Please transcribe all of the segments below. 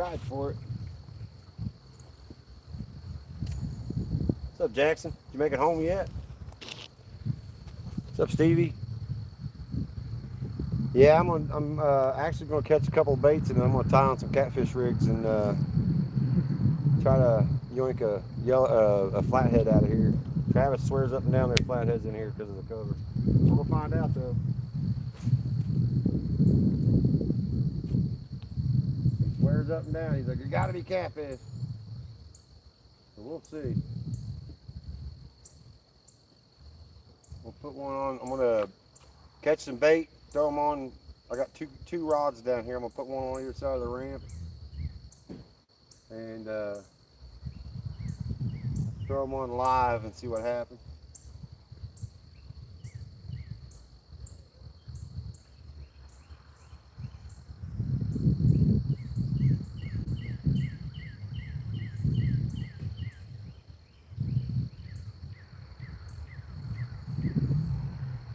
tried for it. What's up, Jackson? Did you make it home yet? What's up, Stevie? Yeah, I'm actually gonna catch a couple of baits and then I'm gonna tie on some catfish rigs and try to yoink a flathead out of here. Travis swears up and down there's flatheads in here because of the cover. We'll find out though. He swears up and down. He's like, "There gotta be catfish." So we'll see. We'll put one on. I'm gonna catch some bait, throw them on. I got two rods down here. I'm gonna put one on either side of the ramp and throw them on live and see what happens.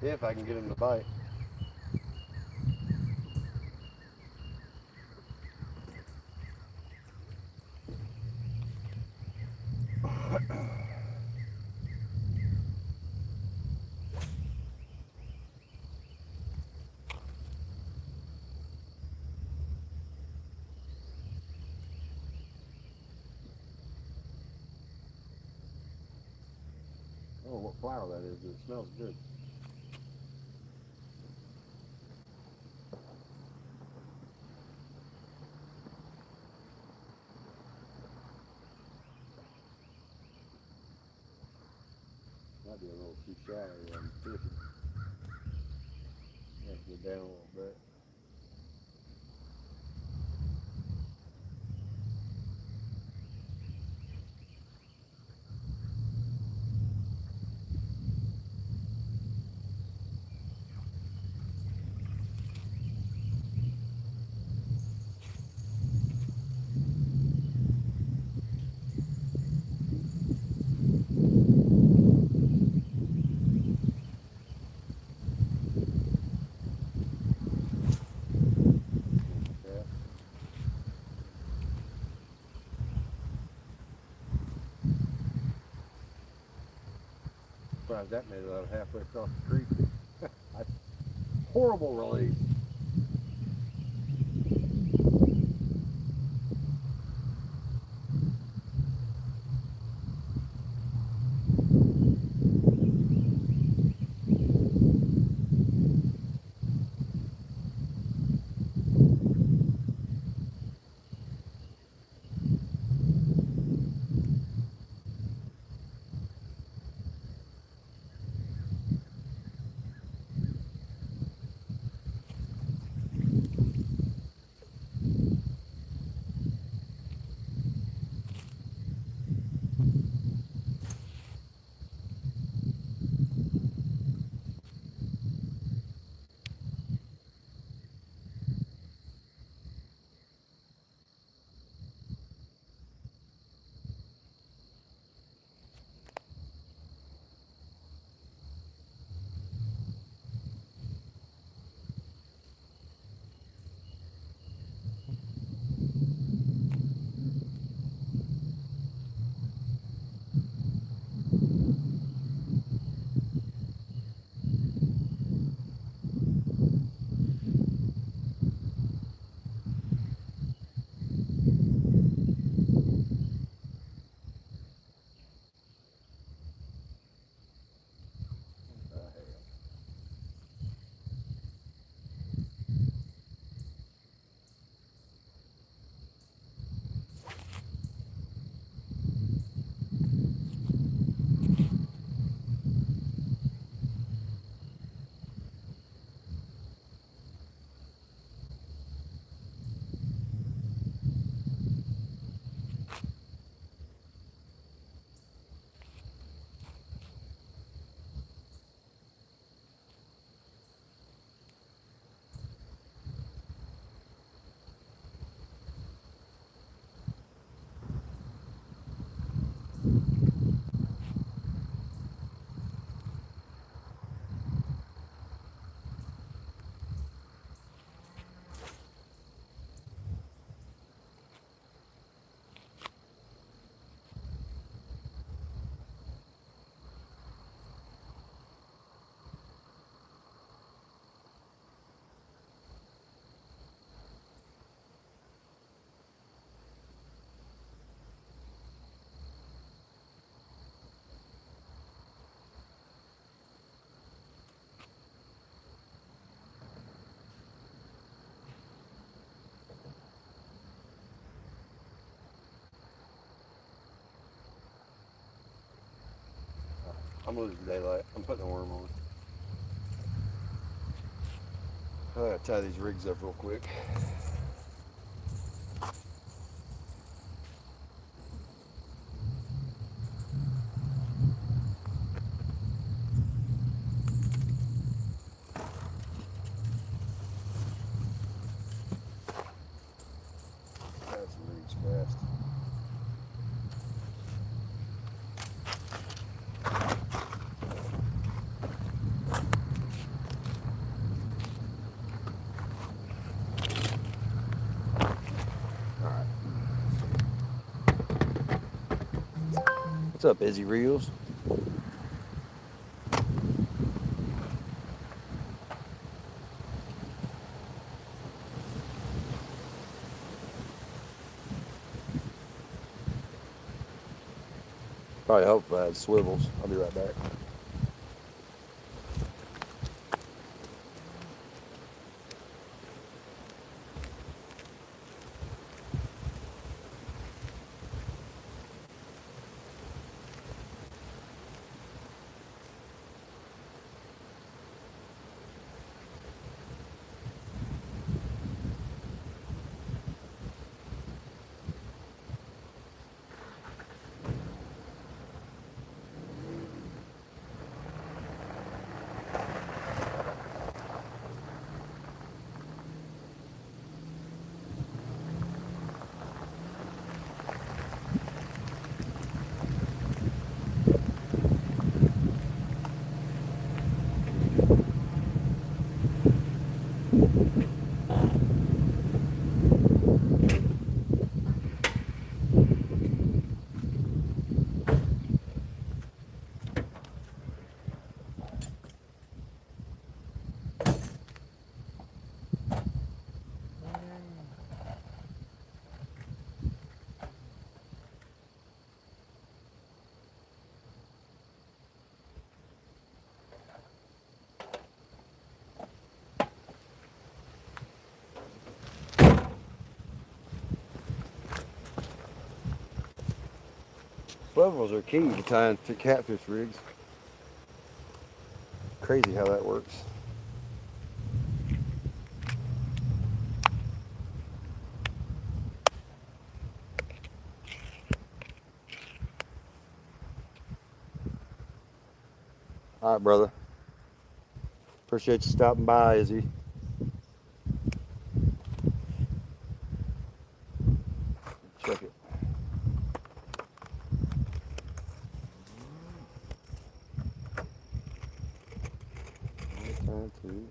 If I can get him to bite. Oh, what flower that is. It smells good. Might be a little too shallow. Fishing. Have to go down a little bit. Surprised that made it out halfway across the creek. That's horrible release. I'm losing daylight. I'm putting the worm on. I gotta tie these rigs up real quick. Tie some rigs fast. What's up, Izzy Reels? Probably hope I had swivels. I'll be right back. Swivels are key to tying to catfish rigs. Crazy how that works. All right, brother. Appreciate you stopping by, Izzy. Check it. Time to.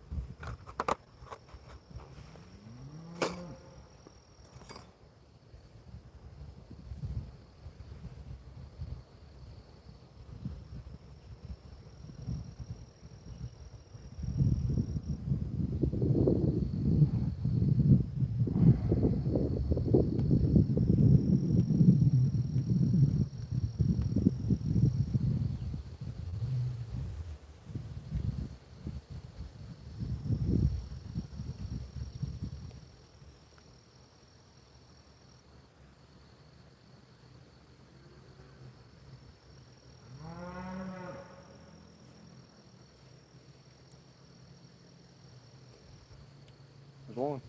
There's one.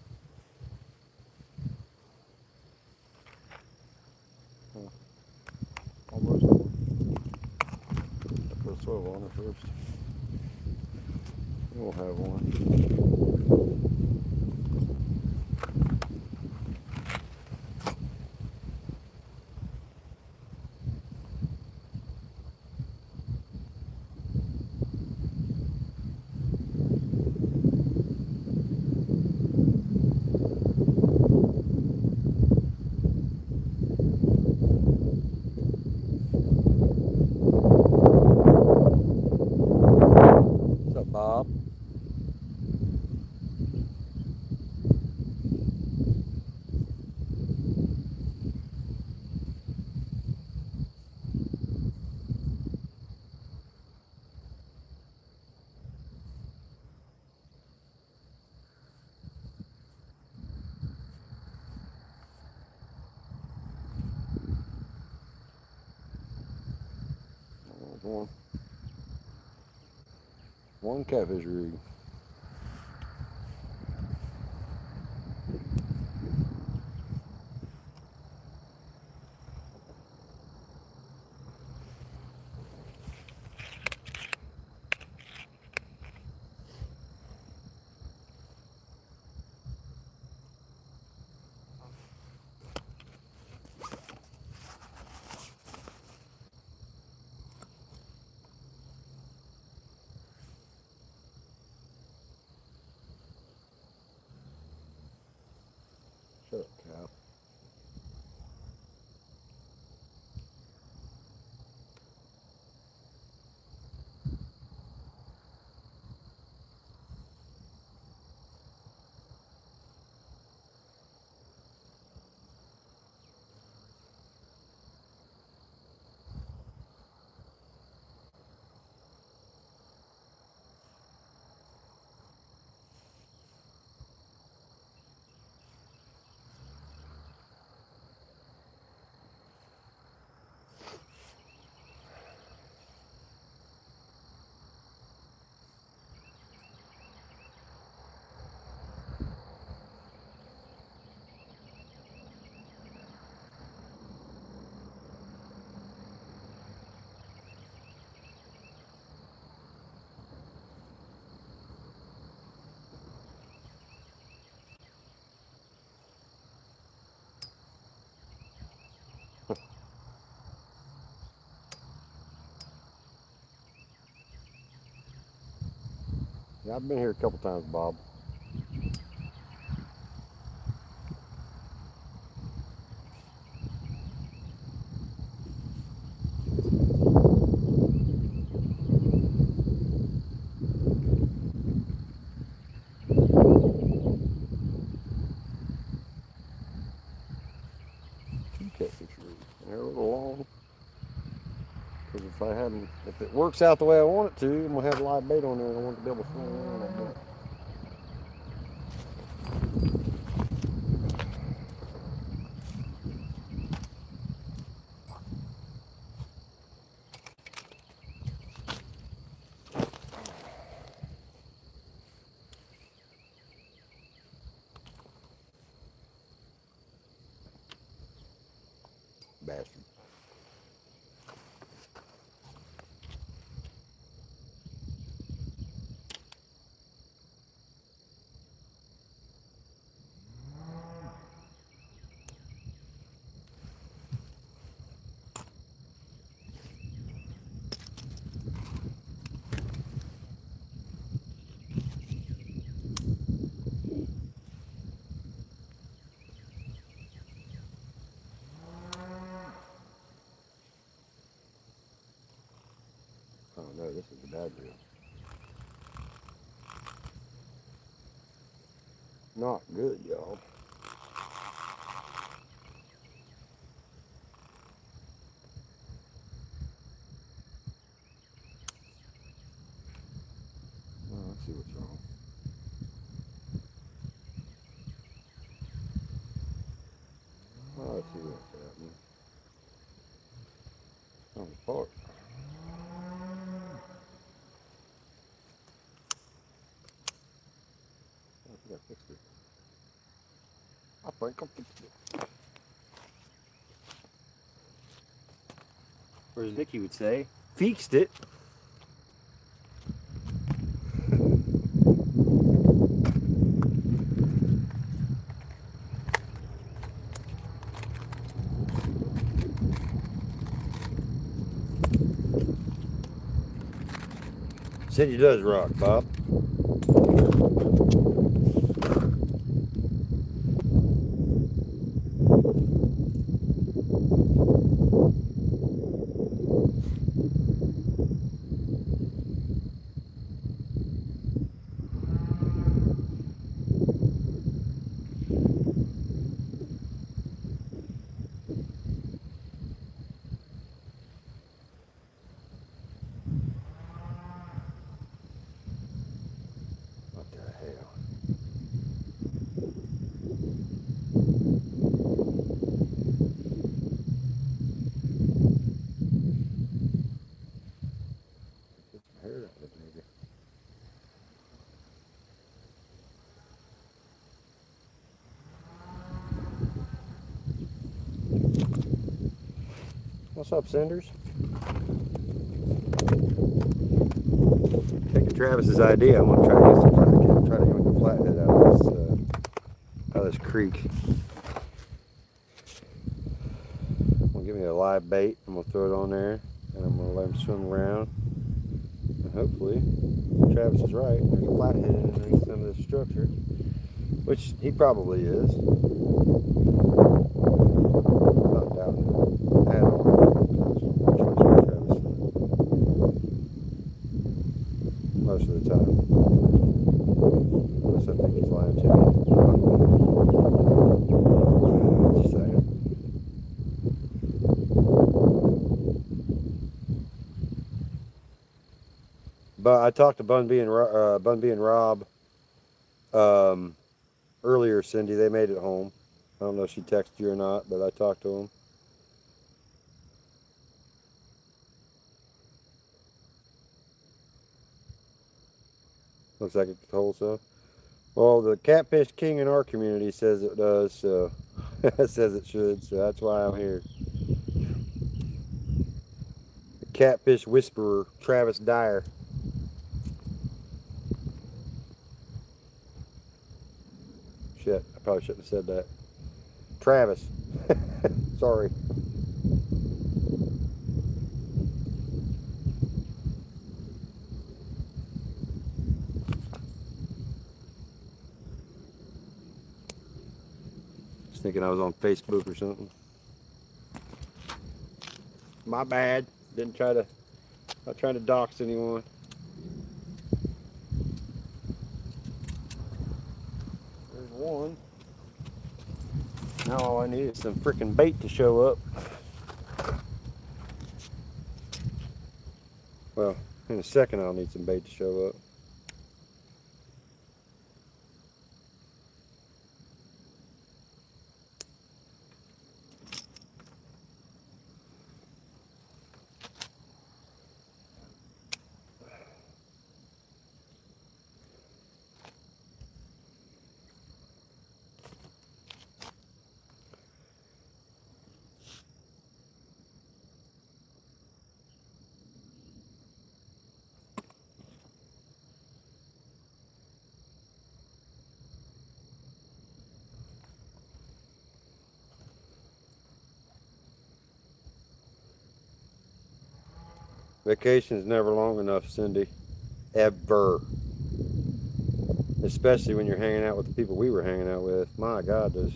Oh, almost one. I put a swivel on it first. We'll have one. What's up, Bob? There's one. One catfish rig. Shut up, cow. Yeah, I've been here a couple times, Bob. Two catfish rigs. They're a little long. Because if it works out the way I want it to, I'm gonna have live bait on there, and I want to be able to swing around a little bit. Bastard. Oh no, this is a bad reel. Not good, y'all. Oh, let's see what's wrong. Oh, let's see what's happening. On the part. I think I fixed it. I think I fixed it. Or as Vicky would say, Fixed it. City does rock, Bob. What the hell? What's up, Cinders? Taking Travis's idea. I'm gonna try to yank a flathead out of this creek. I'm gonna give me a live bait. I'm gonna throw it on there, and I'm gonna let him swim around. And hopefully, Travis is right. There's a flathead underneath some of this structure, which he probably is. Not doubting it at all. Most of the time. Unless I think he's lying to me. Just saying. But I talked to Bun B and Rob earlier, Cindy. They made it home. I don't know if she texted you or not, but I talked to them. Looks like it holds up. Well, the Catfish King in our community says it does, so it says it should, so that's why I'm here. The Catfish Whisperer, Travis Dyer. Shit, I probably shouldn't have said that. Travis. Sorry. Just thinking I was on Facebook or something. My bad. Not trying to dox anyone. There's one. Now all I need is some freaking bait to show up. Well, in a second I'll need some bait to show up. Vacation's never long enough, Cindy. Ever. Especially when you're hanging out with the people we were hanging out with. My God, those.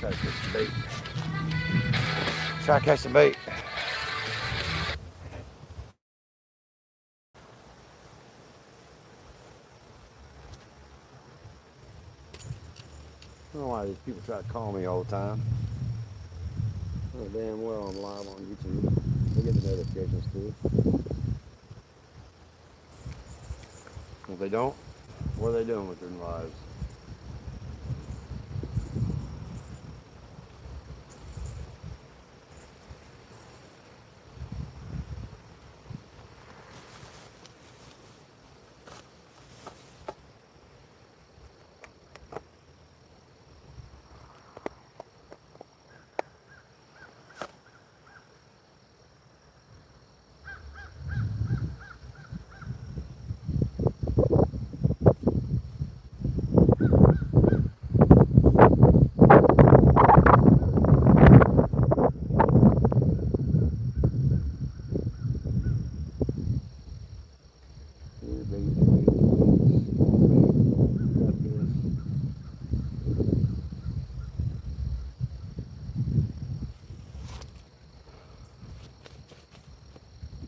Try to catch some bait. Try to catch some bait. I don't know why these people try to call me all the time. Oh, damn well I'm live on YouTube. They get the notifications too. If they don't, what are they doing with their lives?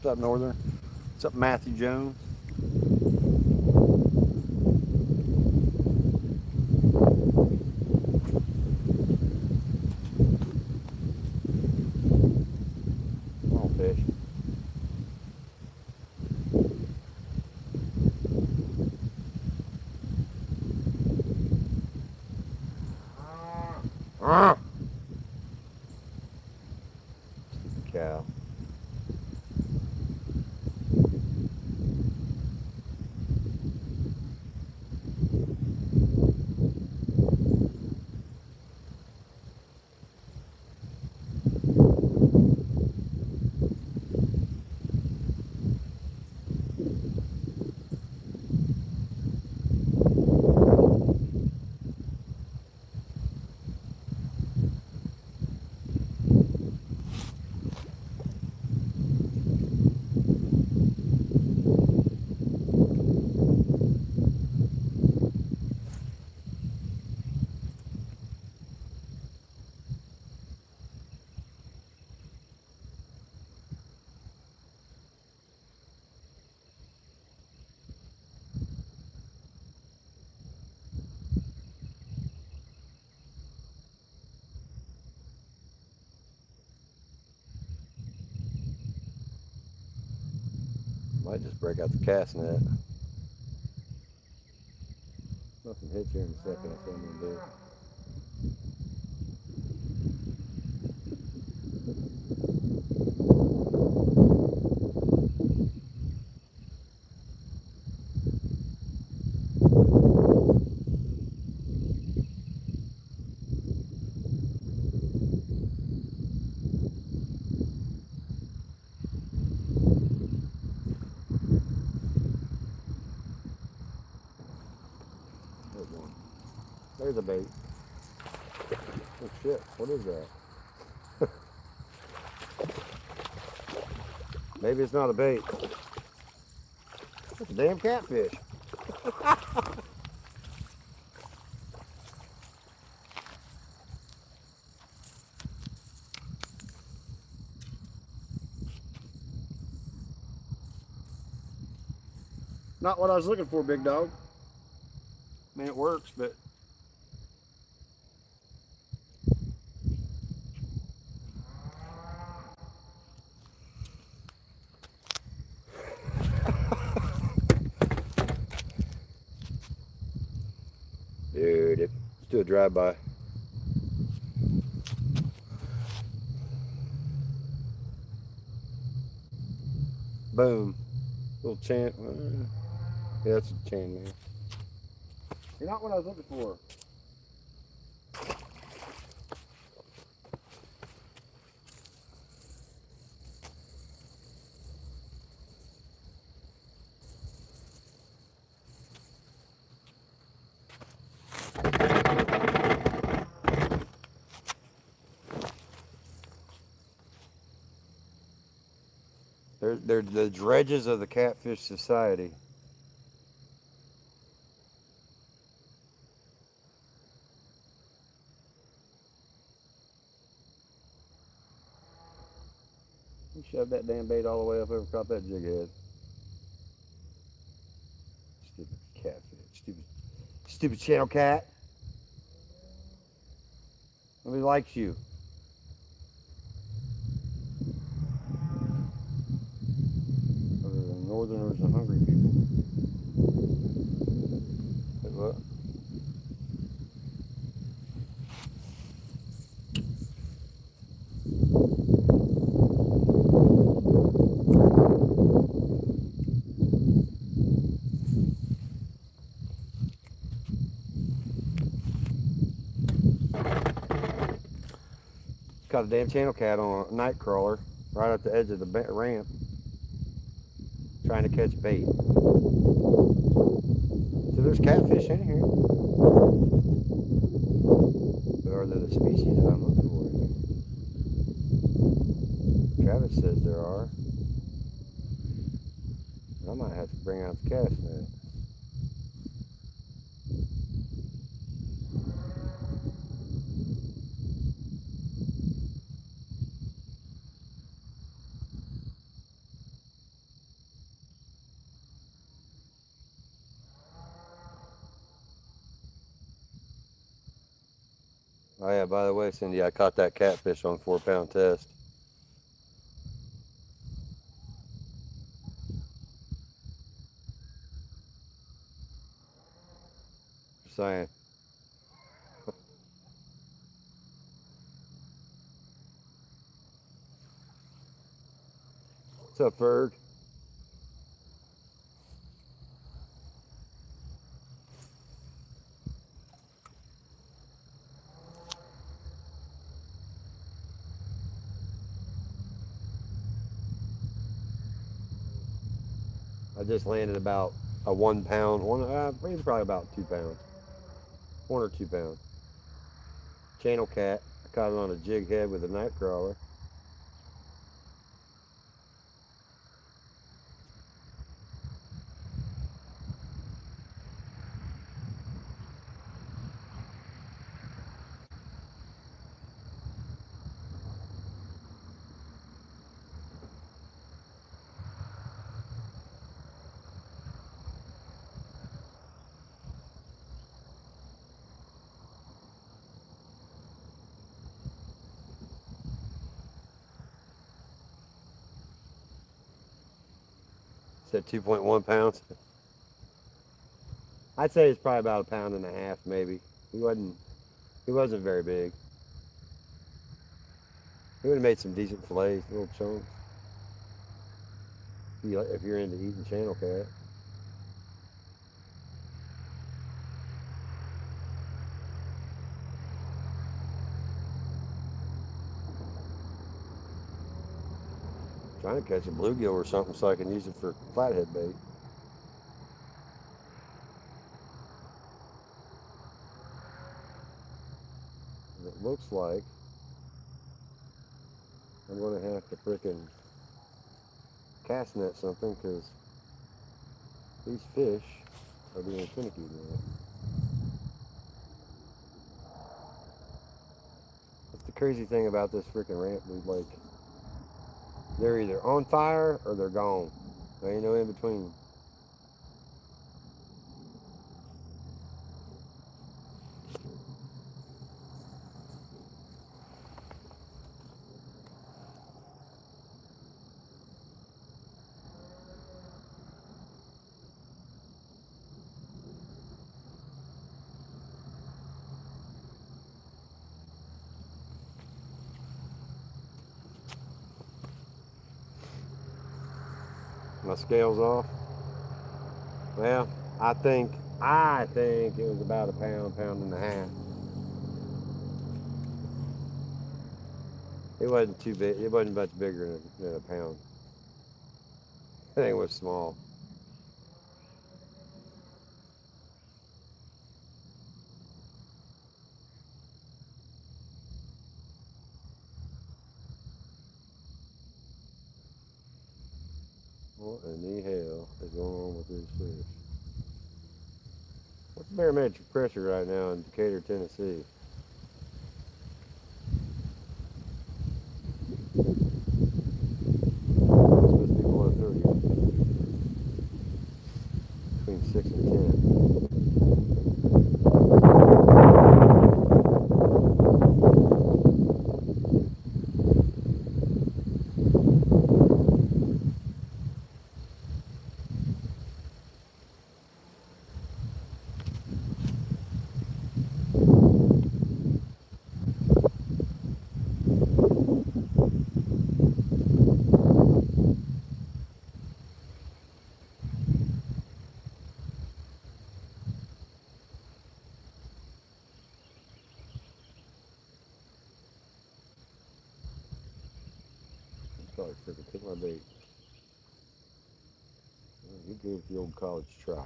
What's up, Northern? What's up, Matthew Jones? Come on, fish. Stupid cow. Might just break out the cast net. Nothing hits here in a second. That's what I'm gonna do. There's one. There's a bait. Oh shit! What is that? Maybe it's not a bait. It's a damn catfish. Not what I was looking for, big dog. I mean, it works, but dude, let's do a drive-by. Boom. Little chan. Yeah, that's a chain, man. You're not what I was looking for. They're the dredges of the catfish society. You shoved that damn bait all the way up over caught that jig head. Stupid catfish. Stupid channel cat. Nobody likes you. Other than northerners and hungry people. Hey, what? Caught a damn channel cat on a night crawler right at the edge of the ramp trying to catch bait. So there's catfish in here. But are they the species that I'm looking for? Travis says there are. I might have to bring out the cast net. Oh yeah, by the way, Cindy, I caught that catfish on 4 pound test. Just saying. What's up, Ferg? I just landed about a 1 pound, maybe probably about 2 pounds, 1 or 2 pounds. Channel cat. I caught it on a jig head with a night crawler. Said 2.1 pounds. I'd say it's probably about a pound and a half, maybe. He wasn't very big. He would have made some decent fillets, little chunks. If you're into eating channel cat. Trying to catch a bluegill or something so I can use it for flathead bait. It looks like I'm going to have to frickin' cast net something because these fish are being finicky now. That's the crazy thing about this frickin' ramp, dude. Like, they're either on fire or they're gone. There ain't no in between. My scale's off. Well, I think it was about a pound, pound and a half. It wasn't too big. It wasn't much bigger than a pound. That thing was small. What in the hell is going on with these fish? What's the barometric pressure right now in Decatur, Tennessee? It's supposed to be below 30. Between 6 and 10. Probably freaking took my bait. He gave the old college try.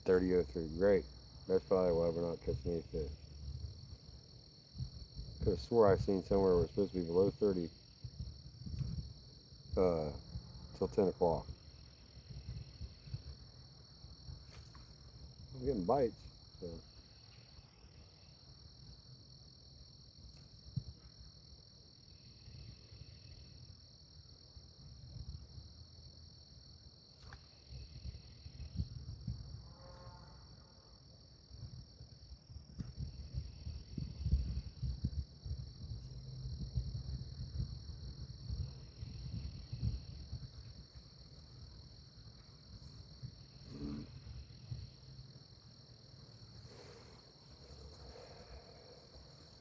30.03. Great. That's probably why we're not catching any fish. Could have swore I seen somewhere where it's supposed to be below 30 till 10 o'clock. I'm getting bites. So.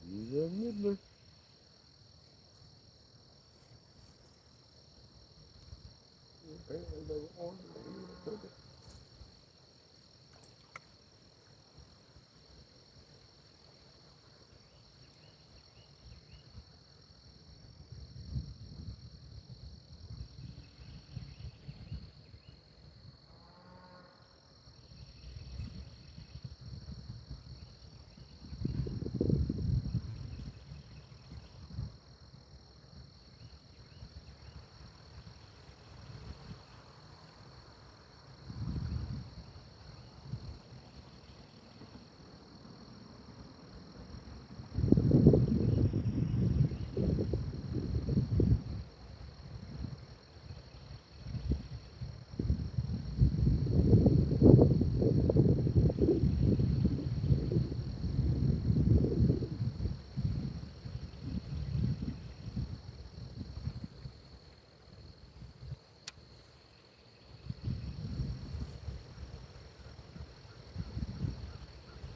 He's a nibbler. Apparently they were on the took it.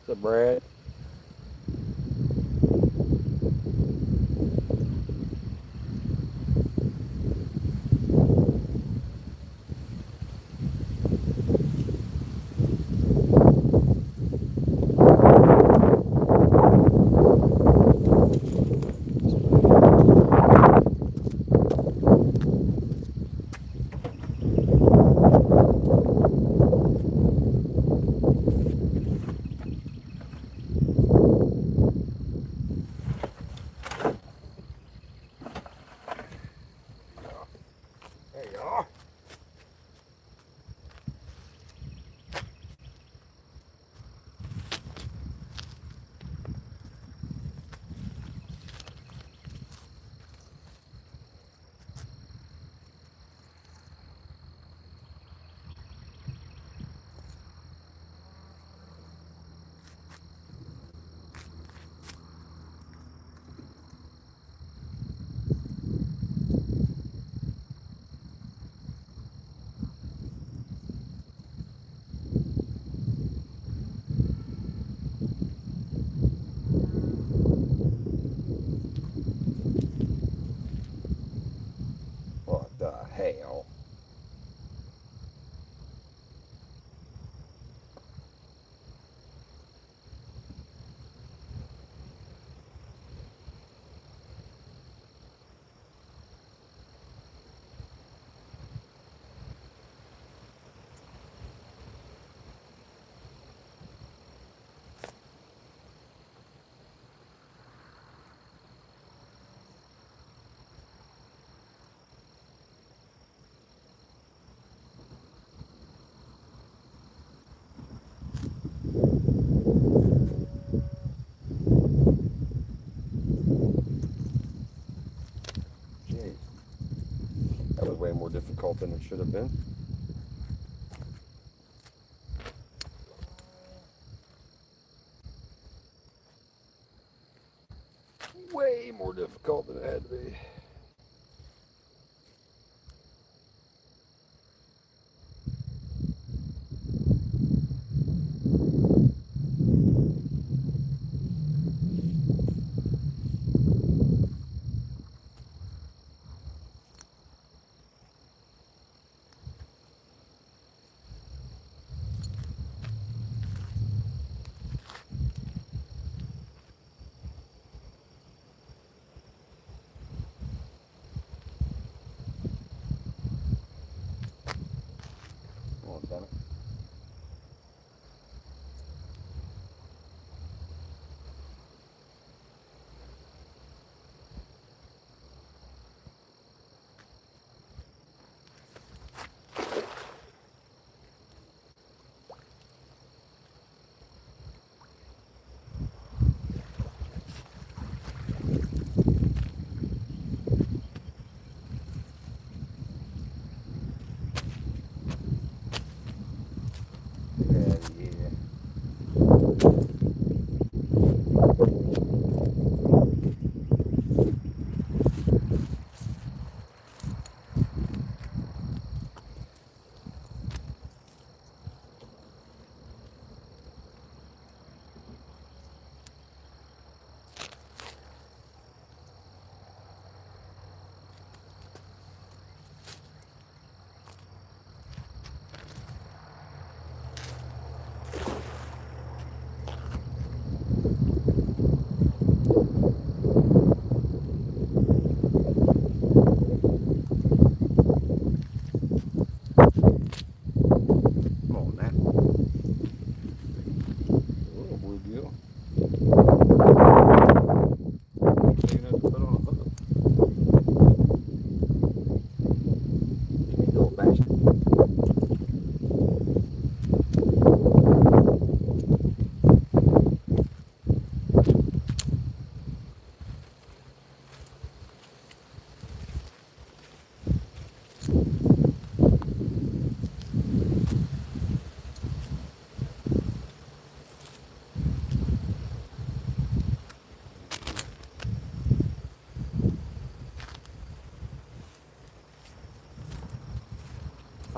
What's up, Brad? There you are. What the hell? Jeez. That was way more difficult than it should have been. Way more difficult than it had to be.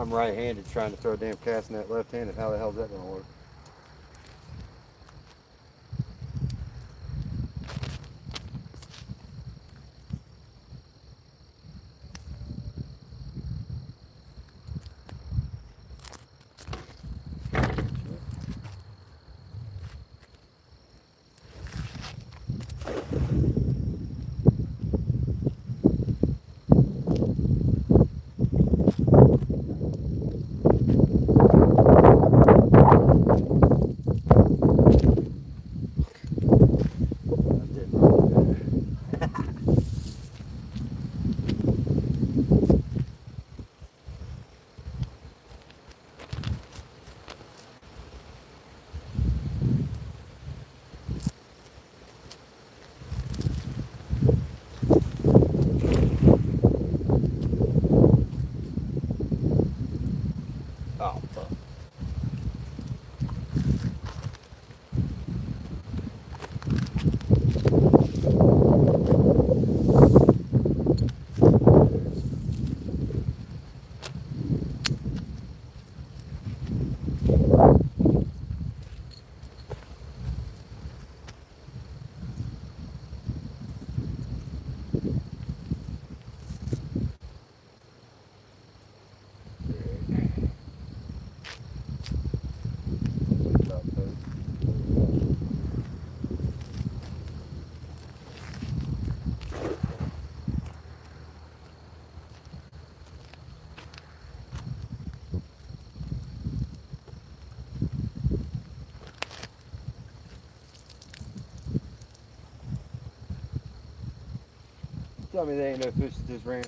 I'm right-handed trying to throw a damn cast net left-handed. How the hell is that gonna work? Oh, fuck. Tell me there ain't no fish at this ramp.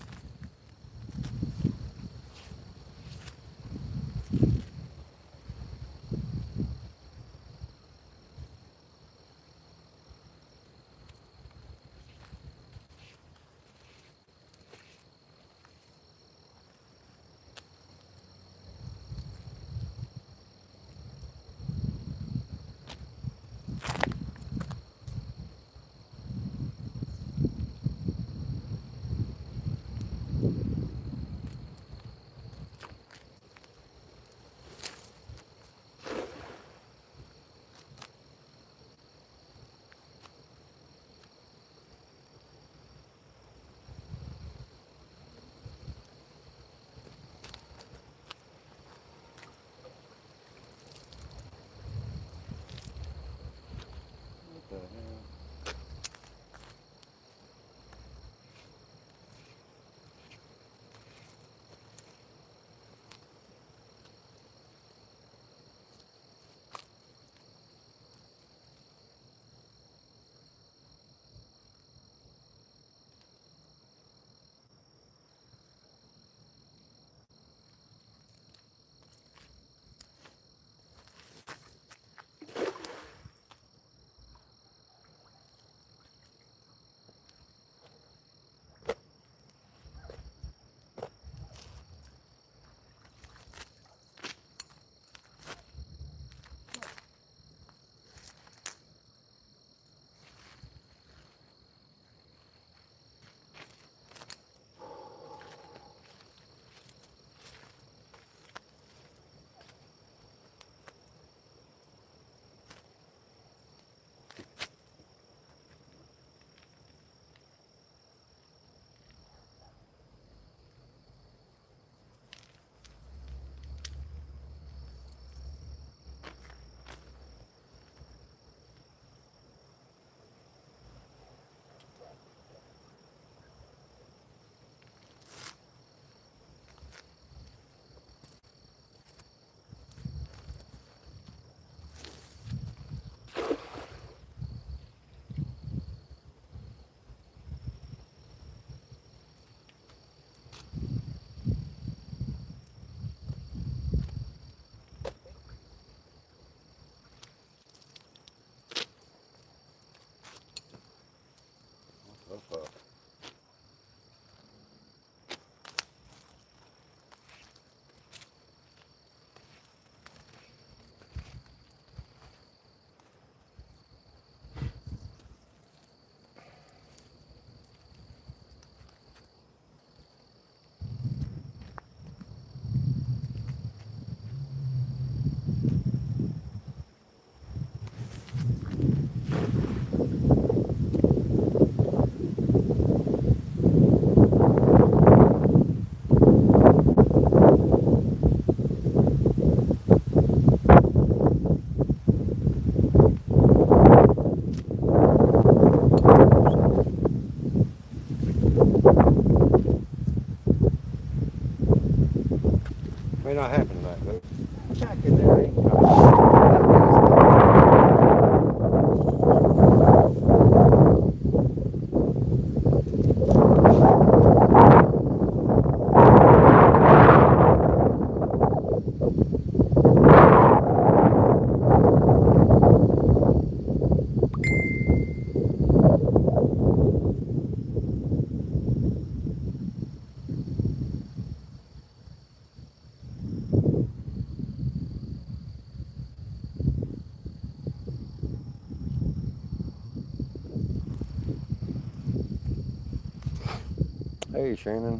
Hey, Shannon.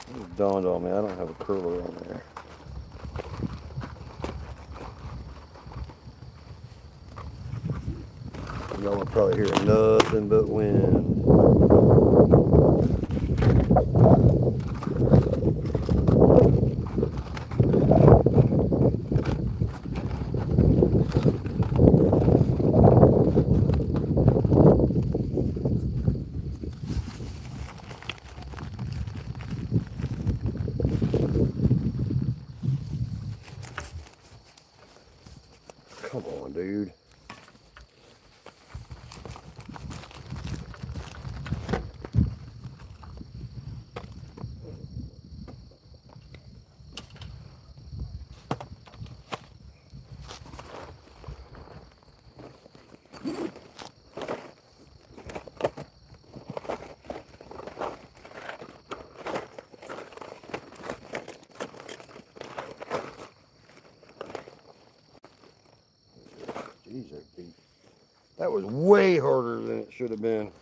It dawned on me, I don't have a curler on there. Y'all will probably hear nothing but wind. Come on, dude. Jeez, that was way harder than it should have been.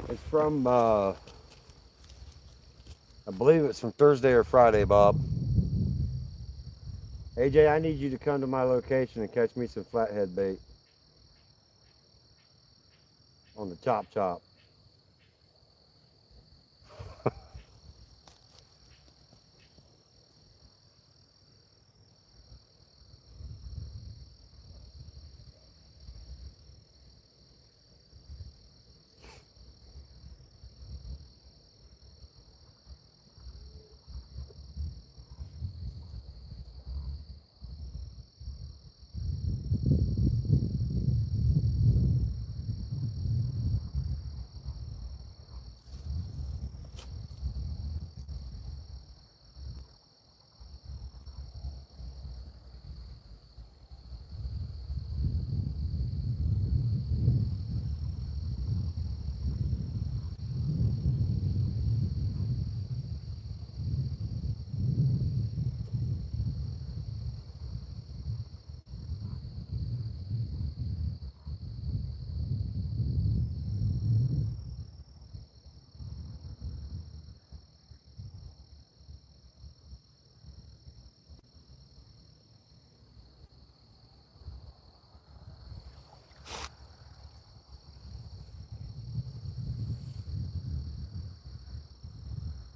It's from, I believe it's from Thursday or Friday, Bob. AJ, I need you to come to my location and catch me some flathead bait on the chop chop.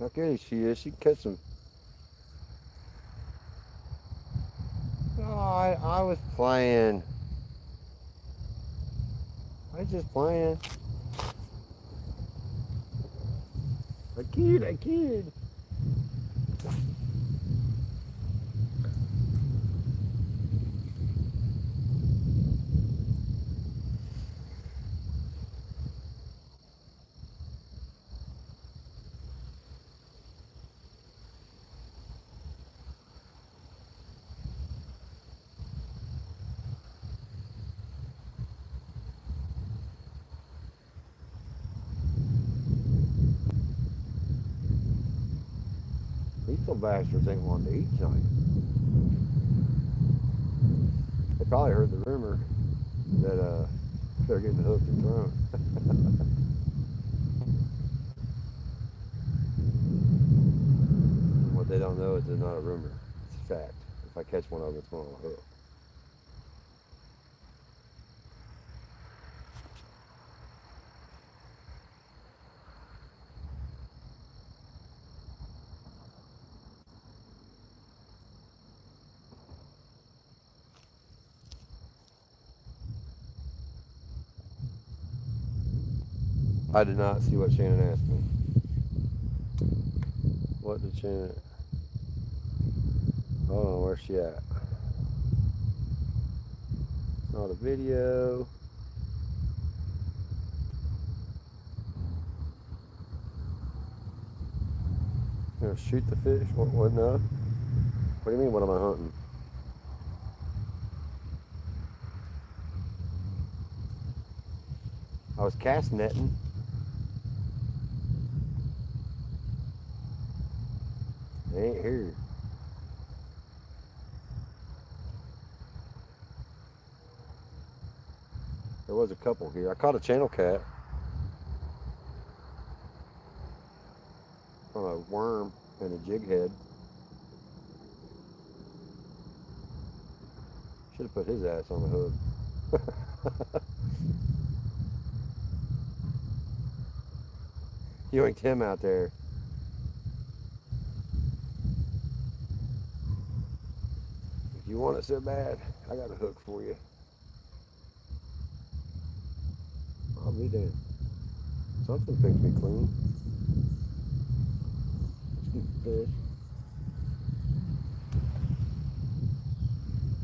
Okay, she is. She can catch some. Oh, I was playing. I was just playing. I kid. Some bastards ain't wanting to eat tonight. They probably heard the rumor that they're getting hooked and thrown. What they don't know is it's not a rumor. It's a fact. If I catch one of them, it's going on a hook. I did not see what Shannon asked me. What did Shannon? Oh, where's she at? It's not a video. You gonna shoot the fish? What? No. What do you mean? What am I hunting? I was cast netting. They ain't here. There was a couple here. I caught a channel cat on a worm and a jig head. Should have put his ass on the hook. Yoinked him out there. If you want it so bad, I got a hook for you. I'll be damned. Something picked me clean. Stupid fish.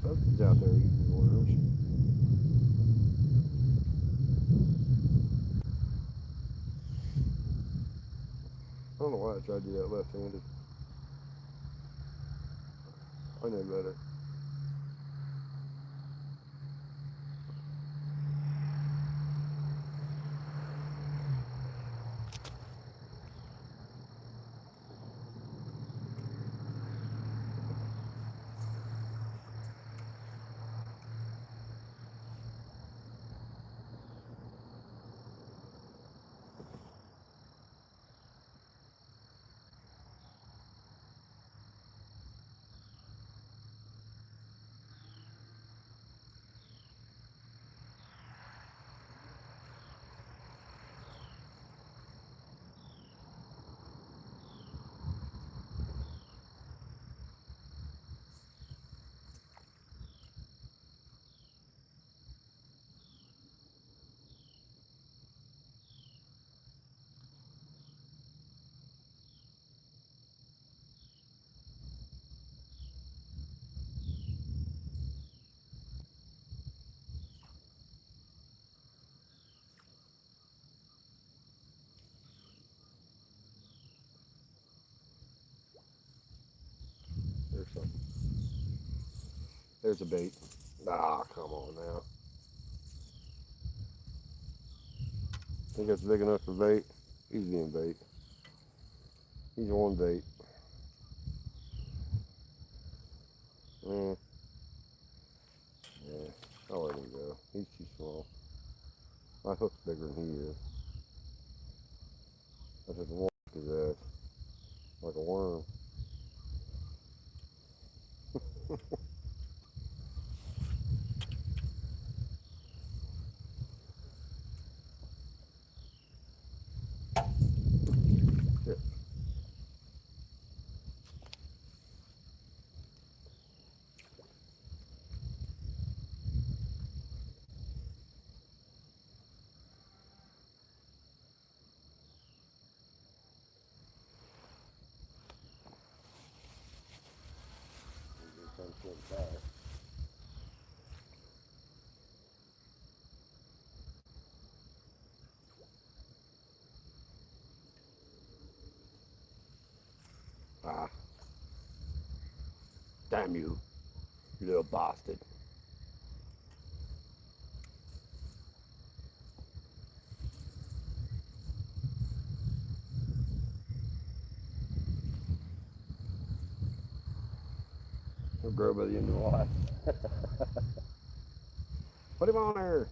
Something's out there eating worms. I don't know why I tried to do that left-handed. I know better. There's something. There's a bait. Ah, come on now. Think that's big enough for bait? He's being bait. He's on bait. Yeah, I'll let him go. He's too small. My hook's bigger than he is. I just walk his ass like a worm. Shit. Ah, damn you, you little bastard. He'll grow by the end of life. Put him on there.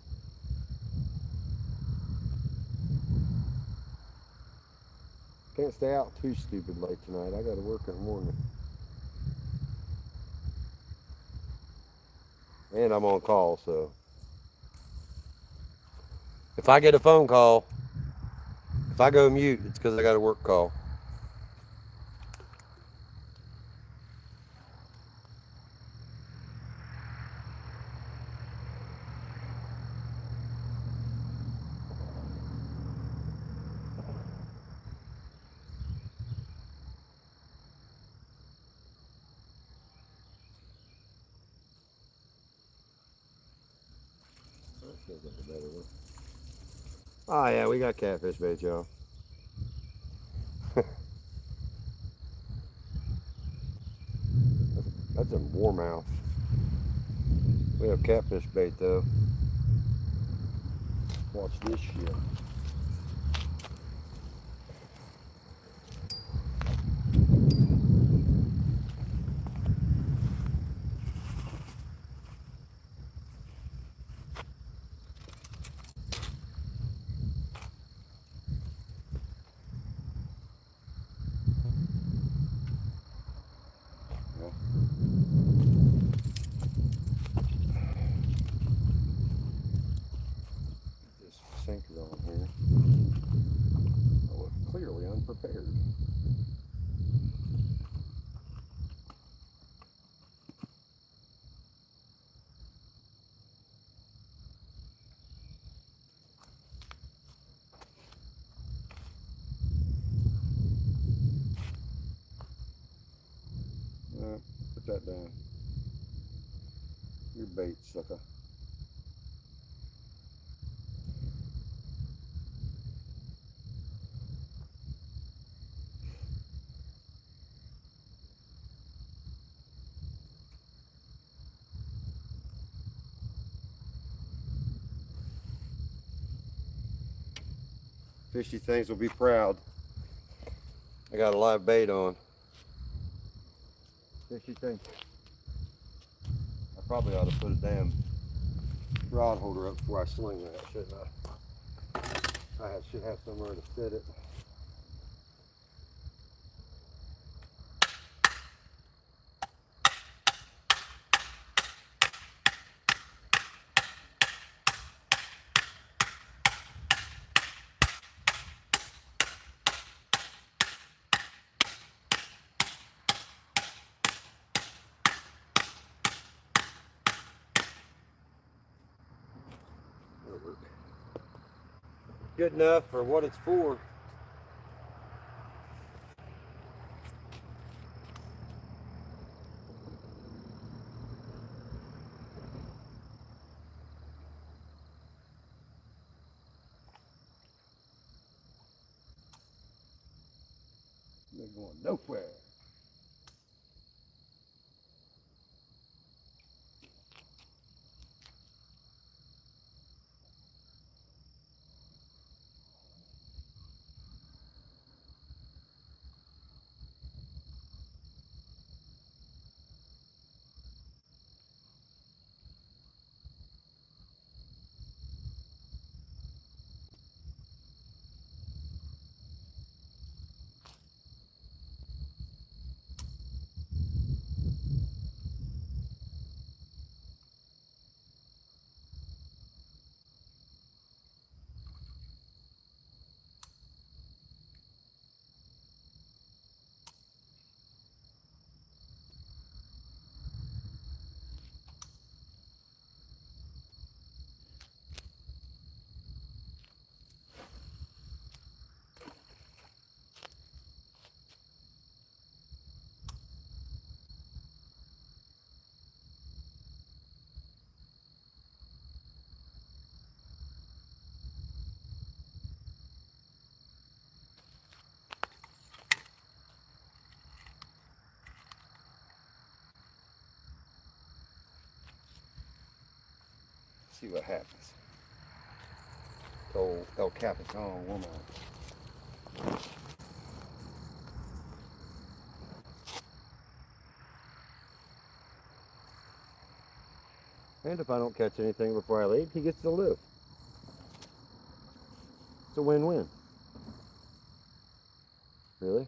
Can't stay out too stupid late tonight. I got to work in the morning. And I'm on call, so if I get a phone call, if I go mute, it's because I got a work call. Oh yeah, we got catfish bait, y'all. That's a warmouth. We have catfish bait though. Watch this shit. This sinker on here. I was clearly unprepared. Put that down. Your bait, sucker. Fishy things will be proud. I got a live bait on. Fishy thing. I probably ought to put a damn rod holder up before I sling that, shouldn't I? Should have somewhere to fit it. Good enough for what it's for. They're going nowhere. See what happens. Old El Capitan woman. And if I don't catch anything before I leave, he gets to live. It's a win-win. Really?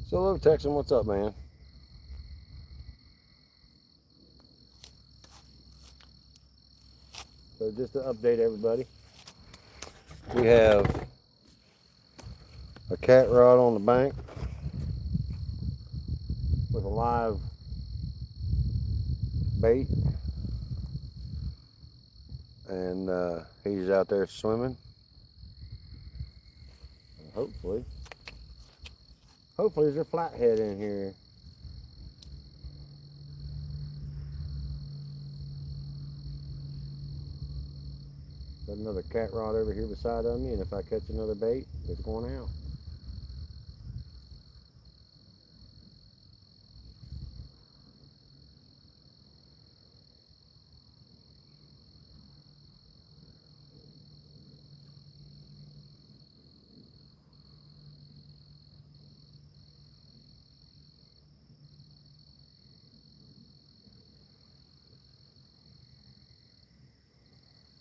So hello, Texan, what's up, man? So just to update everybody, we have a cat rod on the bank with a live bait, and he's out there swimming. And hopefully there's a flathead in here. Got another cat rod over here beside of me, and if I catch another bait, it's going out.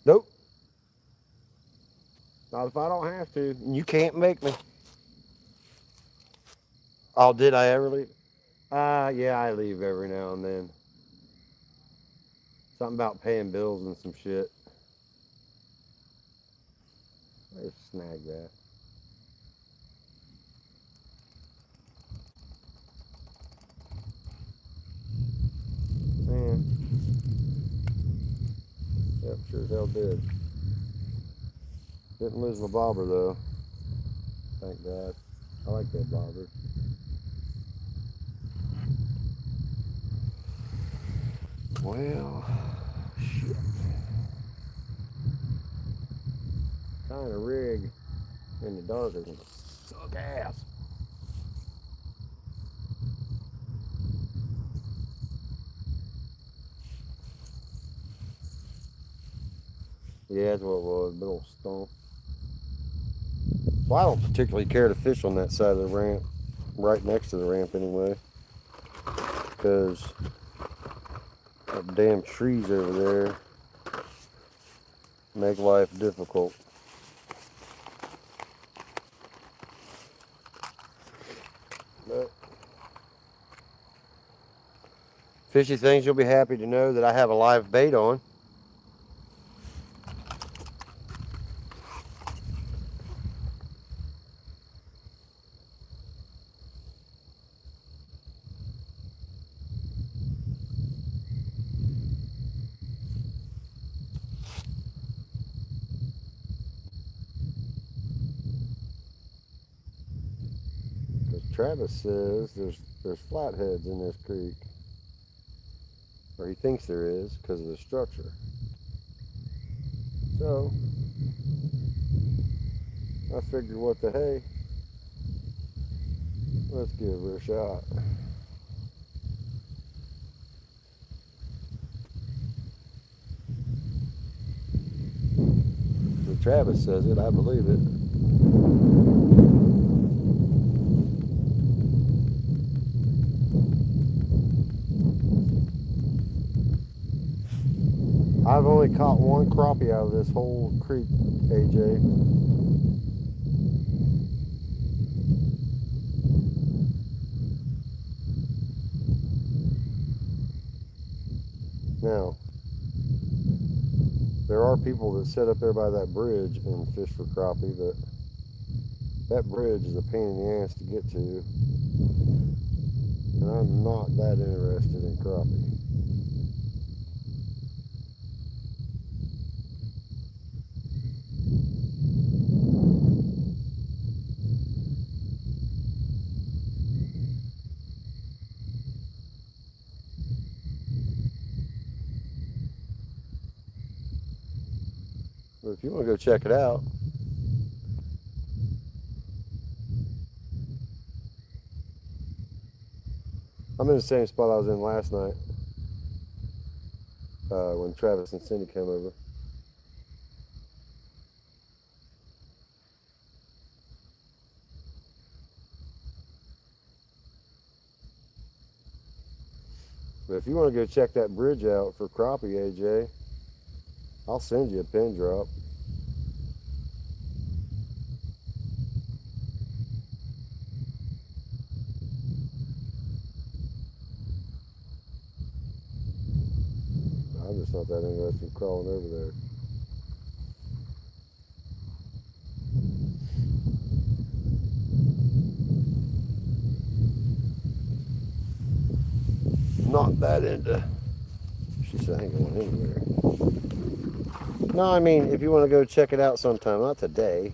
Nope. Not if I don't have to. You can't make me. Oh, did I ever leave? Yeah, I leave every now and then. Something about paying bills and some shit. I just snag that. Man. Yep, sure as hell did. Didn't lose my bobber though. Thank God. I like that bobber. Well, shit. Tying a rig in the dark is gonna suck ass. Yeah, that's what it was. Big old stump. Well, I don't particularly care to fish on that side of the ramp, right next to the ramp anyway, because that damn trees over there make life difficult. But fishy things, you'll be happy to know that I have a live bait on. Travis says there's flatheads in this creek, or he thinks there is because of the structure. So I figured, what the hey, let's give it a shot. If Travis says it, I believe it. I've only caught one crappie out of this whole creek, AJ. Now, there are people that sit up there by that bridge and fish for crappie, but that bridge is a pain in the ass to get to, and I'm not that interested in crappie. But if you want to go check it out, I'm in the same spot I was in last night when Travis and Cindy came over. But if you want to go check that bridge out for crappie, AJ, I'll send you a pin drop. I'm just not that interested in crawling over there. Not that into. She said I ain't going anywhere. No, I mean, if you want to go check it out sometime, not today.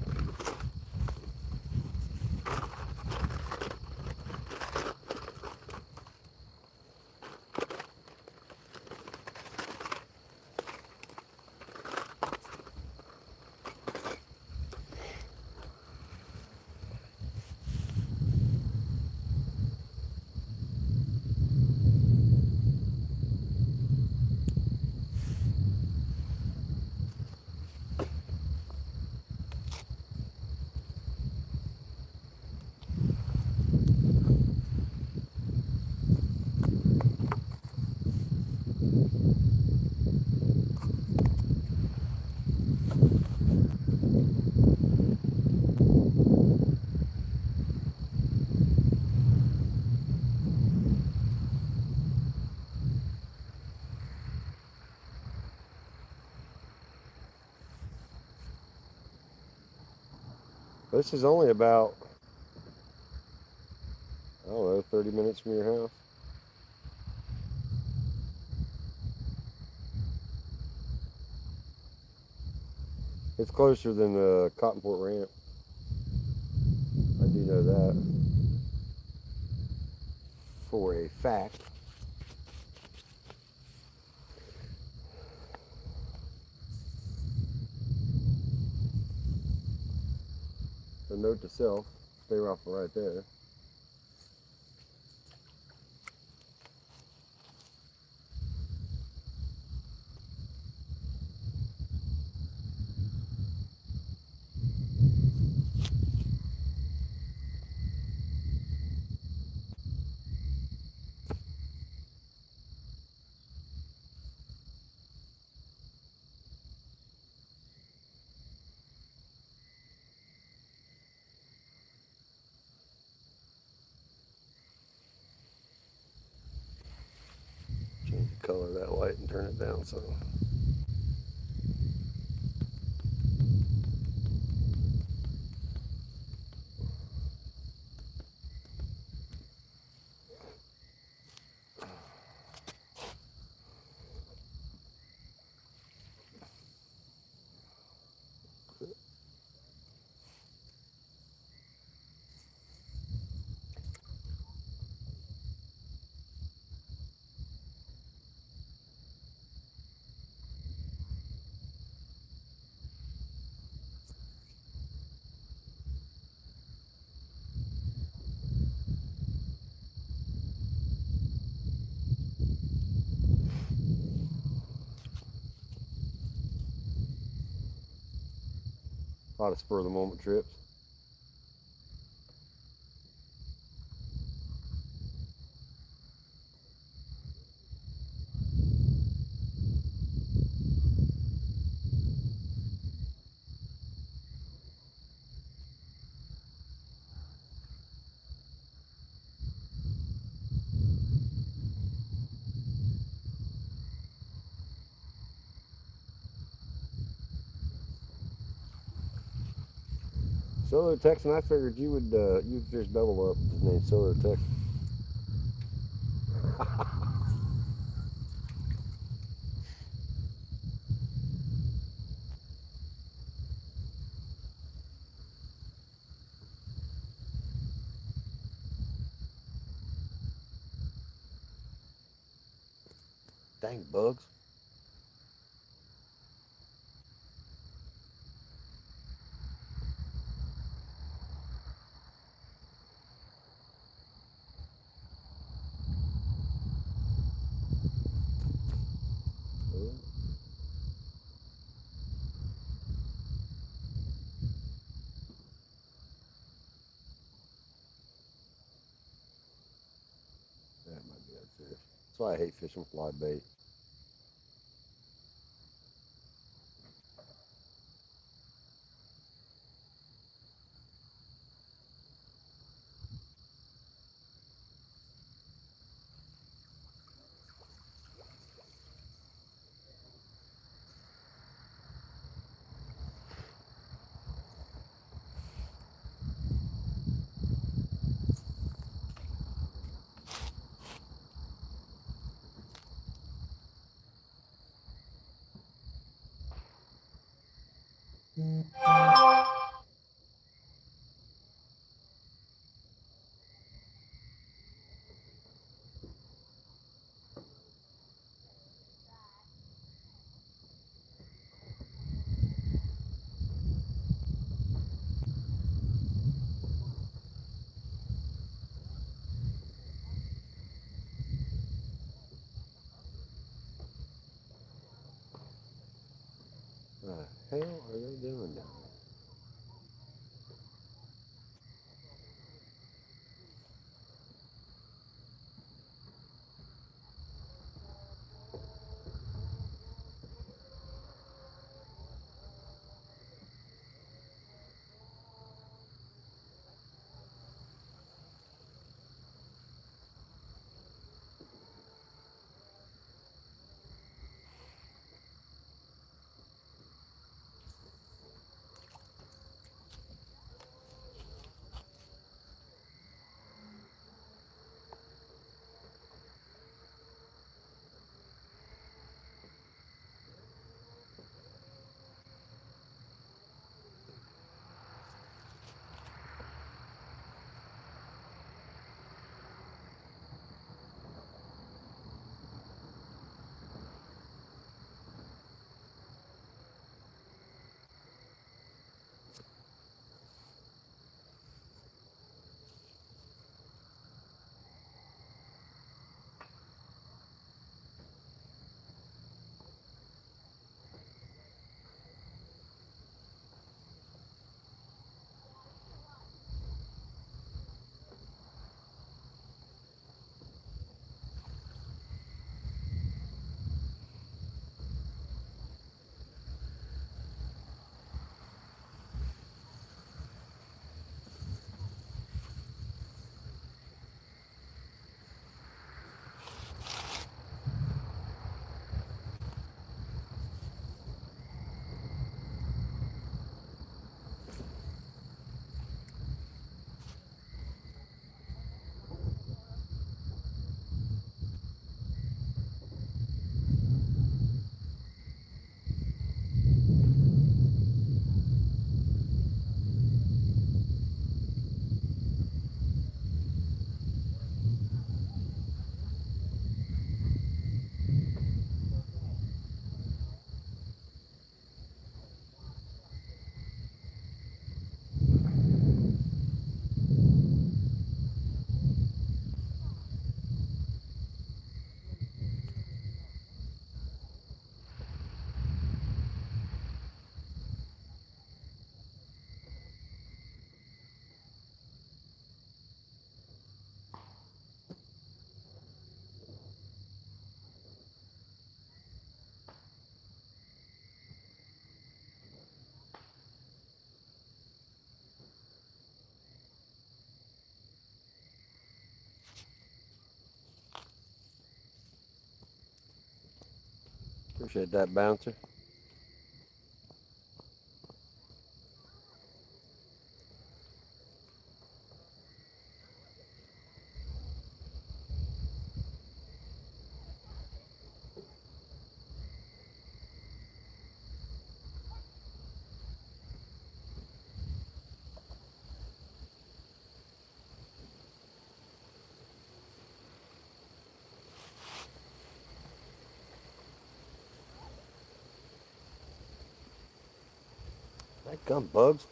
This is only about, I don't know, 30 minutes from your house. It's closer than the Cottonport Ramp. I do know that for a fact. A note to self, stay off right there. Change the color of that light and turn it down some. A lot of spur of the moment trips. Solar Texan, I figured you'd fish double up. His name's Solar Texan. Dang bugs. Well, that might be a fish. That's why I hate fishing with live bait. What the hell are they doing down Appreciate that, bouncer. That come bugs.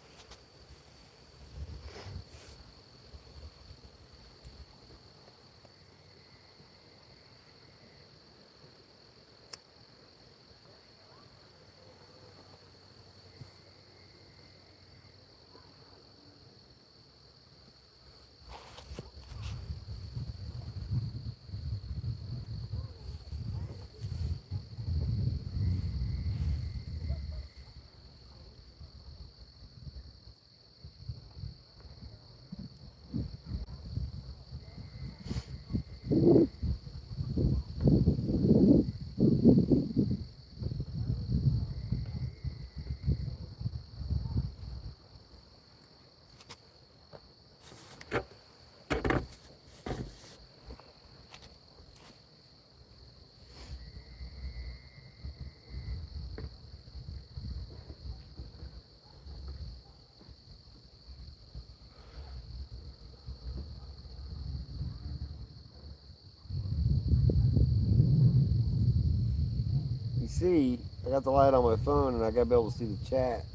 You see, I got the light on my phone and I gotta be able to see the chat.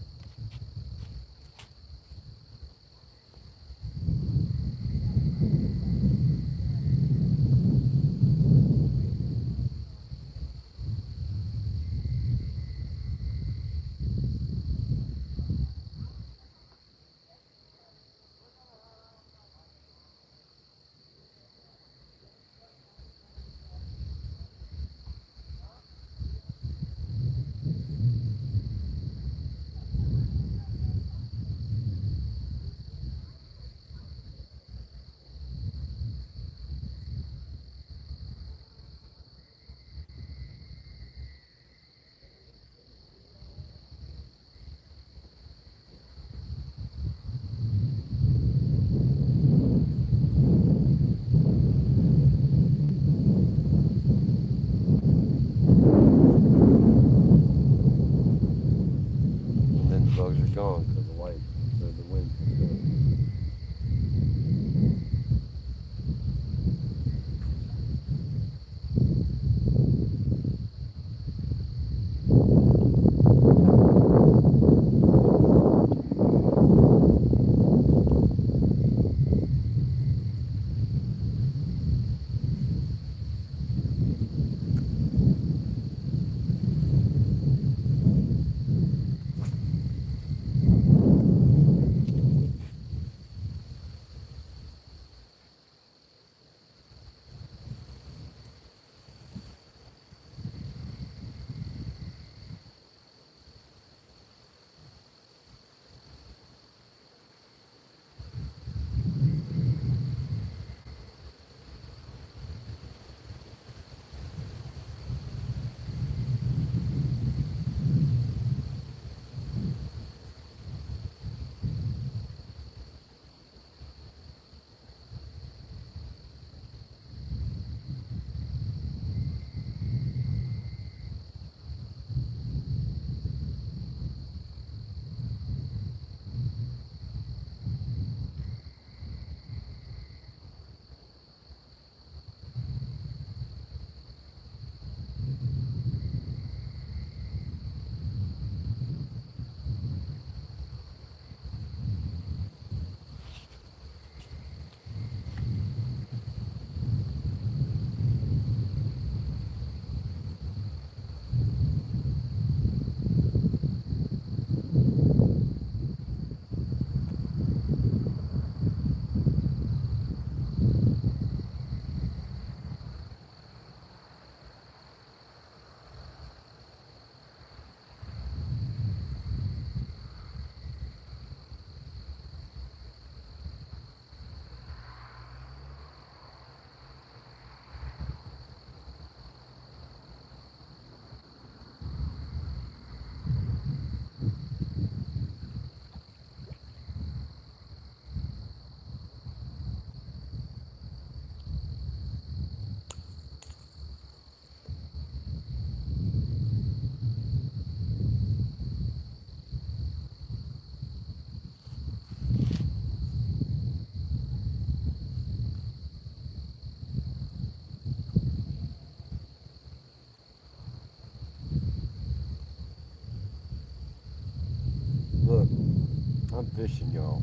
fishing, y'all.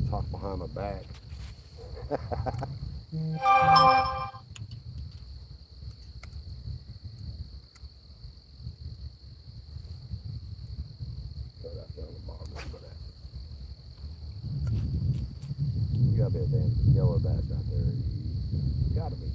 Talk behind my back. You gotta be a damn yellow bass out there. You gotta be.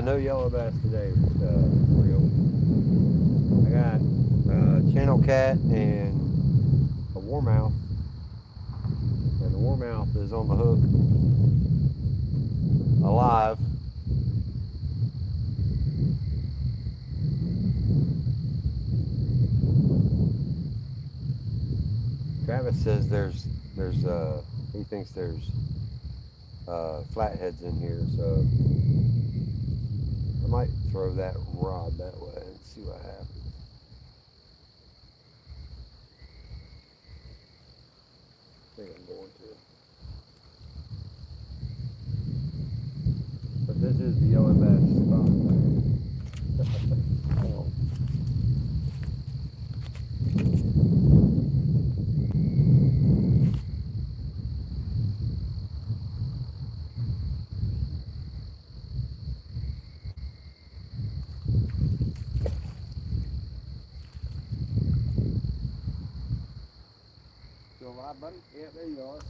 No yellow bass today, real. I got channel cat and a warmouth, and the warmouth is on the hook, alive. Travis says he thinks there's flatheads in here, so I might throw that rod that way and see what happens. I think I'm going to. But this is the yellow bass spot. Still alive, buddy? Yeah, there you are.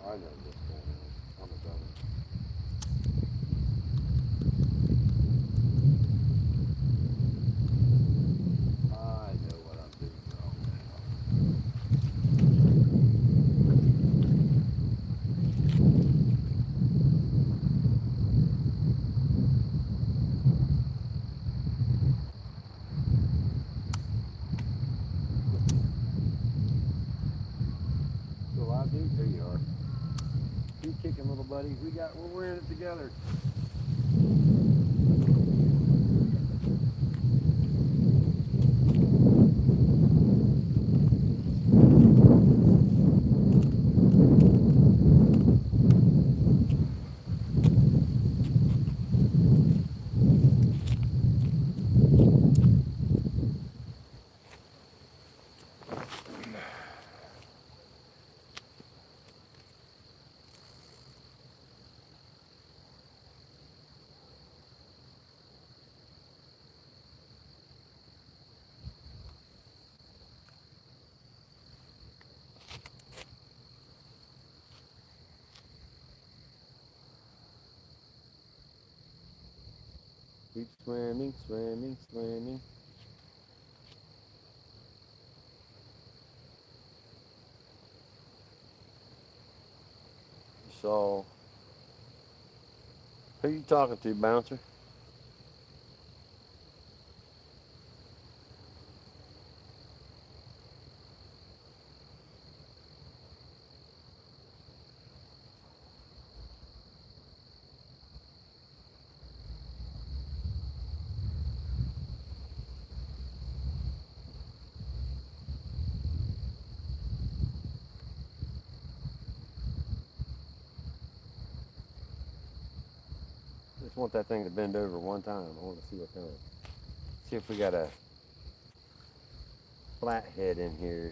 I know what's going on. I'm a dummy. I know what I'm doing wrong now. Still alive, dude? There you are. Keep kicking, little buddy. We're in it together. Keep swimming, swimming, swimming. So, who you talking to, bouncer? Just want that thing to bend over one time. I want to see what kind of, see if we got a flathead in here.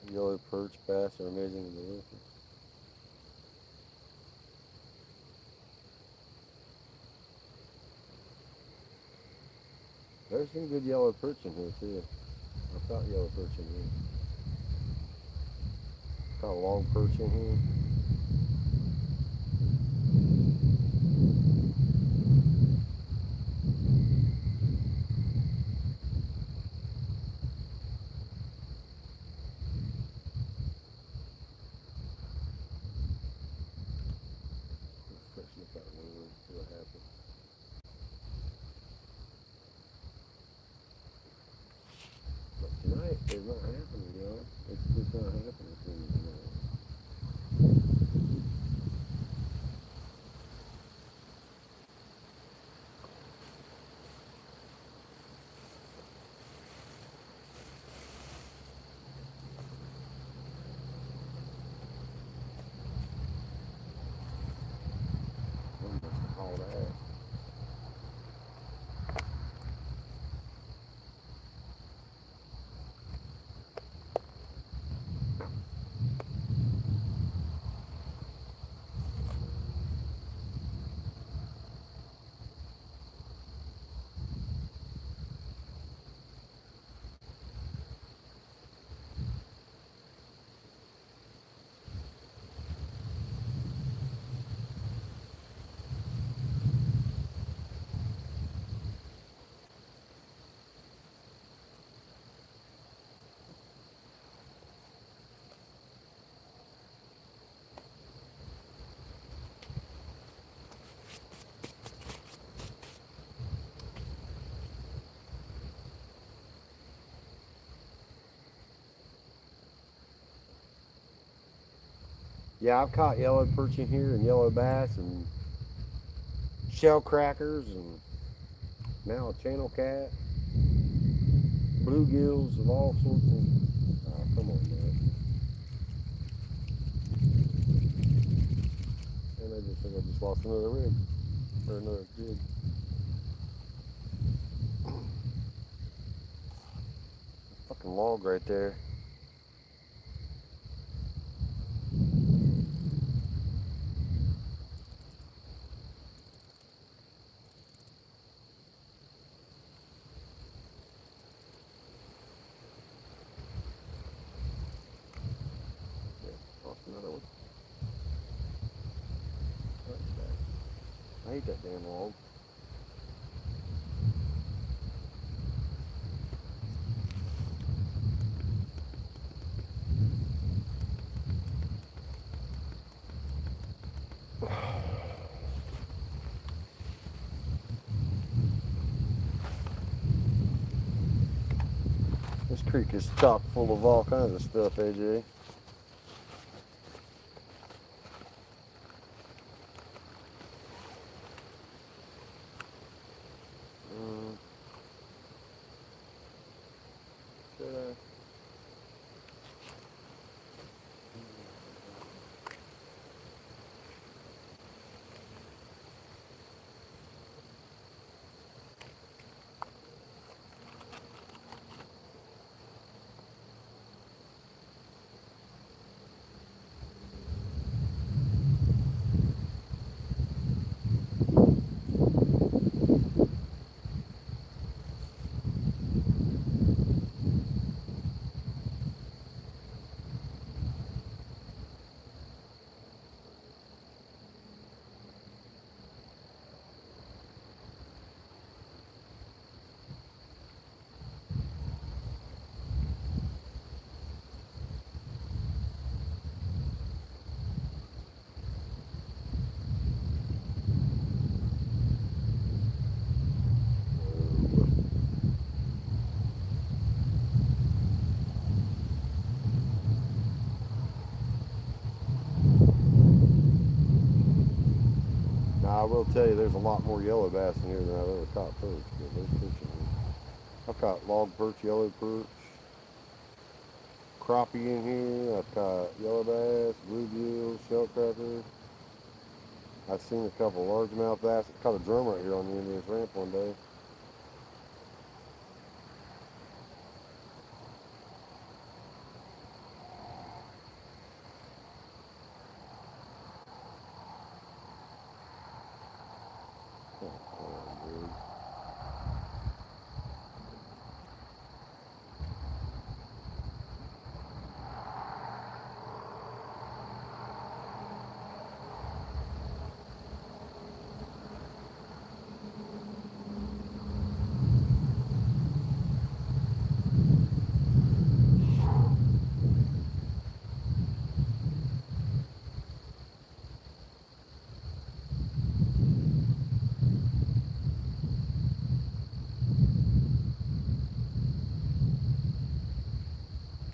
Yellow perch bass are amazing and delicious. There's some good yellow perch in here too. I've got yellow perch in here. Got a long perch in here. Let's freshen up that lure, see what happens. But tonight it's not happening, y'all. It's just not happening for me tonight. I must have hauled ass. Yeah, I've caught yellow perch in here and yellow bass and shell crackers and now a channel cat, bluegills of all sorts of. Oh, come on, man. And I just think I just lost another rig or another jig. Fucking log right there. Yeah, lost another one. I hate that damn log. This creek is chock full of all kinds of stuff, AJ. Should I? will tell you, there's a lot more yellow bass in here than I've ever caught perch. But there's perch in here. I've caught log perch, yellow perch, crappie in here. I've caught yellow bass, bluegill, shellcracker. I've seen a couple largemouth bass. I caught a drum right here on the end of this ramp one day.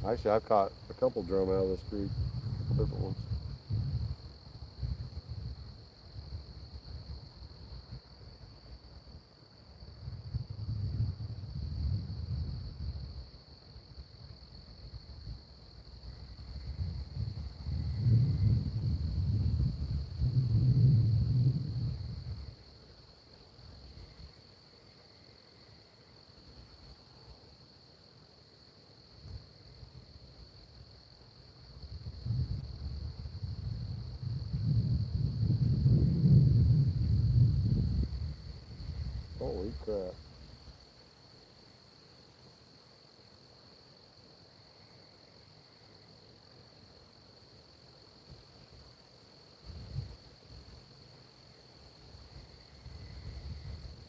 Actually, I've caught a couple drum out of this creek, a couple different ones. Holy crap.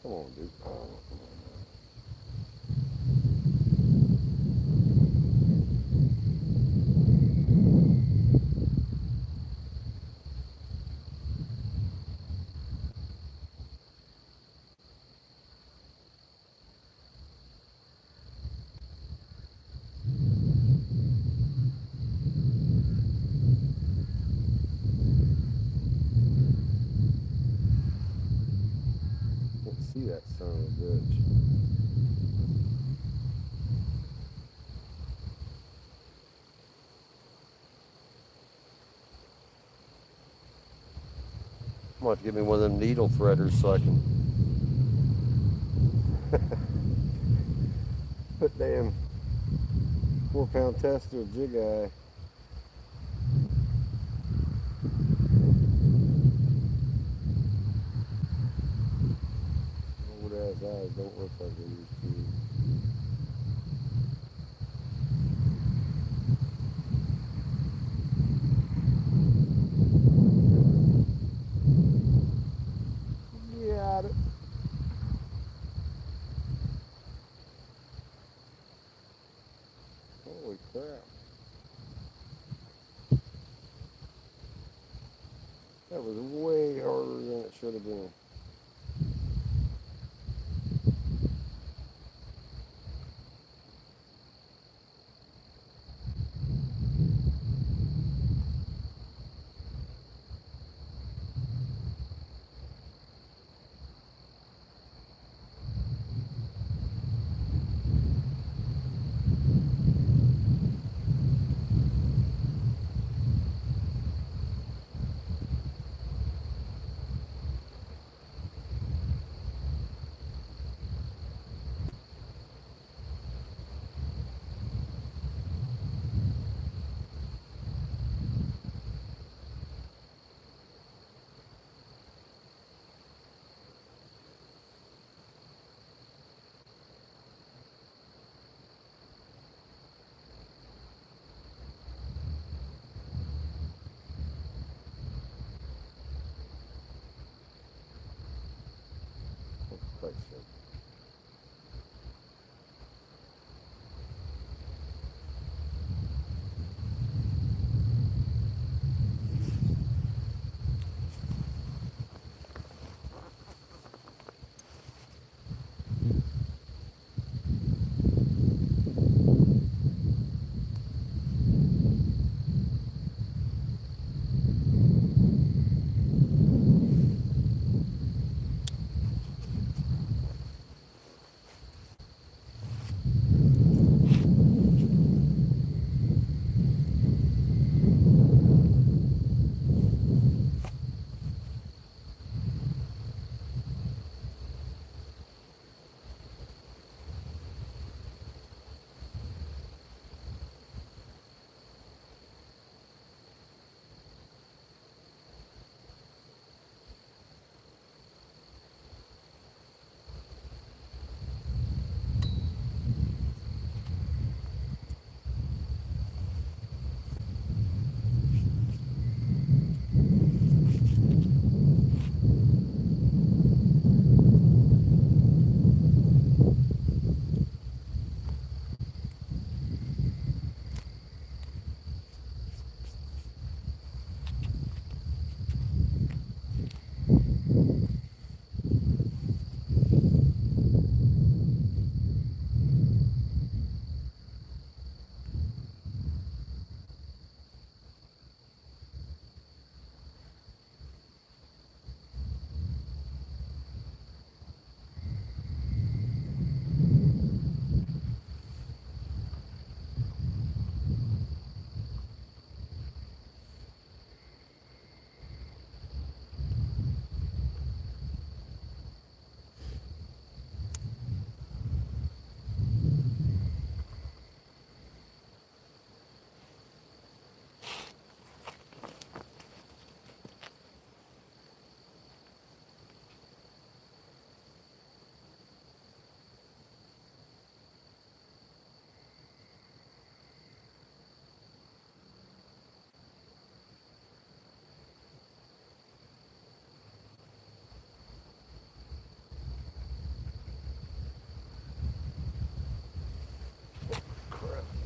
Come on, dude. Oh, come on. Can't see that son of a bitch. I'm going to have to get me one of them needle threaders so I can put damn 4-pound test to a jig eye. Old ass eyes don't look like they used to. Got it. Holy crap. That was way harder than it should have been.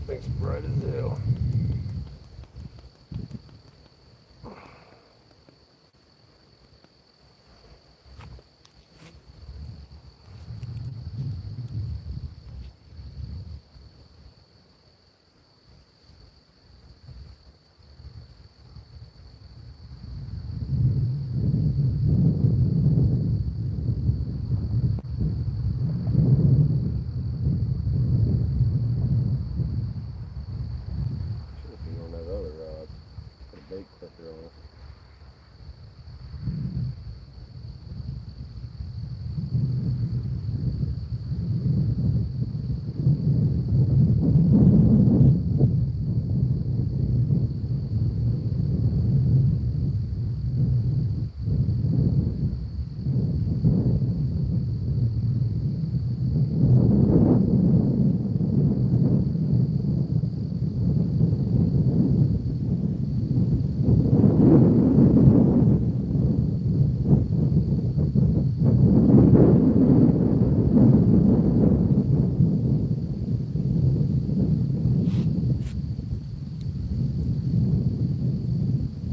thing's bright as hell.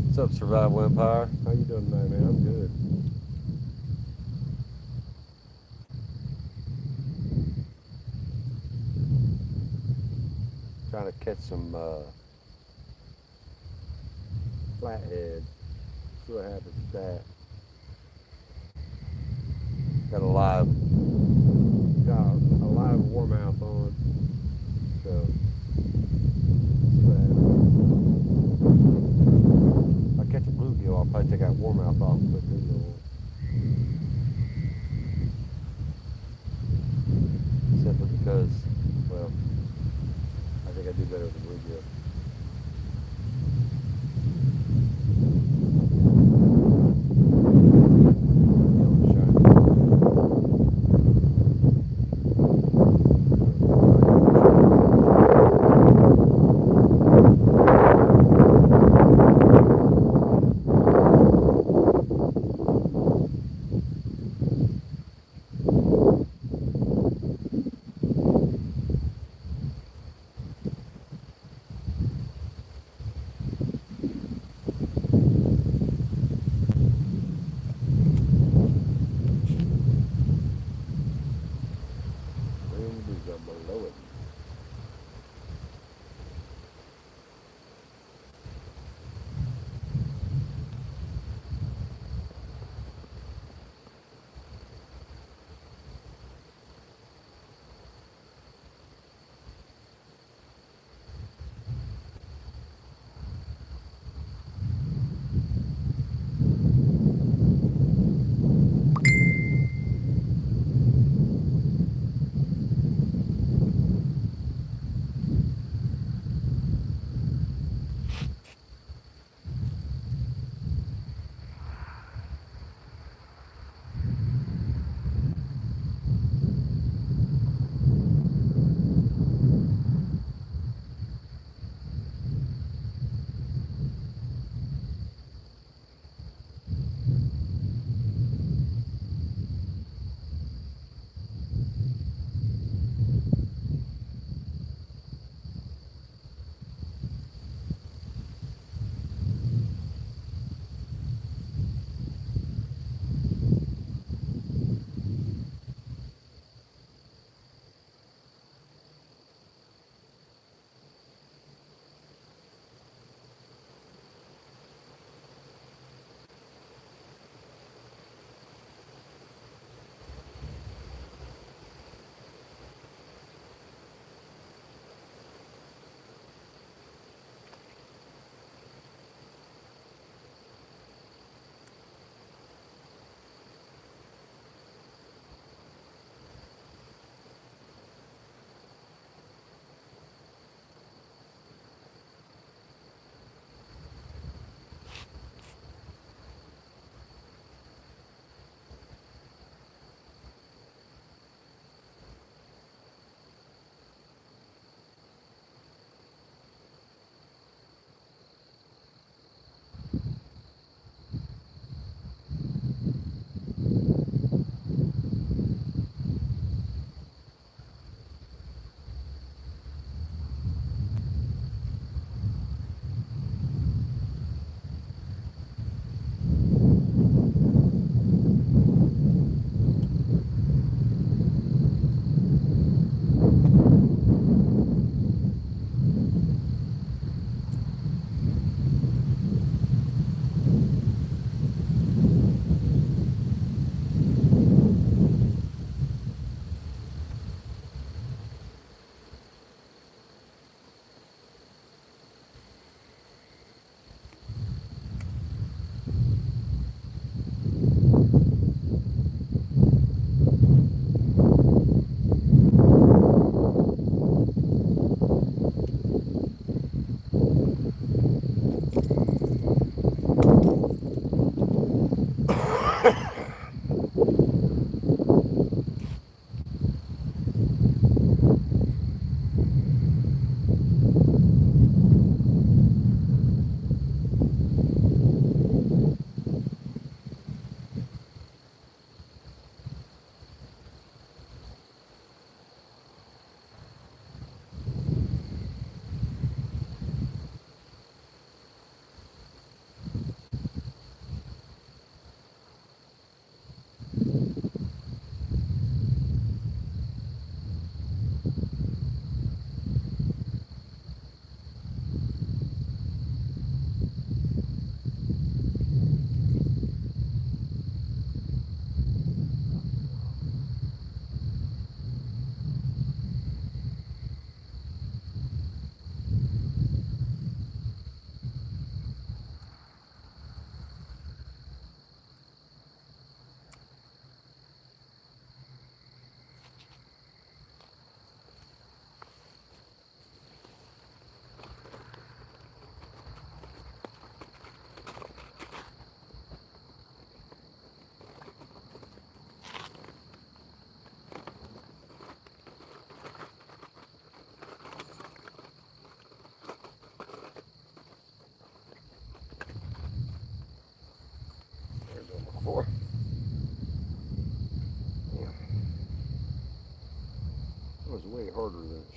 What's up, Survival Empire? How you doing tonight, man? I'm good. Trying to catch some flatheads. See what happens with that. Got a live warmouth on. So see what happens. If I catch a bluegill, I'll probably take that warmouth off and put video on. Simply because, well, I think I do better with the bluegill.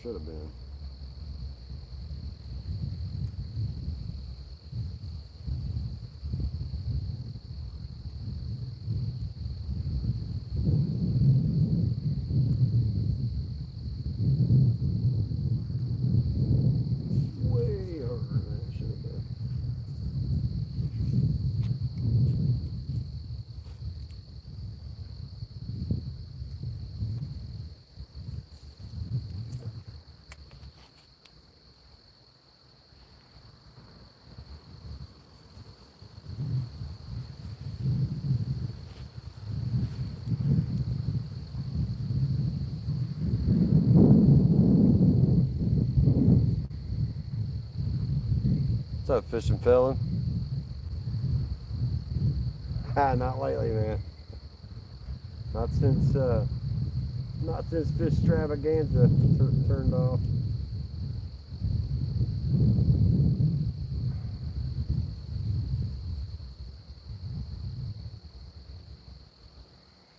should have been. Way harder than it should have been. What's up, fishing felon? Not lately, man. Not since Fish Stravaganza turned off.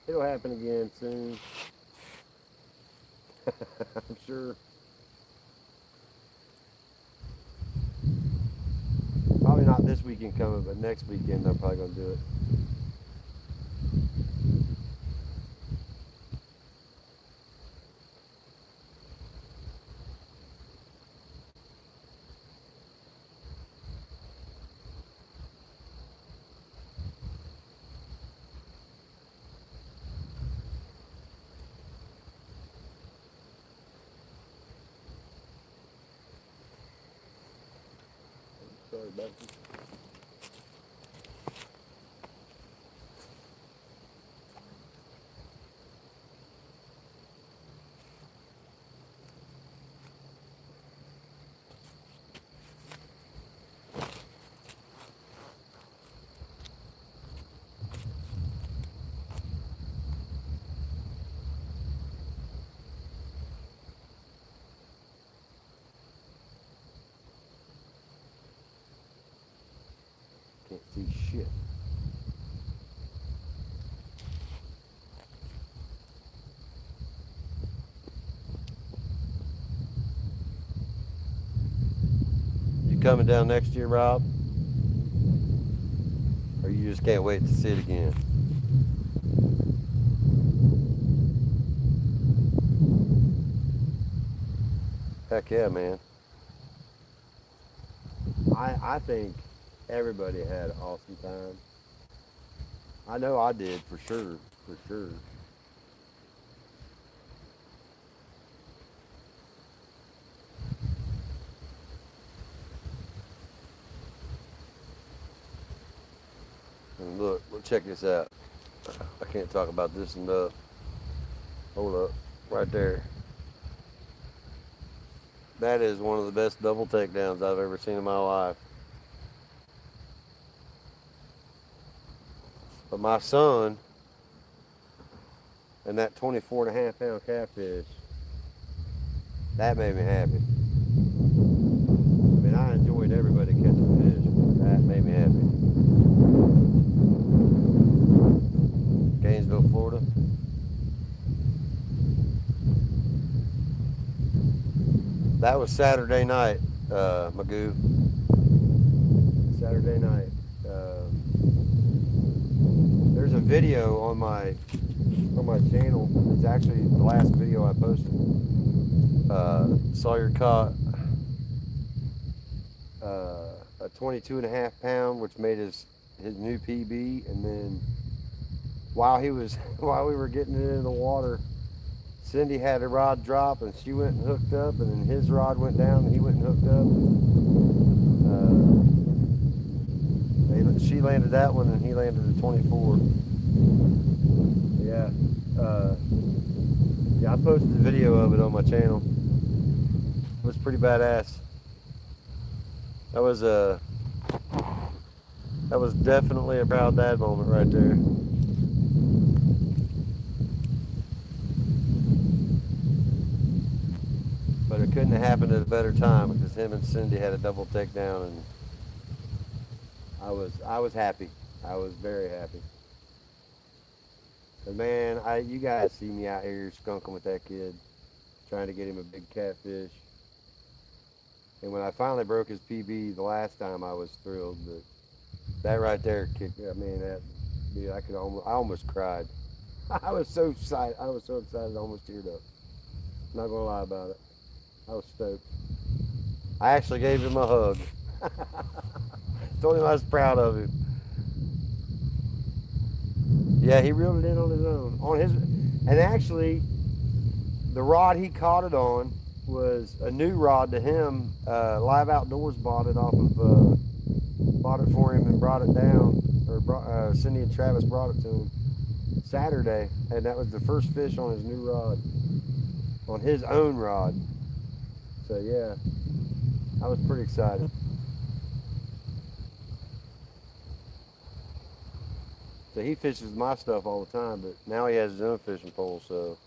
It'll happen again soon. I'm sure. Probably not this weekend coming, but next weekend I'm probably gonna do it. Sorry about this. Can't see shit. You coming down next year, Rob? Or you just can't wait to see it again? Heck yeah, man. I think everybody had an awesome time. I know I did, for sure, for sure. And look, check this out. I can't talk about this enough. Hold up, right there. That is one of the best double takedowns I've ever seen in my life. But my son and that 24.5 pound catfish, that made me happy. I mean, I enjoyed everybody catching fish, but that made me happy. Gainesville, Florida. That was Saturday night, Magoo. Saturday night. There's a video on my channel. It's actually the last video I posted. Sawyer caught a 22.5 pound, which made his new PB, and then while we were getting it in the water, Cindy had a rod drop and she went and hooked up, and then his rod went down and he went and hooked up. She landed that one and he landed a 24. Yeah. Yeah, I posted a video of it on my channel. It was pretty badass. That was definitely a proud dad moment right there. But it couldn't have happened at a better time because him and Cindy had a double takedown, and I was happy. I was very happy. But man, you guys see me out here skunking with that kid. trying to get him a big catfish. And when I finally broke his PB the last time, I was thrilled. But that right there kicked. I mean, that dude, I almost cried. I was so excited. I was so excited, I almost teared up. Not gonna lie about it. I was stoked. I actually gave him a hug. Told him I was proud of him. Yeah, he reeled it in on his own. And actually, the rod he caught it on was a new rod to him. Live Outdoors bought it bought it for him and brought it down. Cindy and Travis brought it to him Saturday, and that was the first fish on his new rod, on his own rod. So yeah, I was pretty excited. So he fishes my stuff all the time, but now he has his own fishing pole, so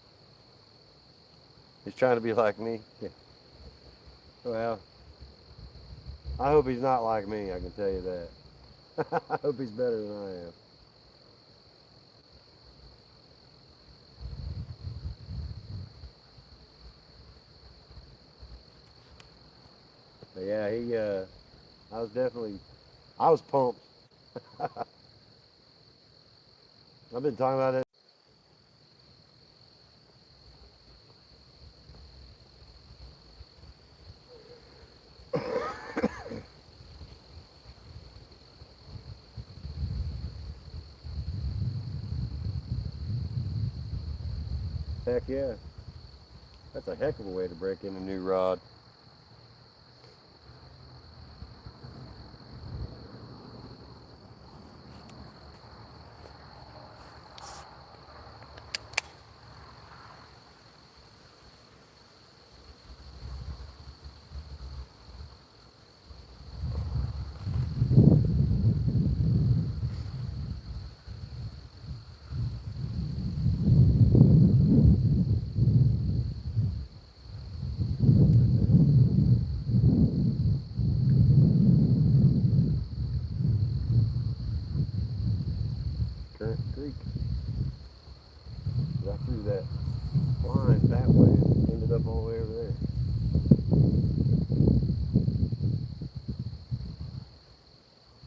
he's trying to be like me. Yeah. Well, I hope he's not like me, I can tell you that. I hope he's better than I am. But yeah, I was pumped. I've been talking about it. Heck yeah. That's a heck of a way to break in a new rod. Current Creek. I threw that line that way and ended up all the way over there.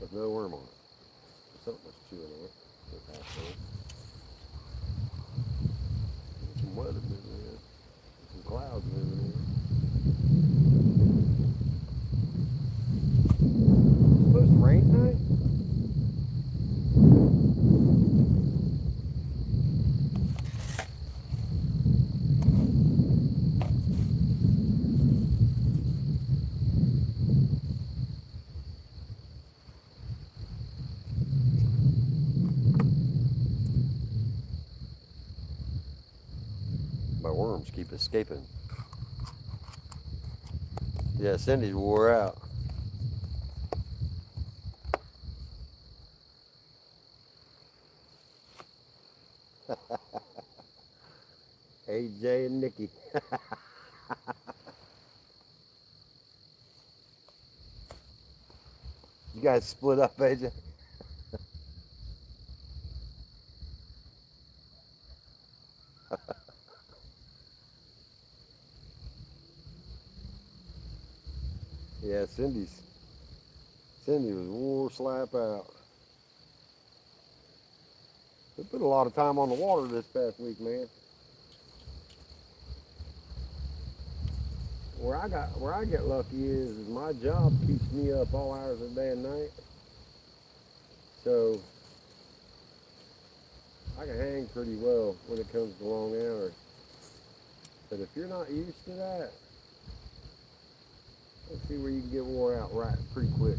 With no worm on it. Something was chewing on it. Some weather moving in. Some clouds moving in. It's supposed to rain tonight? My worms keep escaping. Yeah, Cindy's wore out. AJ and Nikki. You guys split up, AJ? Yeah, Cindy was wore slap out. We put a lot of time on the water this past week, man. Where I get lucky is my job keeps me up all hours of the day and night. So I can hang pretty well when it comes to long hours. But if you're not used to that, let's see where you can get wore out right pretty quick.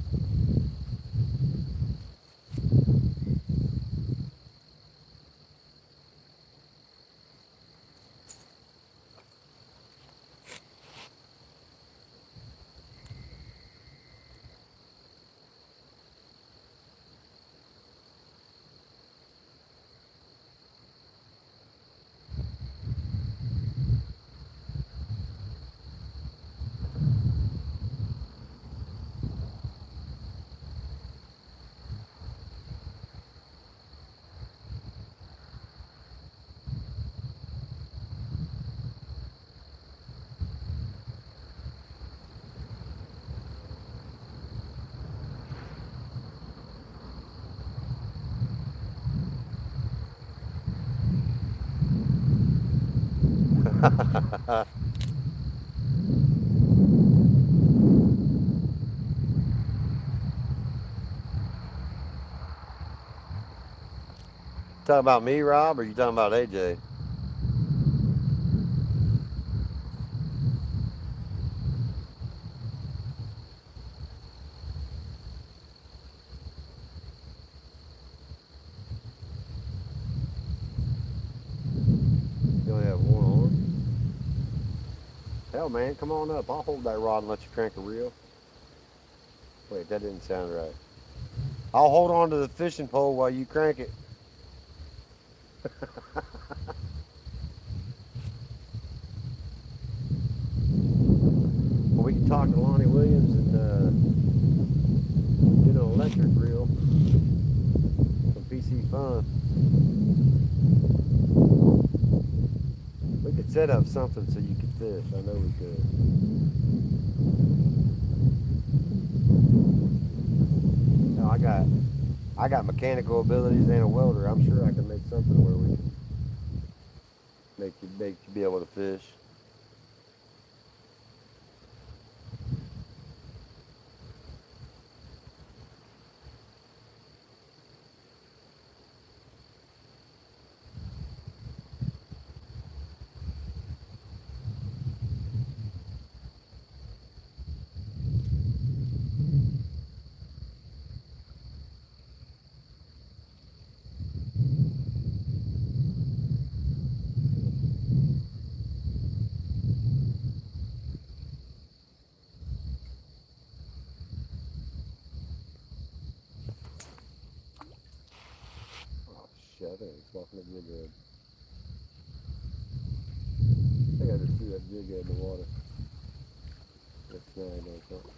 Talking about me, Rob, or you talking about AJ? You only have one on? Hell, man, come on up. I'll hold that rod and let you crank a reel. Wait, that didn't sound right. I'll hold on to the fishing pole while you crank it. Well, we can talk to Lonnie Williams and get an electric reel. Some PC fun. We could set up something so you could fish. I know we could. No, I got mechanical abilities and a welder. I'm sure I can make something where we can make you be able to fish. Oh shit! I think it's walking a jig head. I think I just threw that jig head in the water. That snag on something.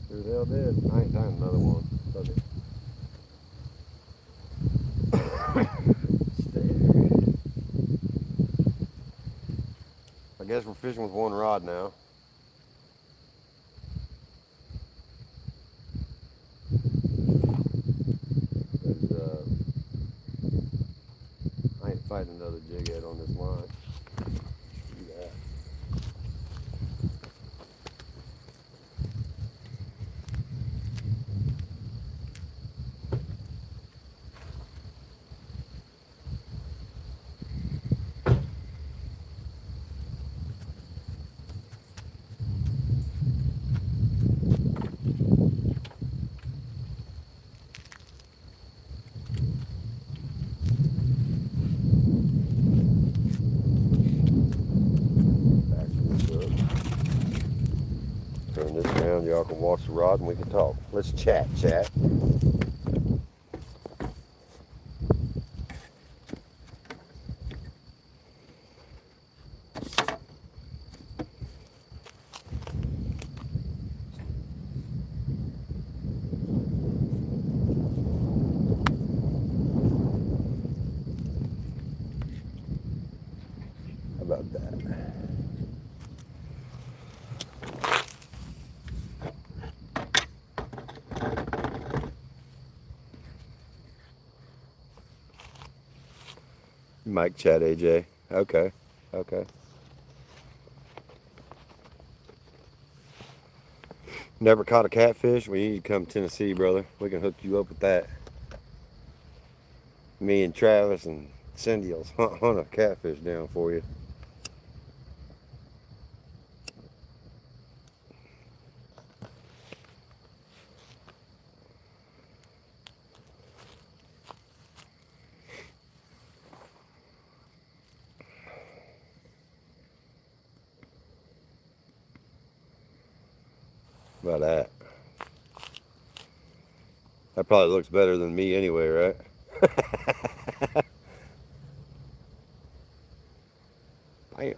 Sure the hell did. I ain't tying another one. Fuck it. I guess we're fishing with one rod now. I ain't fighting another jig head on this line. Do that. Turn this around, y'all can watch the rod and we can talk. Let's chat. How about that? Mic chat, AJ. Okay. Never caught a catfish? Well, you need to come to Tennessee, brother. We can hook you up with that. Me and Travis and Cindy will hunt a catfish down for you. How about that? That probably looks better than me anyway, right? Bam.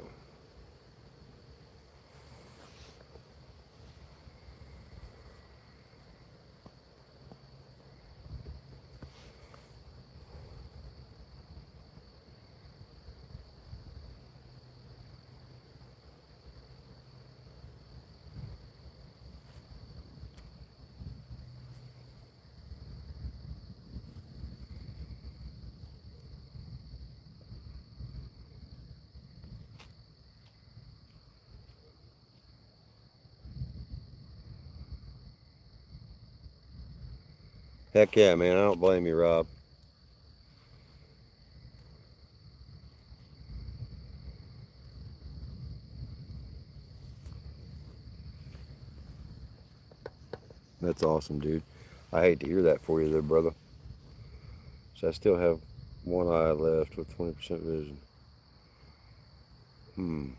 Heck yeah, man. I don't blame you, Rob. That's awesome, dude. I hate to hear that for you there, brother. So I still have one eye left with 20% vision. Hmm.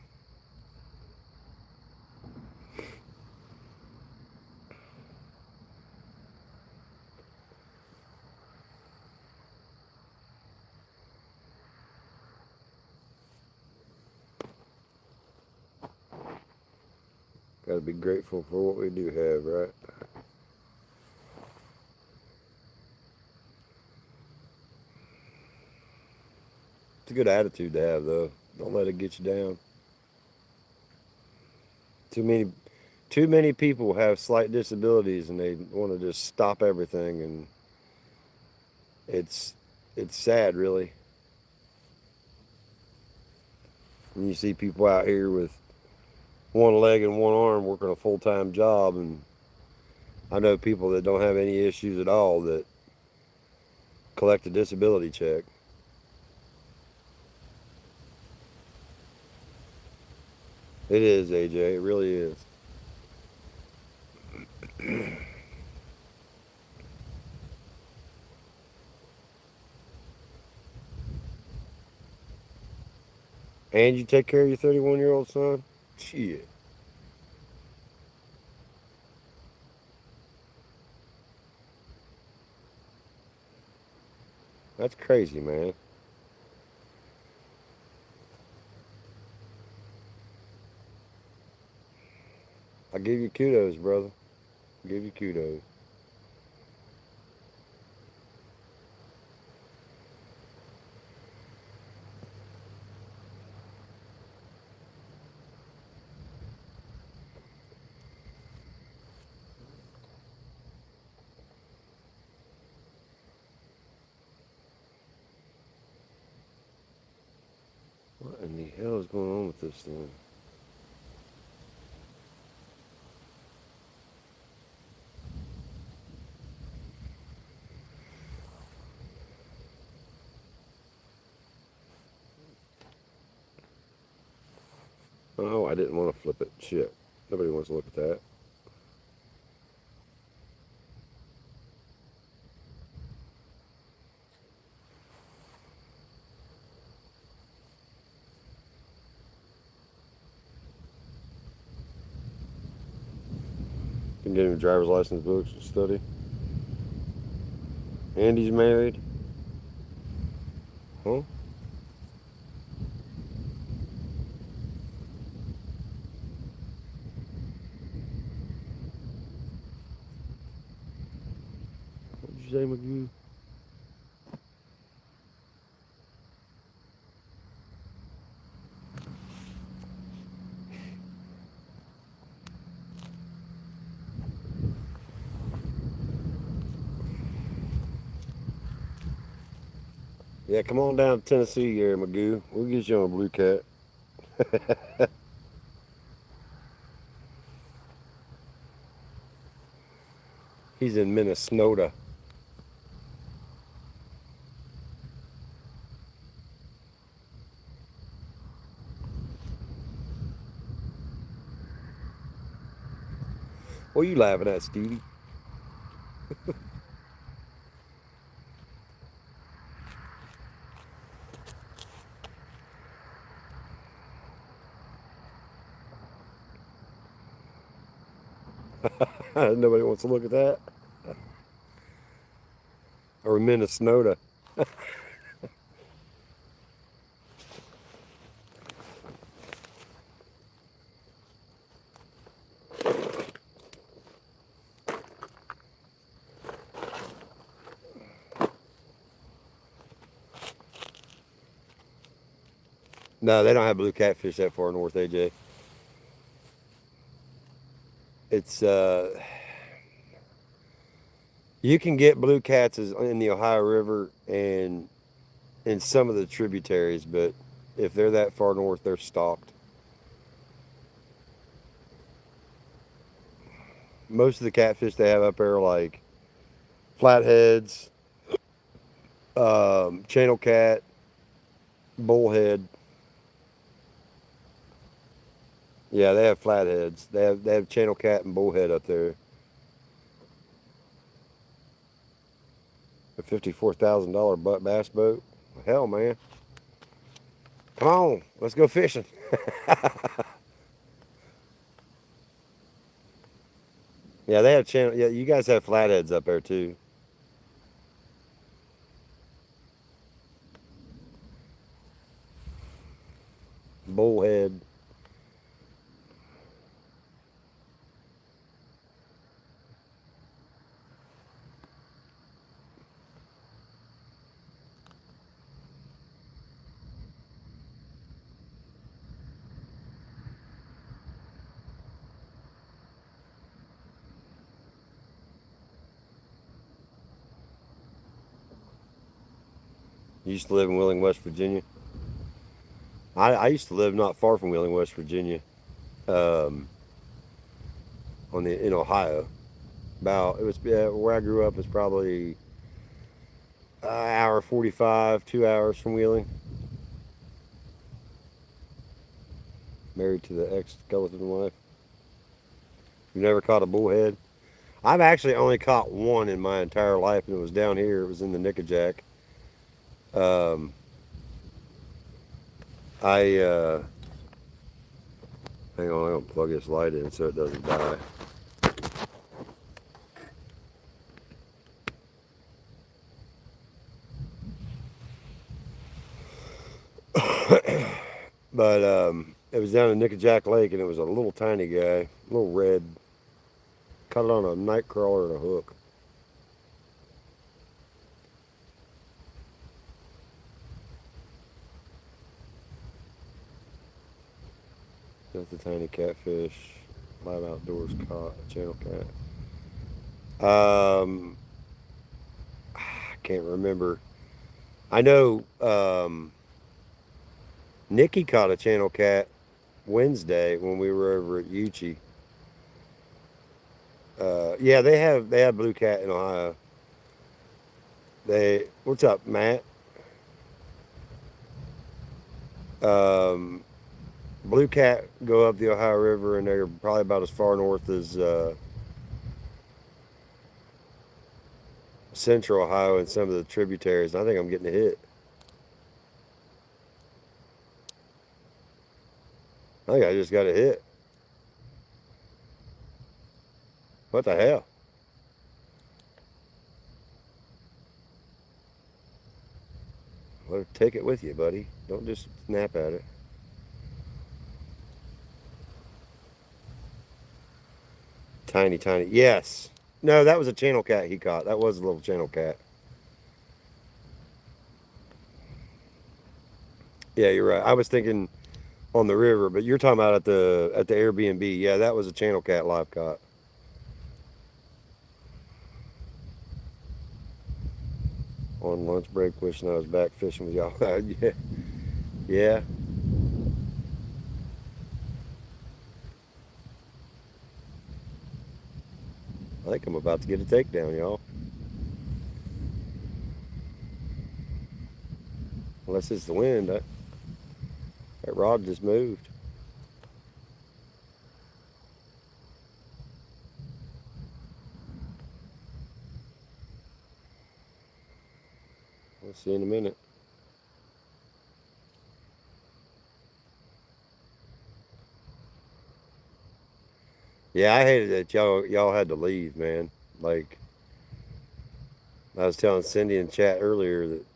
Got to be grateful for what we do have, right? It's a good attitude to have, though. Don't let it get you down. Too many, too many people have slight disabilities, and they want to just stop everything, and it's it's sad, really. When you see people out here with one leg and one arm working a full-time job, and I know people that don't have any issues at all that collect a disability check. It is, AJ. It really is. And you take care of your 31-year-old son? Shit. That's crazy, man. I give you kudos, brother. I give you kudos. What in the hell is going on with this thing? Oh, I didn't want to flip it. Shit. Nobody wants to look at that. Can get him a driver's license books and study. Andy's married. Huh? What did you say, McGee? Yeah, come on down to Tennessee here, Magoo. We'll get you on a blue cat. He's in Minnesota. What are you laughing at, Stevie? Nobody wants to look at that. Or Minnesota. No, they don't have blue catfish that far north, AJ. It's you can get blue cats in the Ohio River and in some of the tributaries, but if they're that far north, they're stocked. Most of the catfish they have up there are like flatheads, channel cat, bullhead. Yeah, they have flatheads. They have channel cat and bullhead up there. A $54,000 bass boat. Hell, man. Come on, let's go fishing. Yeah, they have channel. Yeah, you guys have flatheads up there too. Bullhead. You used to live in Wheeling, West Virginia. I used to live not far from Wheeling, West Virginia, um, in Ohio. About it was where I grew up was probably hour 45, 2 hours from Wheeling. Married to the ex-skeleton wife. You never caught a bullhead? I've actually only caught one in my entire life, and it was down here. It was in the Nickajack. Um, I hang on, I'm gonna plug this light in so it doesn't die. But it was down in Nickajack Lake, and it was a little tiny guy, a little red. Caught it on a night crawler and a hook. That's the tiny catfish. Live outdoors caught channel cat. I can't remember. I know Nikki caught a channel cat Wednesday when we were over at Uchi. Yeah, they have blue cat in Ohio. What's up, Matt? Blue cat go up the Ohio River, and they're probably about as far north as central Ohio and some of the tributaries. I think I'm getting a hit. I think I just got a hit. What the hell? Well, take it with you, buddy. Don't just snap at it. Tiny, tiny. Yes. No, that was a channel cat he caught. That was a little channel cat. Yeah, you're right. I was thinking on the river, but you're talking about at the Airbnb. Yeah, that was a channel cat live caught. On lunch break, wishing I was back fishing with y'all. Yeah, yeah. I think I'm about to get a takedown, y'all. Unless it's the wind. That rod just moved. We'll see in a minute. Yeah, I hated that y'all had to leave, man. Like I was telling Cindy in chat earlier that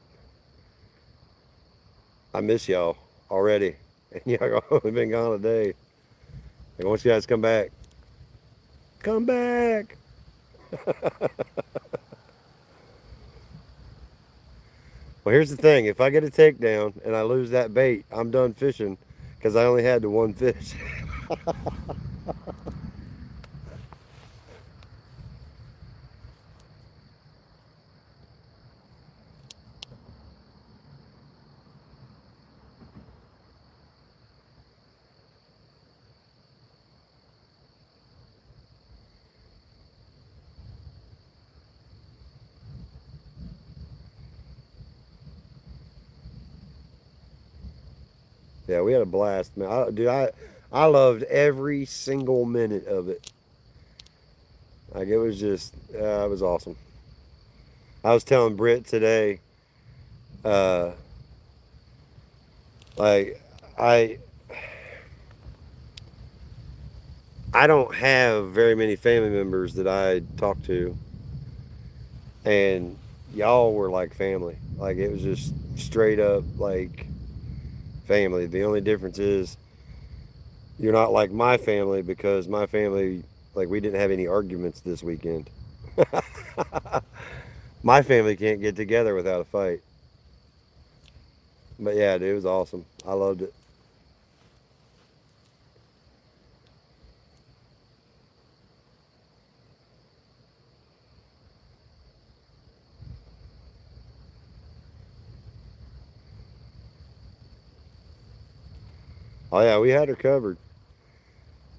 I miss y'all already. And y'all only been gone a day. I want you guys to come back. Come back. Well, here's the thing. If I get a takedown and I lose that bait, I'm done fishing because I only had the one fish. Yeah, we had a blast, man. I loved every single minute of it. Like it was just, it was awesome. I was telling Britt today, uh, like I I don't have very many family members that I talk to, and y'all were like family. Like it was just straight up like family. The only difference is you're not like my family because my family, like we didn't have any arguments this weekend. My family can't get together without a fight. But yeah, dude, it was awesome. I loved it. Oh yeah, we had her covered.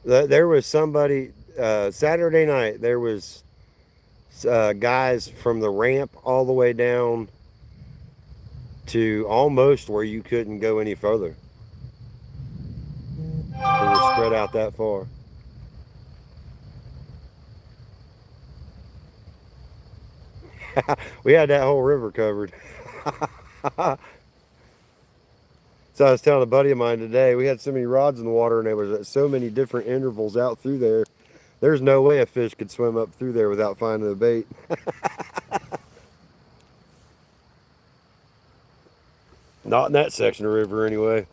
There was somebody Saturday night. There was guys from the ramp all the way down to almost where you couldn't go any further. They were spread out that far. We had that whole river covered. So I was telling a buddy of mine today, we had so many rods in the water and there was so many different intervals out through there. There's no way a fish could swim up through there without finding the bait. Not in that section of river anyway.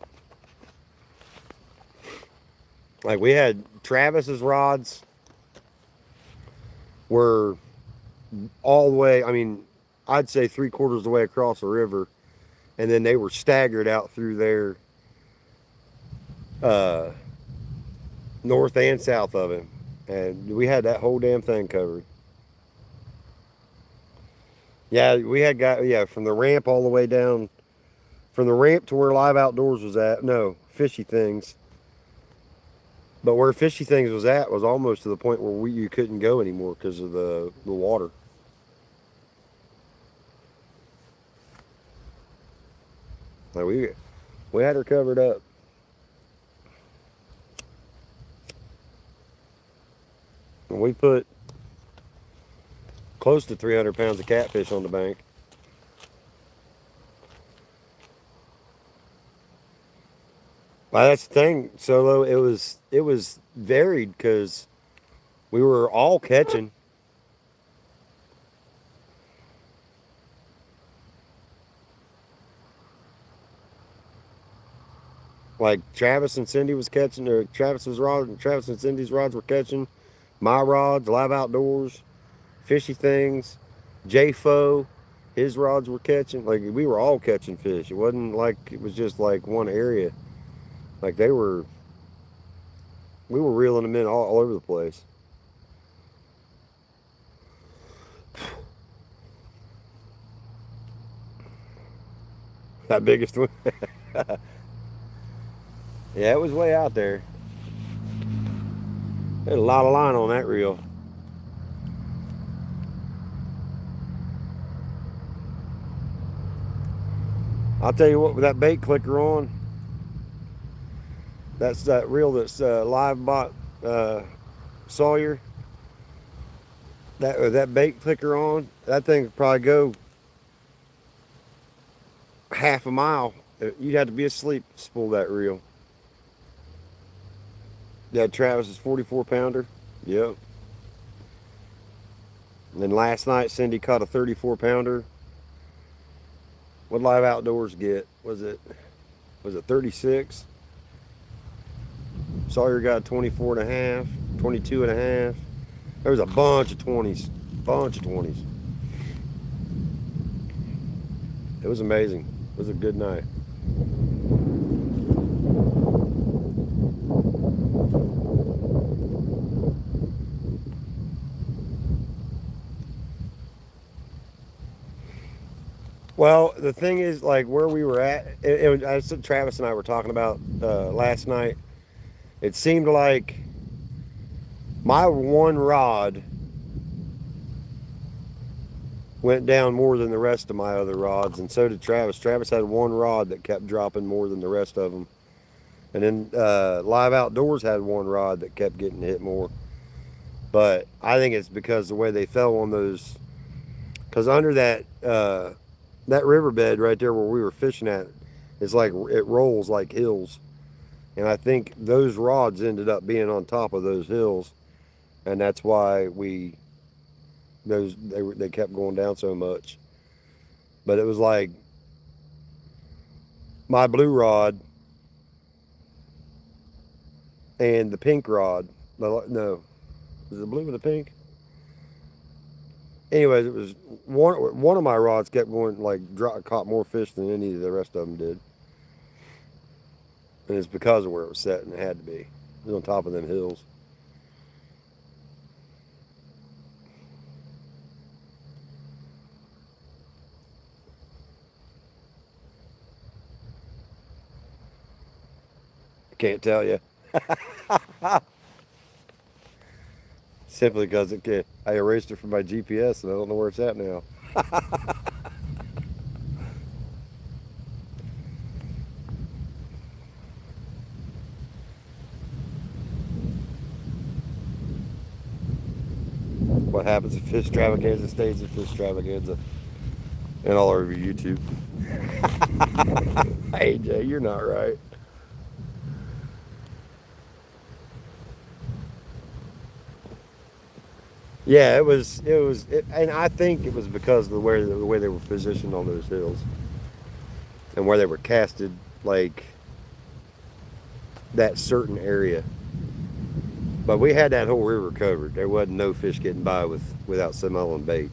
Like we had Travis's rods were all the way, I mean, I'd say 3/4 of the way across the river. And then they were staggered out through there, uh, north and south of him. And we had that whole damn thing covered. Yeah, we had got, yeah, from the ramp all the way down, from the ramp to where Live Outdoors was at. No, Fishy Things. But where Fishy Things was at was almost to the point where you couldn't go anymore because of the water. Like we had her covered up. And we put close to 300 pounds of catfish on the bank. Well, that's the thing, Solo. It was varied because we were all catching. Like Travis and Cindy was catching, or Travis's rod and Travis and Cindy's rods were catching. My rods, Live Outdoors, Fishy Things, J Fo, his rods were catching. Like we were all catching fish. It wasn't like it was just like one area. Like we were reeling them in all over the place. That biggest one. Yeah, it was way out there. There's a lot of line on that reel. I'll tell you what, with that bait clicker on, that's that reel that's live bot Sawyer. That bait clicker on, that thing could probably go half a mile. You'd have to be asleep to spool that reel. Yeah, Travis's 44 pounder. Yep. And then last night, Cindy caught a 34 pounder. What Live Outdoors get? Was it 36? Sawyer got 24 and a half, 22 and a half. There was a bunch of 20s. Bunch of 20s. It was amazing. It was a good night. Well, the thing is, like where we were at, I said Travis and I were talking about last night. It seemed like my one rod went down more than the rest of my other rods, and so did Travis. Travis had one rod that kept dropping more than the rest of them. And then Live Outdoors had one rod that kept getting hit more. But I think it's because the way they fell on those, because under that riverbed right there where we were fishing at, it's like it rolls like hills, and I think those rods ended up being on top of those hills, and that's why they kept going down so much. But it was like my blue rod and the pink rod. No, was it blue or the pink? Anyways, it was one of my rods kept going like caught more fish than any of the rest of them did, and it's because of where it was set, and it had to be. It was on top of them hills. Can't tell you. Simply because I erased it from my GPS and I don't know where it's at now. What happens if fish extravaganza stays at fish extravaganza and all over YouTube. Hey Jay, you're not right. Yeah, and I think it was because of the way they were positioned on those hills and where they were casted, like that certain area. But we had that whole river covered. There wasn't no fish getting by without some on bait.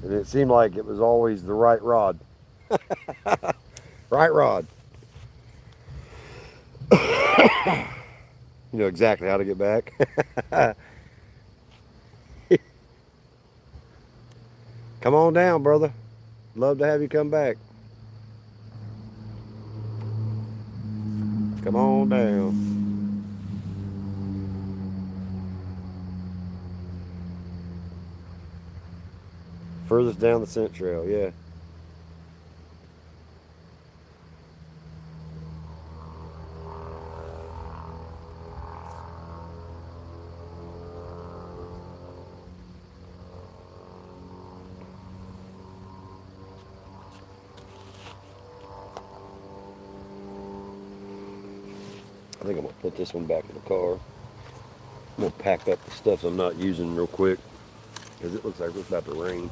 And it seemed like it was always the right rod. Right rod. You know exactly how to get back. Come on down, brother. Love to have you come back. Come on down. Furthest down the scent trail, yeah. I think I'm gonna put this one back in the car. I'm gonna pack up the stuff I'm not using real quick because it looks like it's about to rain.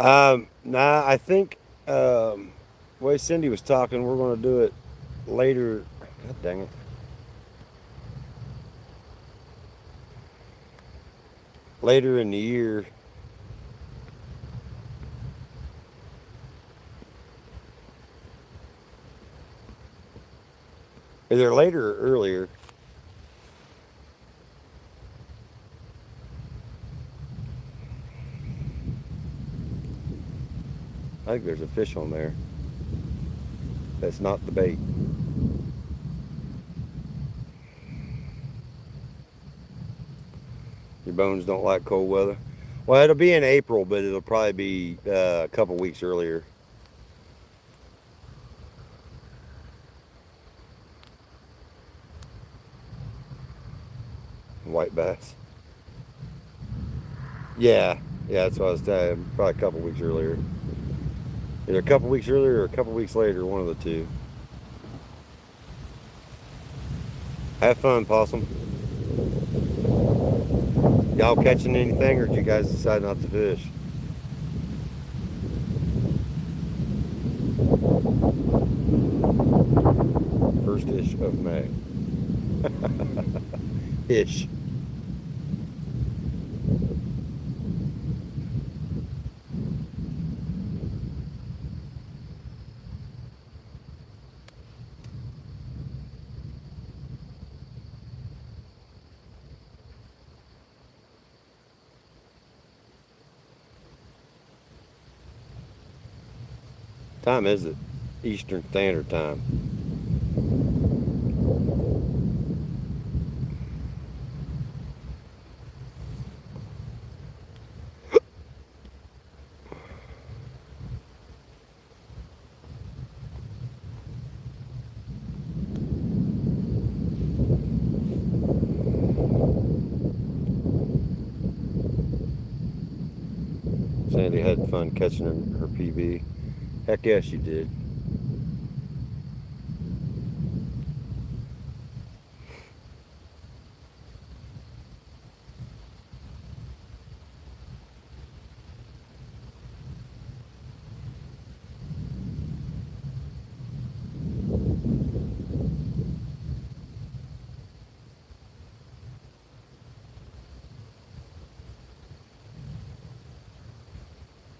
Nah, I think the way Cindy was talking, we're going to do it later. God dang it. Later in the year. Either later or earlier. I think there's a fish on there. That's not the bait. Your bones don't like cold weather. Well, it'll be in April, but it'll probably be a couple weeks earlier. White bass. Yeah, yeah, that's what I was saying. Probably a couple weeks earlier. Either a couple weeks earlier or a couple weeks later, one of the two. Have fun, possum. Y'all catching anything, or did you guys decide not to fish? First ish of May. Ish. Time is it? Eastern Standard Time. Sandy had fun catching her PB. Heck yes, she did.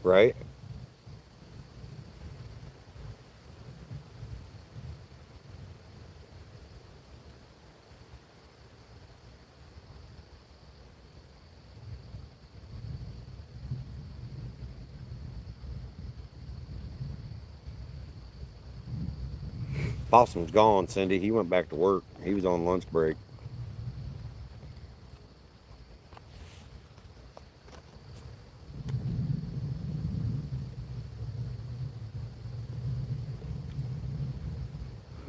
Right? Possum's gone, Cindy. He went back to work. He was on lunch break.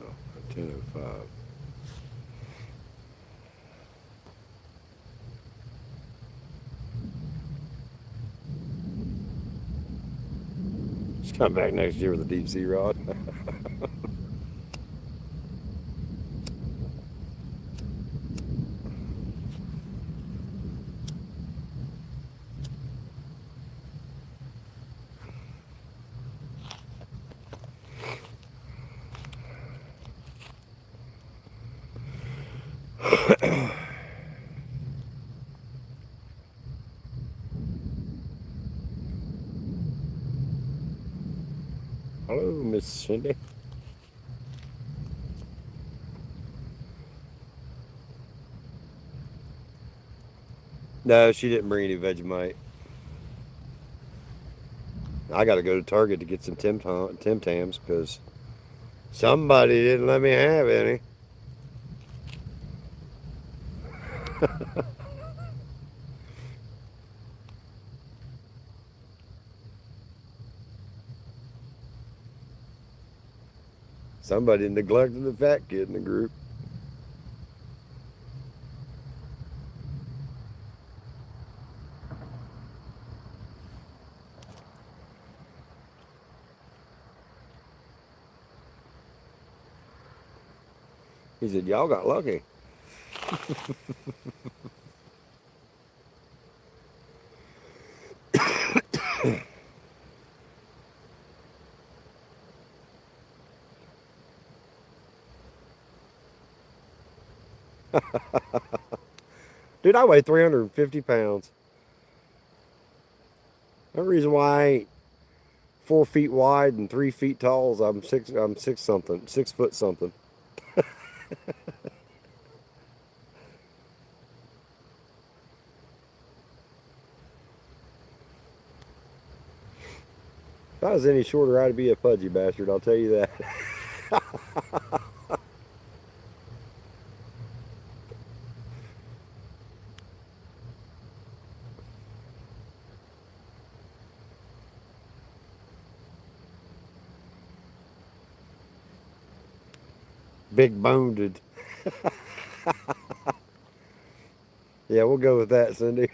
Oh, 10:05. He's coming back next year with a deep sea rod. Hello, Miss Cindy. No, she didn't bring any Vegemite. I got to go to Target to get some Tim Tams because somebody didn't let me have any. Somebody neglected the fat kid in the group. He said, y'all got lucky. Dude, I weigh 350 pounds. The reason why I ain't 4 feet wide and 3 feet tall is I'm six something, 6 foot something. If I was any shorter, I'd be a pudgy bastard, I'll tell you that. Big boned. Yeah, we'll go with that, Cindy.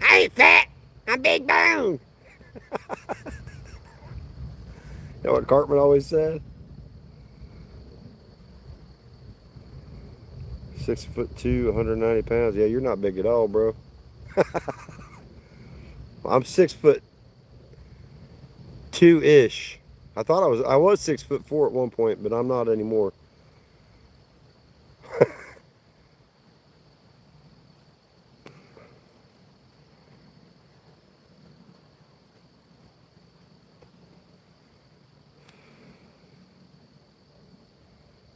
I ain't fat. I'm big boned. You know what Cartman always said? 6'2", 190 pounds. Yeah, you're not big at all, bro. I'm 6'2" ish. I was 6'4" at one point, but I'm not anymore.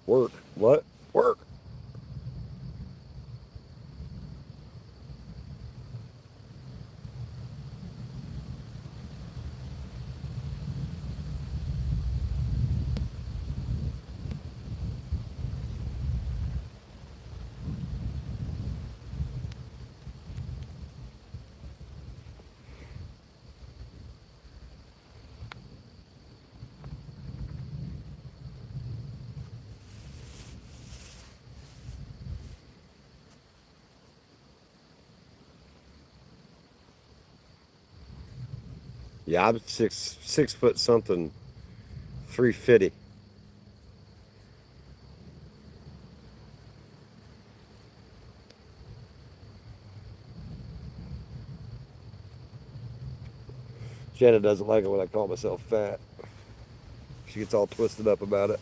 Work. What? Work. Yeah, I'm six foot something, 350. Jenna doesn't like it when I call myself fat. She gets all twisted up about it.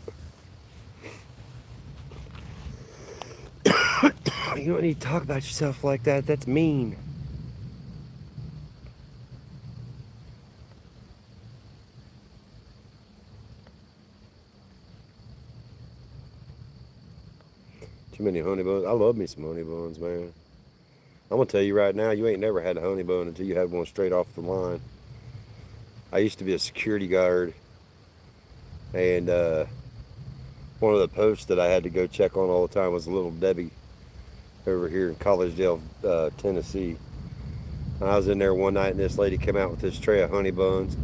You don't need to talk about yourself like that. That's mean. Too many honey buns. I love me some honey buns, man. I'm gonna tell you right now, you ain't never had a honey bun until you had one straight off the line. I used to be a security guard, and one of the posts that I had to go check on all the time was Little Debbie over here in Collegedale, Tennessee. And I was in there one night, and this lady came out with this tray of honey buns.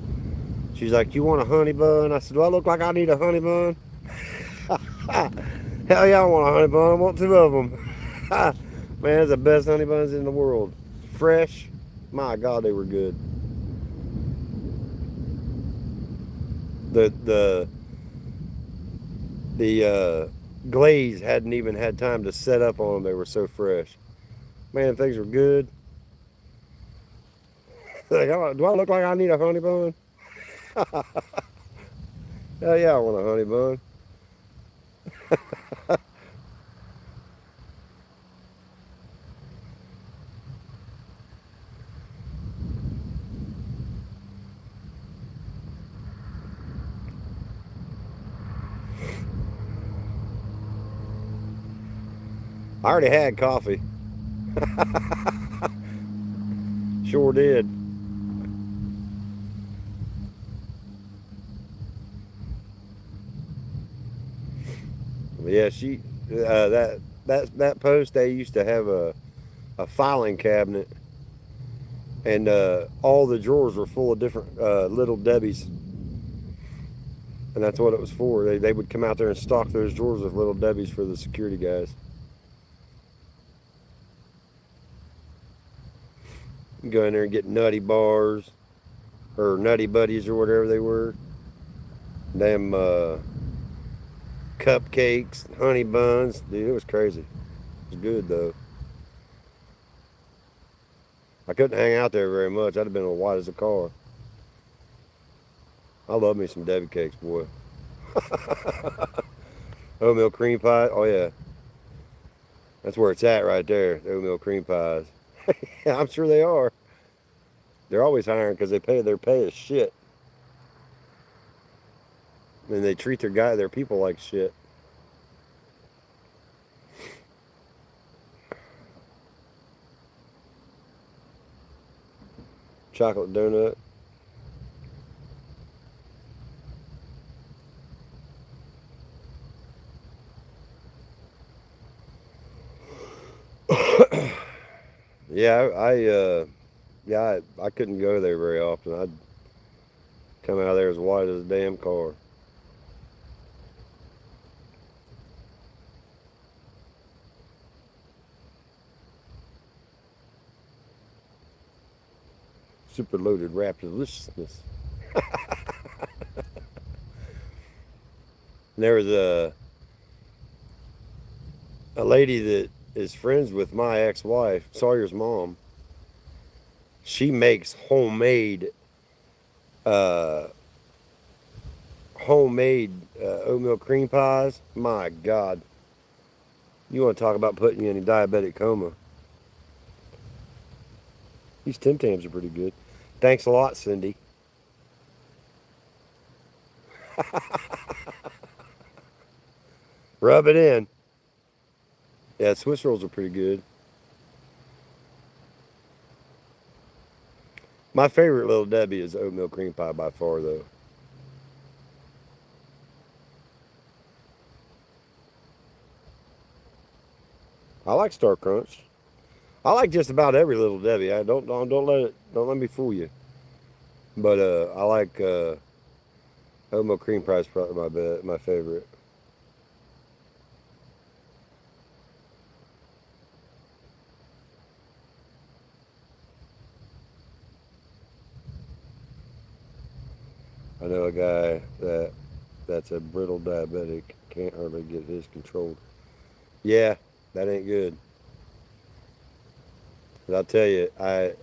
She's like, "You want a honey bun?" I said, "Do I look like I need a honey bun?" Hell yeah, I want a honey bun. I want two of them. Man, it's the best honey buns in the world. Fresh. My God, they were good. The glaze hadn't even had time to set up on them. They were so fresh. Man, things were good. Like, do I look like I need a honey bun? Hell yeah, I want a honey bun. I already had coffee. Sure did. Yeah, that post, they used to have a filing cabinet, and all the drawers were full of different Little Debbies, and that's what it was for. They would come out there and stock those drawers with Little Debbies for the security guys. You go in there and get nutty bars or nutty buddies or whatever they were. Them cupcakes, honey buns. Dude, it was crazy. It was good though. I couldn't hang out there very much. I'd have been as white as a car. I love me some Debbie cakes, boy. Oatmeal cream pie. Oh yeah, that's where it's at right there. The oatmeal cream pies. I'm sure they are. They're always hiring because their pay is shit, and they treat their people like shit. Chocolate donut. Yeah, I couldn't go there very often. I'd come out of there as white as a damn car. Super loaded rap deliciousness. There was a lady that is friends with my ex-wife, Sawyer's mom. She makes uh, homemade oatmeal cream pies. My God, you want to talk about putting you in a diabetic coma? These Tim Tams are pretty good. Thanks a lot, Cindy. Rub it in. Yeah, Swiss rolls are pretty good. My favorite Little Debbie is oatmeal cream pie by far, though. I like Star Crunch. I like just about every Little Debbie. I don't let me fool you. But I like oatmeal cream pie is probably my favorite. I know a guy that's a brittle diabetic, can't hardly get his controlled. Yeah, that ain't good. But I'll tell you, I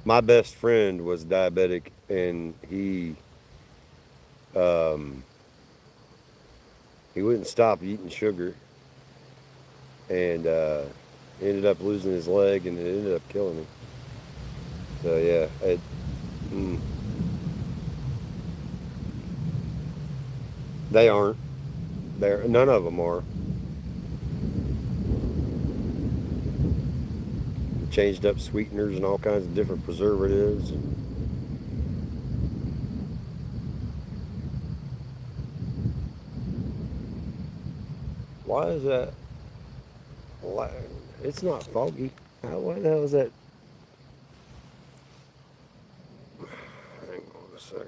my best friend was diabetic, and um, he wouldn't stop eating sugar, and ended up losing his leg, and it ended up killing him. So yeah, mm, they aren't. None of them are. Changed up sweeteners and all kinds of different preservatives. Why is that? It's not foggy. Why the hell is that? Hang on a second.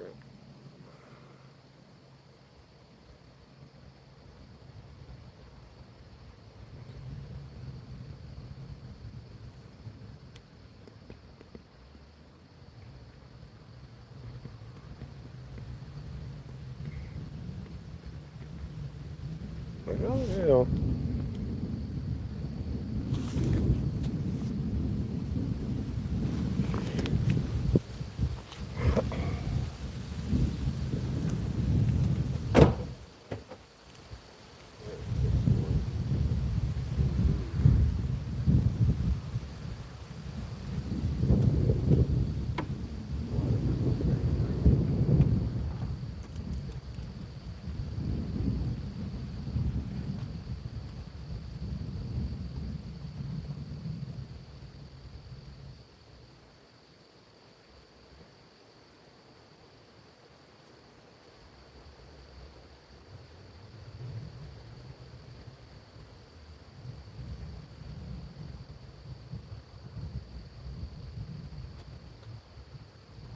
Oh, hell.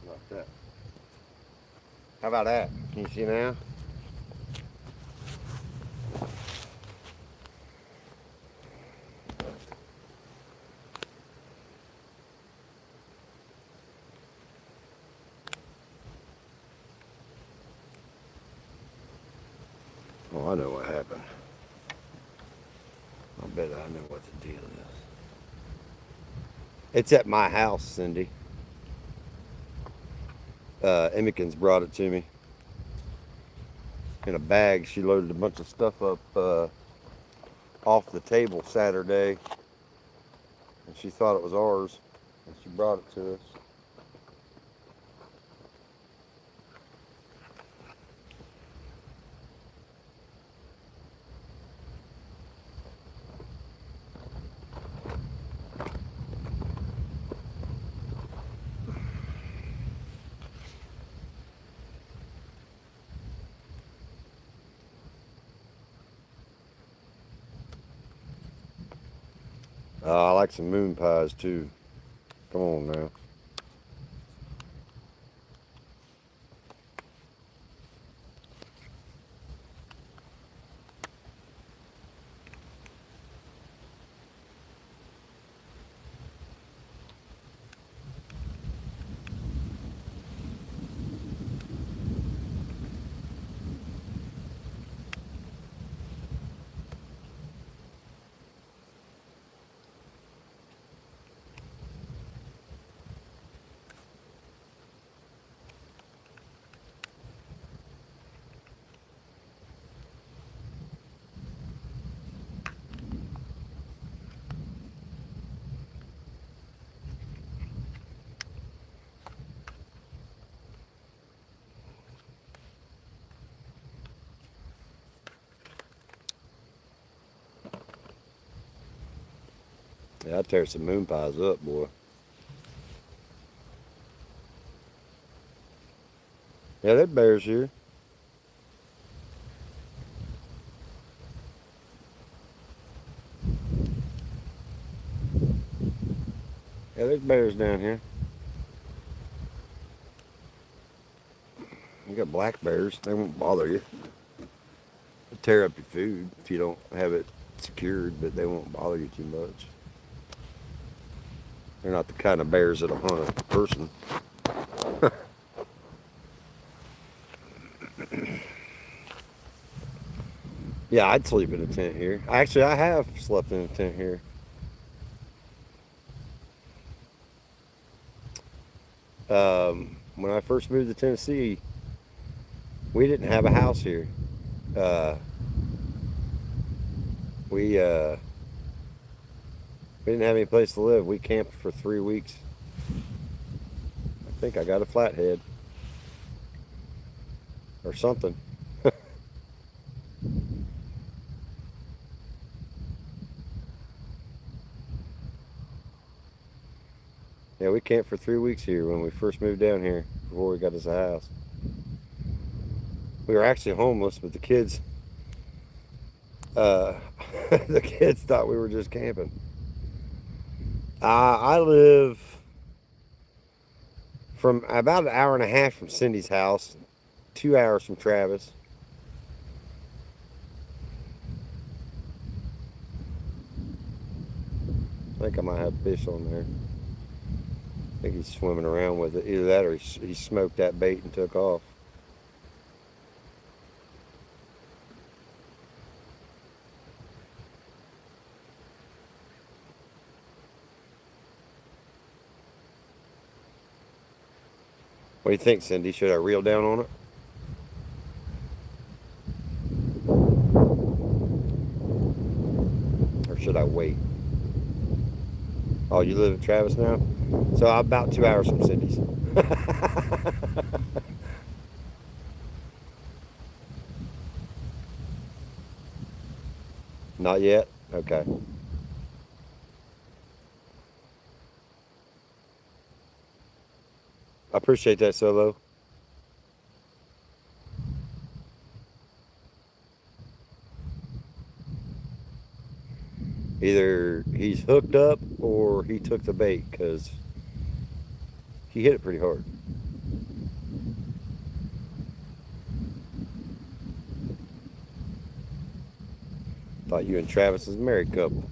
Like that. How about that? Can you see now? Oh, I know what happened. I bet I know what the deal is. It's at my house, Cindy. Emmekins brought it to me. in a bag. She loaded a bunch of stuff up off the table Saturday, and she thought it was ours, and she brought it to us. I like some moon pies too. Come on now. Yeah, I tear some moon pies up, boy. Yeah, there's bears here. Yeah, there's bears down here. You got black bears. They won't bother you. They'll tear up your food if you don't have it secured, but they won't bother you too much. They're not the kind of bears that'll hunt a person. Yeah, I'd sleep in a tent here. Actually, I have slept in a tent here. When I first moved to Tennessee, we didn't have a house here. Uh, we didn't have any place to live. We camped for 3 weeks. I think I got a flathead or something. Yeah, we camped for 3 weeks here when we first moved down here before we got us a house. We were actually homeless, but the kids, uh, the kids thought we were just camping. I live from about an hour and a half from Cindy's house, 2 hours from Travis. I think I might have fish on there. I think he's swimming around with it. Either that or he smoked that bait and took off. What do you think, Cindy? Should I reel down on it? Or should I wait? Oh, you live in Travis now? So I'm about 2 hours from Cindy's. Not yet? Okay. I appreciate that, Solo. Either he's hooked up or he took the bait because he hit it pretty hard. Thought you and Travis was a married couple.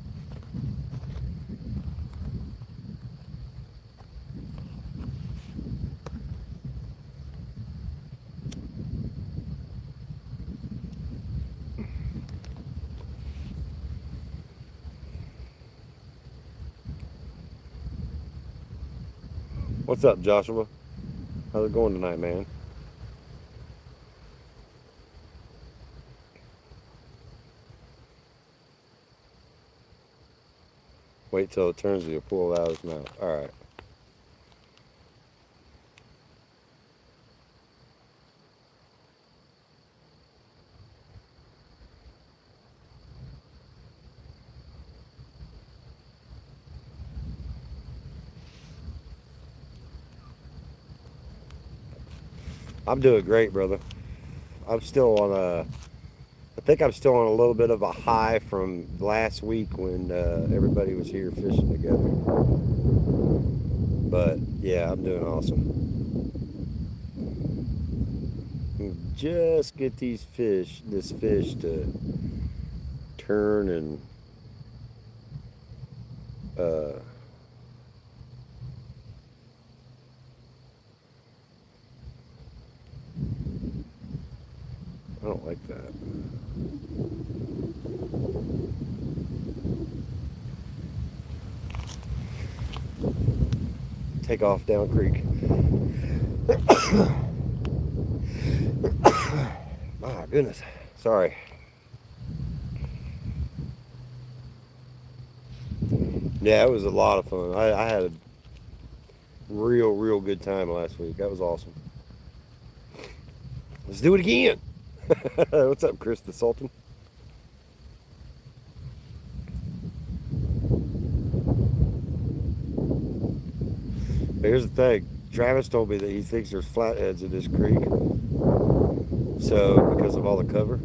What's up, Joshua? How's it going tonight, man? Wait till it turns, you'll pull it out of his mouth. All right. I'm doing great, brother. I'm still on I think I'm still on a little bit of a high from last week when everybody was here fishing together. But yeah, I'm doing awesome. Just get this fish to turn and uh, I don't like that. Take off down creek. My goodness. Sorry. Yeah, it was a lot of fun. I had a real good time last week. That was awesome. Let's do it again. What's up, Chris the Sultan? Here's the thing. Travis told me that he thinks there's flatheads in this creek. So, because of all the cover.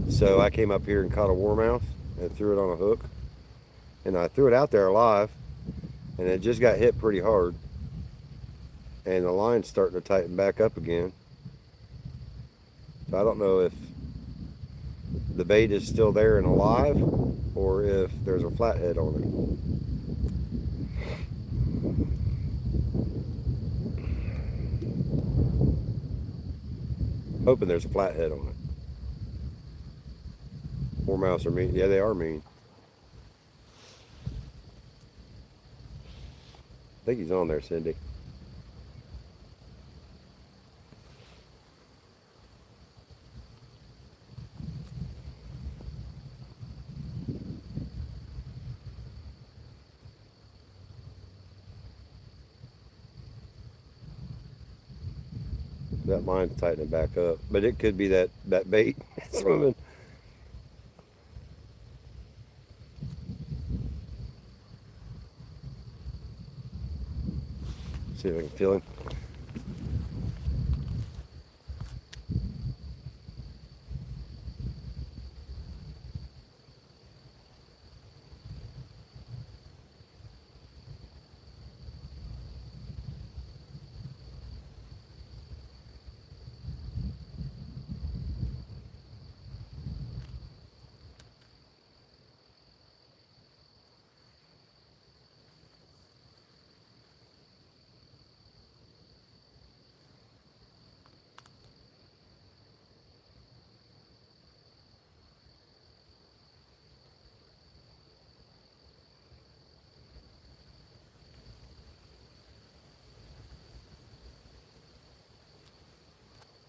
So I came up here and caught a warmouth and threw it on a hook. And I threw it out there alive. And it just got hit pretty hard. And the line's starting to tighten back up again. So I don't know if the bait is still there and alive or if there's a flathead on it. Hoping there's a flathead on it. Warmouths are mean. Yeah, they are mean. I think he's on there, Cindy. That line's tightening back up, but it could be that bait swimming. See if I can feel him.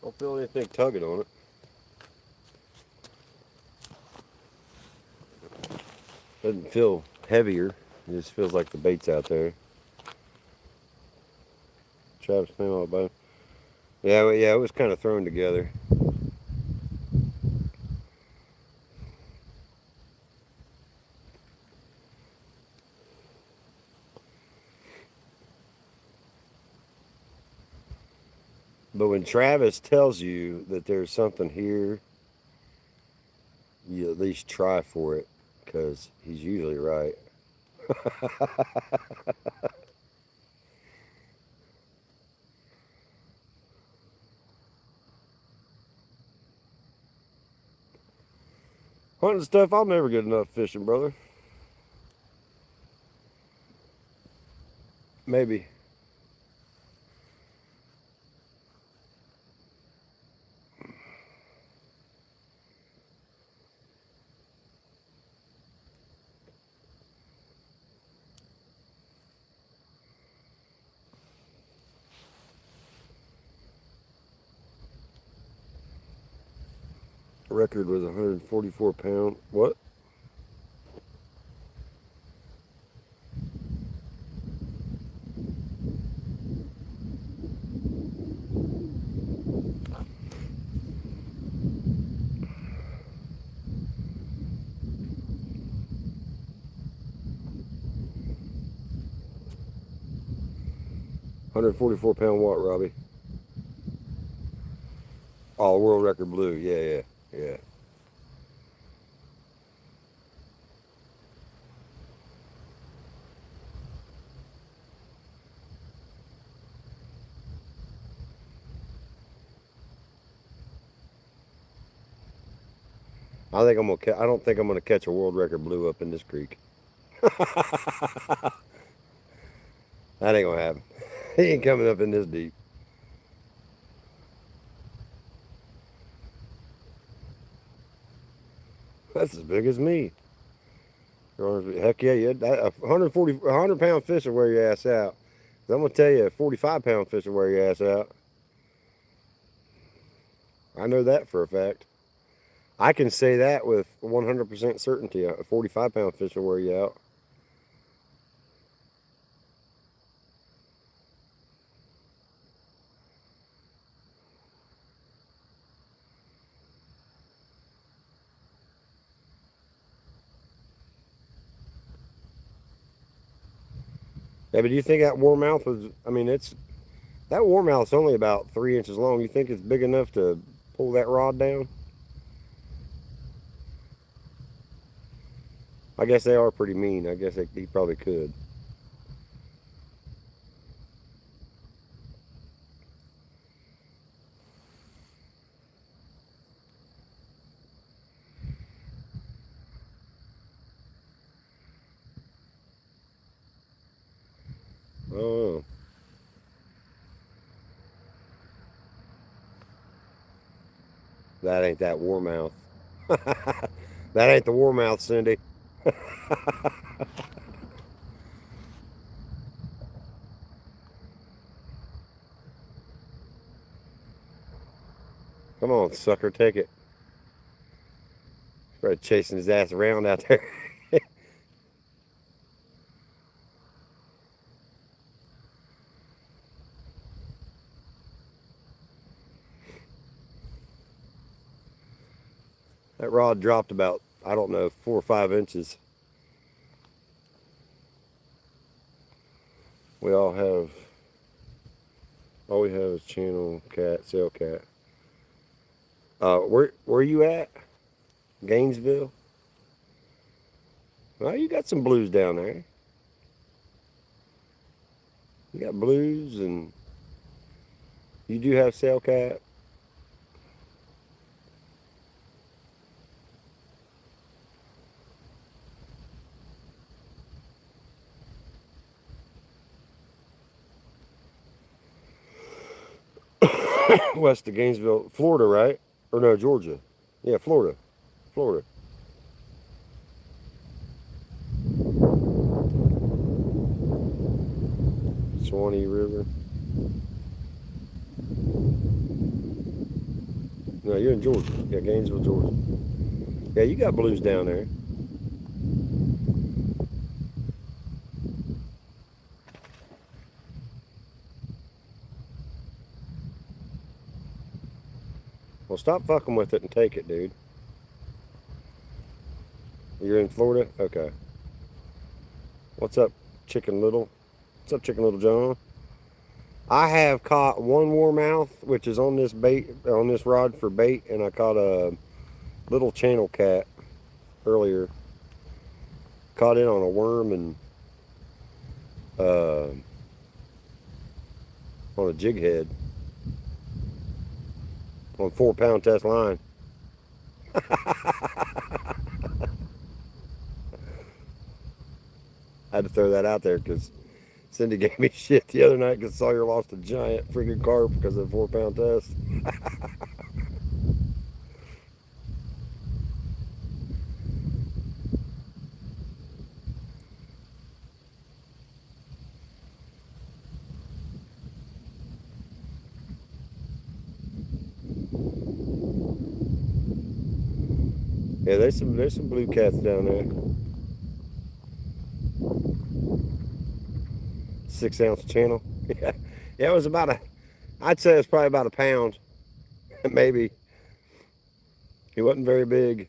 Don't feel anything tugging on it. Doesn't feel heavier. It just feels like the bait's out there. Travis name on it, bud. Yeah, well, yeah, it was kind of thrown together. But when Travis tells you that there's something here, you at least try for it, because he's usually right. Hunting stuff, I'll never get enough fishing, brother. Maybe. Record was 144 pound. What? 144-pound what, Robbie? Oh, world record blue. Yeah, yeah, yeah. I don't think I'm gonna catch a world record blue up in this creek. That ain't gonna happen. He ain't coming up in this deep. That's as big as me. Heck yeah, yeah. 100-pound fish will wear your ass out. I'm gonna tell you, a 45-pound fish will wear your ass out. I know that for a fact. I can say that with 100% certainty. A 45-pound fish will wear you out. Yeah, but do you think that warmouth was? I mean, that warmouth's only about 3 inches long. You think it's big enough to pull that rod down? I guess they are pretty mean. I guess he probably could. Oh, that ain't that warmouth. That ain't the warmouth, Cindy. Come on, sucker, take it. Probably chasing his ass around out there. That rod dropped about, I don't know, 4 or 5 inches. We all have, all we have is channel cat, sail cat. Where you at? Gainesville? Well, you got some blues down there. You got blues, and you do have sail cat. West of Gainesville, Florida, right? Or no, Georgia. Yeah, Florida. Florida. Swanee River. No, you're in Georgia. Yeah, Gainesville, Georgia. Yeah, you got blues down there. Well, stop fucking with it and take it, dude. You're in Florida? Okay. What's up, Chicken Little? What's up, Chicken Little John? I have caught one warmouth, which is on this bait, on this rod for bait, and I caught a little channel cat earlier. Caught it on a worm and uh, on a jig head on 4-pound test line. I had to throw that out there because Cindy gave me shit the other night because Sawyer lost a giant freaking carp because of the 4-pound test. Yeah, there's some blue cats down there. 6-ounce channel. Yeah, yeah, it was about I'd say it's probably about a pound, maybe. He wasn't very big.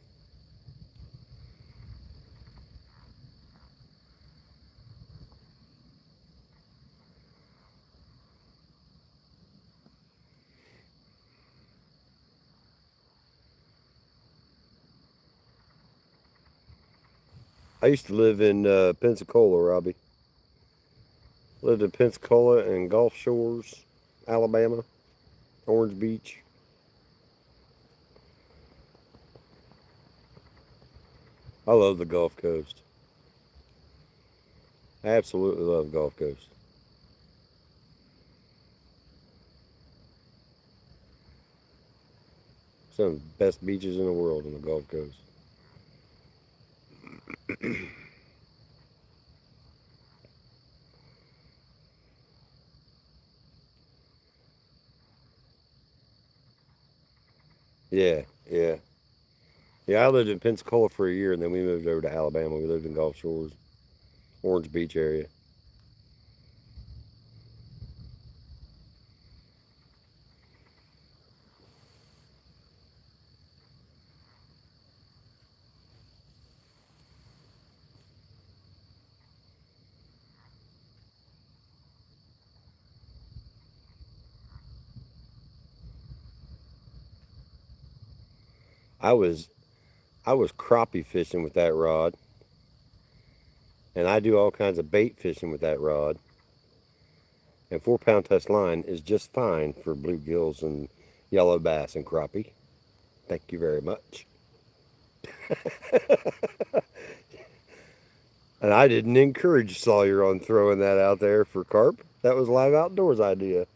I used to live in Pensacola, Robbie. Lived in Pensacola and Gulf Shores, Alabama, Orange Beach. I love the Gulf Coast. I absolutely love Gulf Coast. Some of the best beaches in the world on the Gulf Coast. Yeah, yeah. Yeah, I lived in Pensacola for a year and then we moved over to Alabama. We lived in Gulf Shores, Orange Beach area. I was I was crappie fishing with that rod, and I do all kinds of bait fishing with that rod. And 4 pound test line is just fine for bluegills and yellow bass and crappie. Thank you very much. And I didn't encourage Sawyer on throwing that out there for carp. That was Live Outdoors' idea.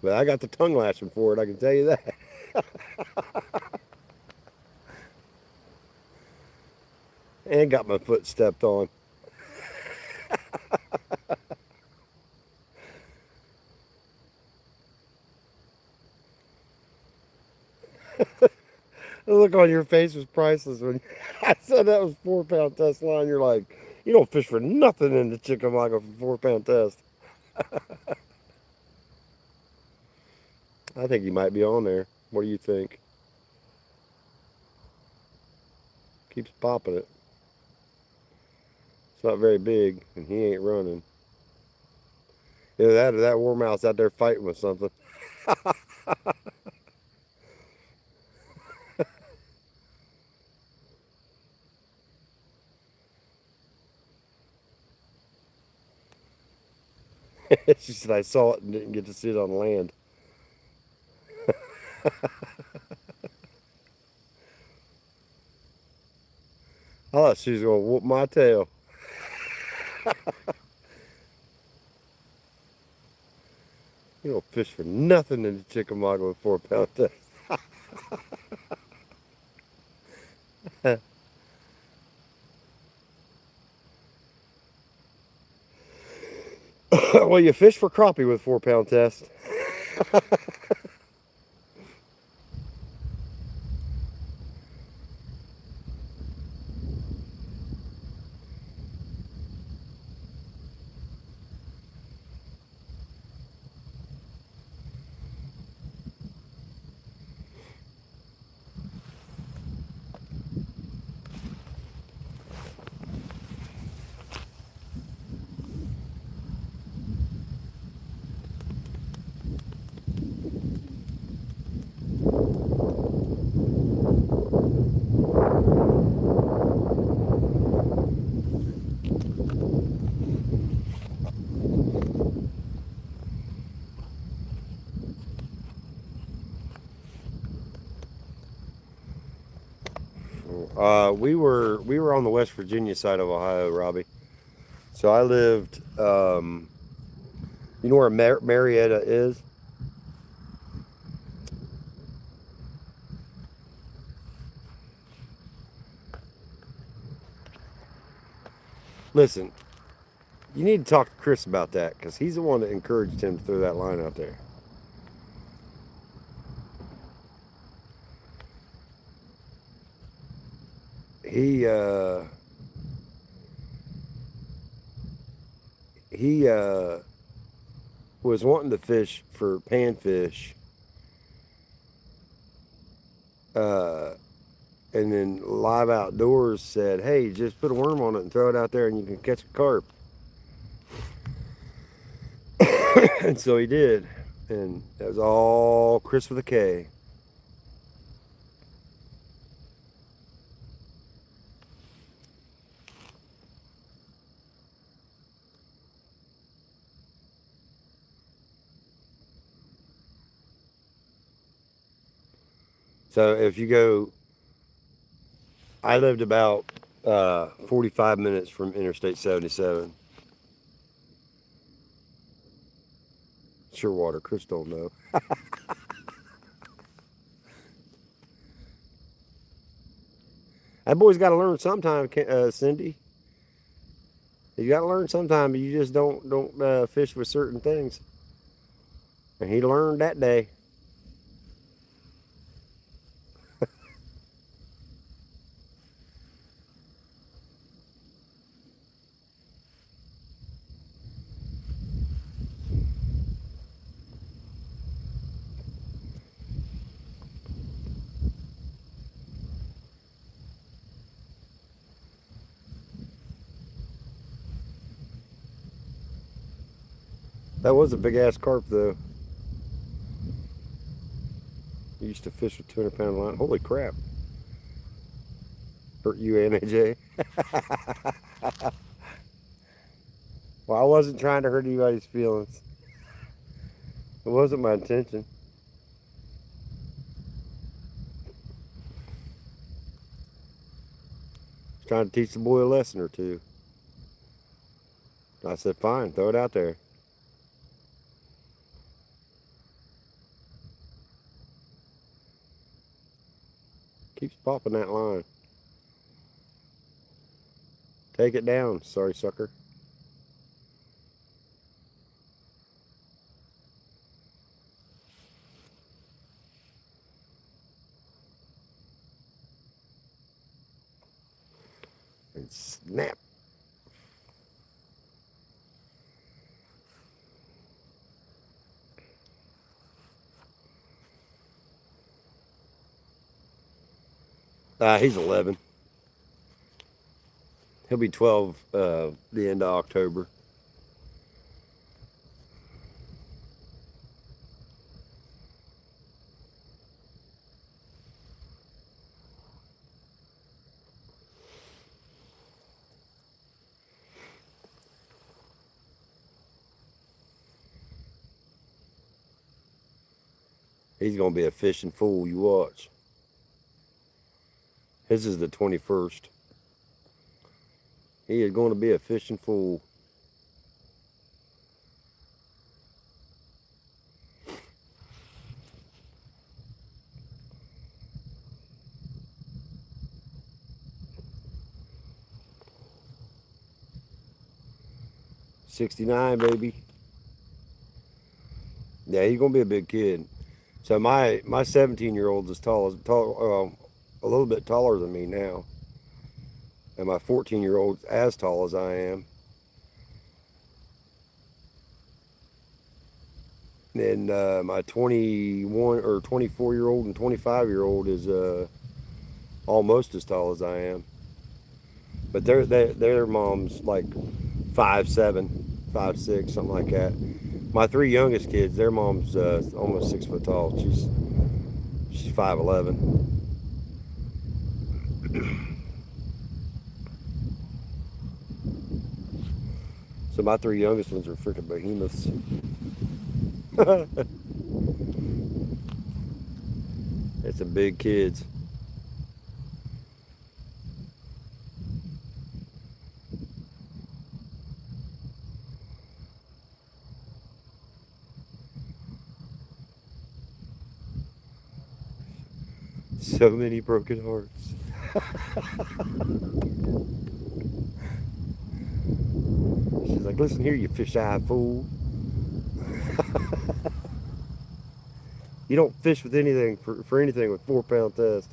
But I got the tongue lashing for it, I can tell you that. And got my foot stepped on. The look on your face was priceless when I said that was 4 pound test line. You're like, you don't fish for nothing in the Chickamauga for 4 pound test. I think he might be on there. What do you think? Keeps popping it. It's not very big, and he ain't running. Either that or that warmouth's out there fighting with something. She said, I saw it and didn't get to see it on land. I thought she was going to whoop my tail. You don't fish for nothing in the Chickamauga with 4 pound test. Well, you fish for crappie with 4 pound test. We were on the West Virginia side of Ohio, Robbie. So I lived. You know where Marietta is? Listen, you need to talk to Chris about that because he's the one that encouraged him to throw that line out there. He uh, he was wanting to fish for panfish. Uh, And then Live Outdoors said, hey, just put a worm on it and throw it out there and you can catch a carp. And so he did. And that was all Chris with a K. So if you go, I lived about 45 minutes from Interstate 77. Sure water, Chris don't know. That boy's got to learn sometime, Cindy. You got to learn sometime. You just don't fish with certain things. And he learned that day. That was a big ass carp though. You used to fish with 200-pound line. Holy crap. Hurt you, AJ. Well, I wasn't trying to hurt anybody's feelings. It wasn't my intention. I was trying to teach the boy a lesson or two. I said, fine, throw it out there. Keeps popping that line. Take it down, sorry sucker. And snap. He's 11. He'll be 12 the end of October. He's going to be a fishing fool, you watch. His is the 21st. He is going to be a fishing fool. '69, baby. Yeah, he's gonna be a big kid. So my 17-year-old's a little bit taller than me now, and my 14-year-old's as tall as I am. And my 21 or 24-year-old and 25-year-old is almost as tall as I am. But their mom's like 5'7", 5'6", something like that. My three youngest kids, their mom's almost 6 foot tall. She's 5'11". So my three youngest ones are freaking behemoths. It's some big kids. So many broken hearts. She's like, listen here, you fish-eyed fool. You don't fish with anything for anything with 4-pound test.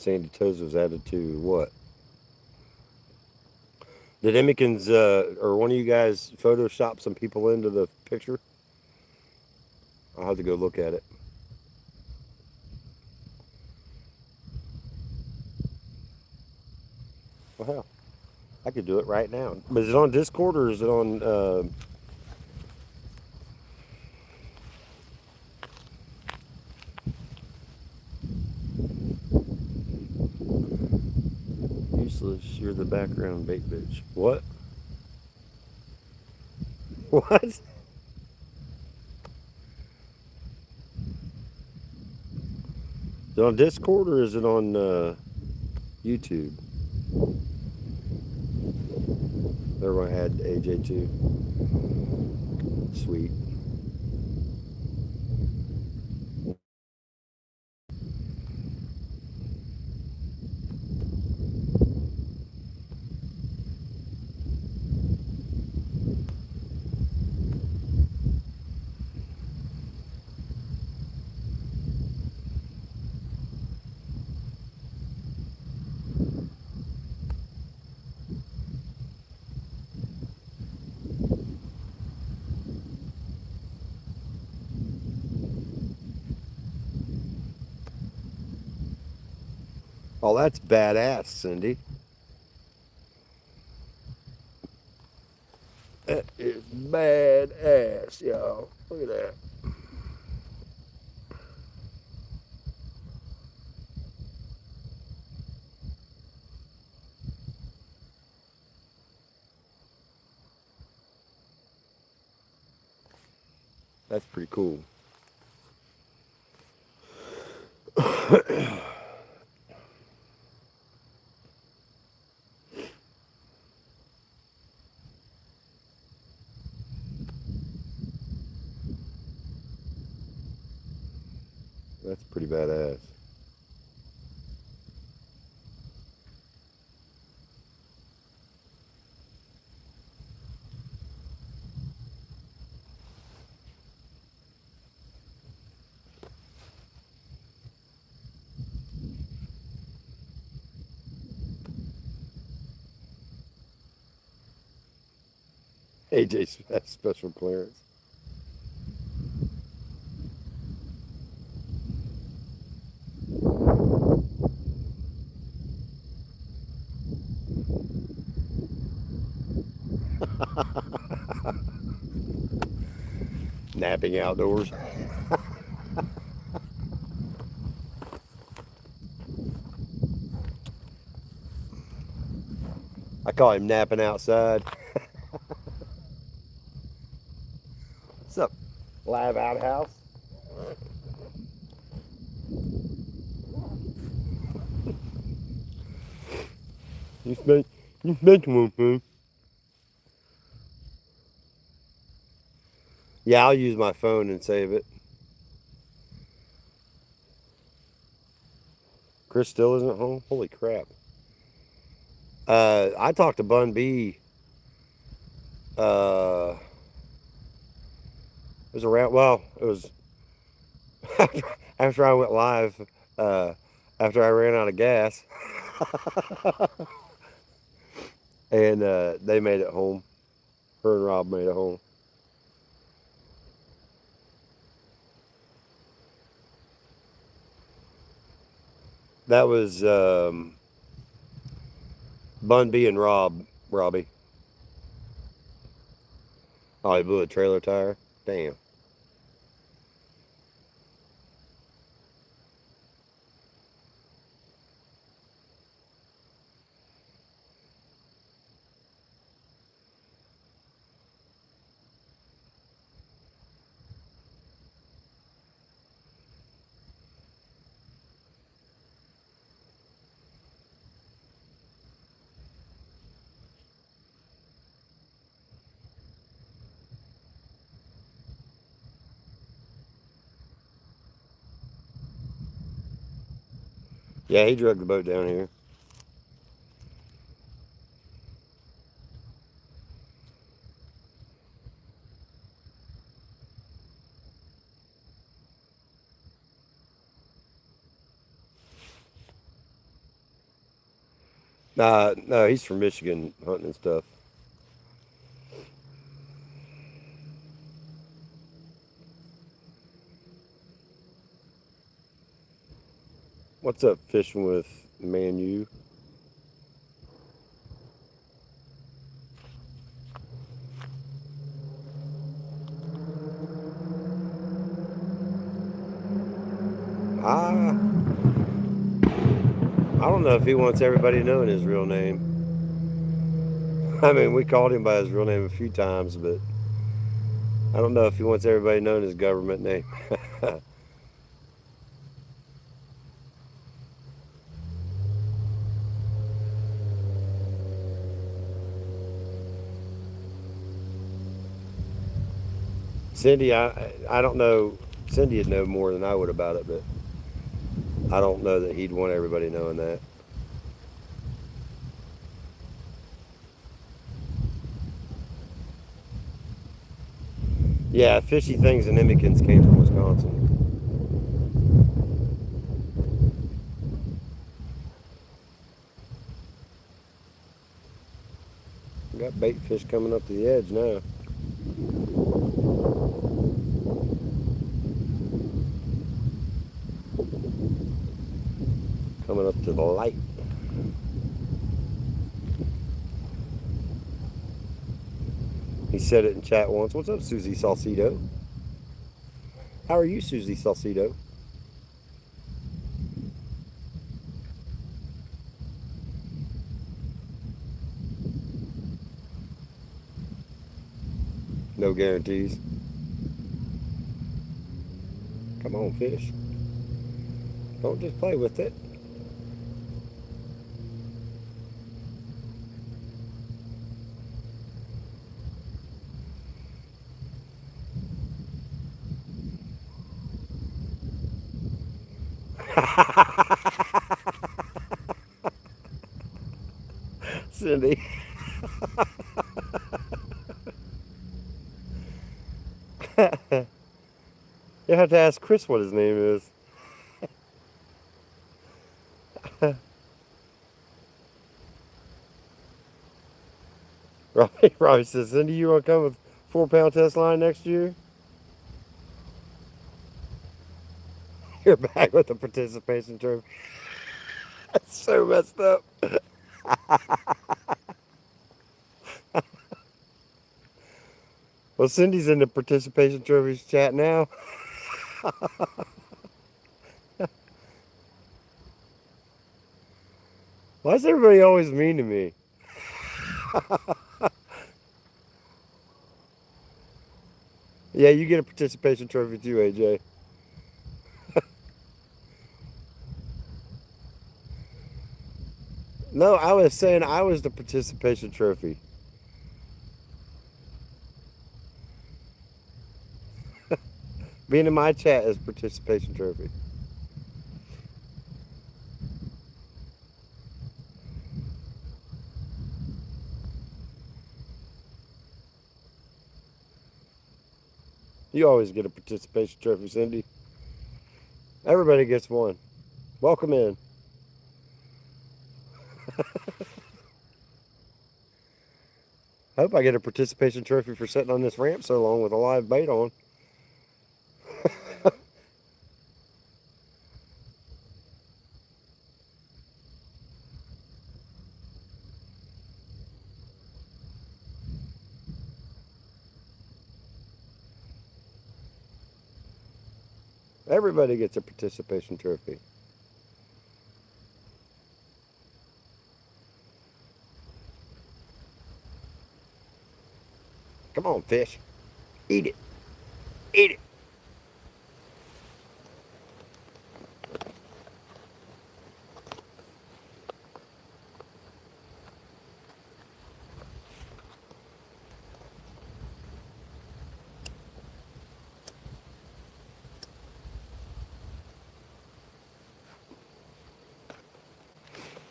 Sandy Toes was added to what? Did Emmekins or one of you guys Photoshop some people into the picture? I'll have to go look at it. Well, hell, I could do it right now. But is it on Discord or is it on? Useless. You're the background bait bitch. What? What? Is it on Discord or is it on YouTube? They're going to add AJ too. Sweet. Oh, that's badass, Cindy. That is badass, y'all. Look at that. That's pretty cool. That's pretty badass. AJ's special clearance. Napping outdoors. I call him napping outside. What's up, live outhouse? You spent one, man. Yeah, I'll use my phone and save it. Chris still isn't home? Holy crap. I talked to Bun B. It was around, well, it was after I went live, uh, after I ran out of gas. And they made it home. Her and Rob made it home. That was Bun B and Robbie. Oh, he blew a trailer tire? Damn. Yeah, he dragged the boat down here. No, he's from Michigan hunting and stuff. What's up, fishing with Man U? I I don't know if he wants everybody knowing his real name. I mean, we called him by his real name a few times, but I don't know if he wants everybody knowing his government name. Cindy, I don't know. Cindy would know more than I would about it, but I don't know that he'd want everybody knowing that. Yeah, Fishy Things and Emmykins came from Wisconsin. We got bait fish coming up to the edge now. Coming up to the light. He said it in chat once. What's up, Susie Salcido? How are you, Susie Salcido? No guarantees. Come on, fish. Don't just play with it. Cindy. You have to ask Chris what his name is. Robbie says, Cindy, you want to come with 4-pound test line next year? You're back with the participation trophy. That's so messed up. Well, Cindy's in the participation trophies chat now. Why is everybody always mean to me? Yeah, you get a participation trophy too, AJ. No, I was saying I was the participation trophy. Being in my chat is participation trophy. You always get a participation trophy, Cindy. Everybody gets one. Welcome in. I hope I get a participation trophy for sitting on this ramp so long with a live bait on. Everybody gets a participation trophy. Come on, fish. Eat it. Eat it.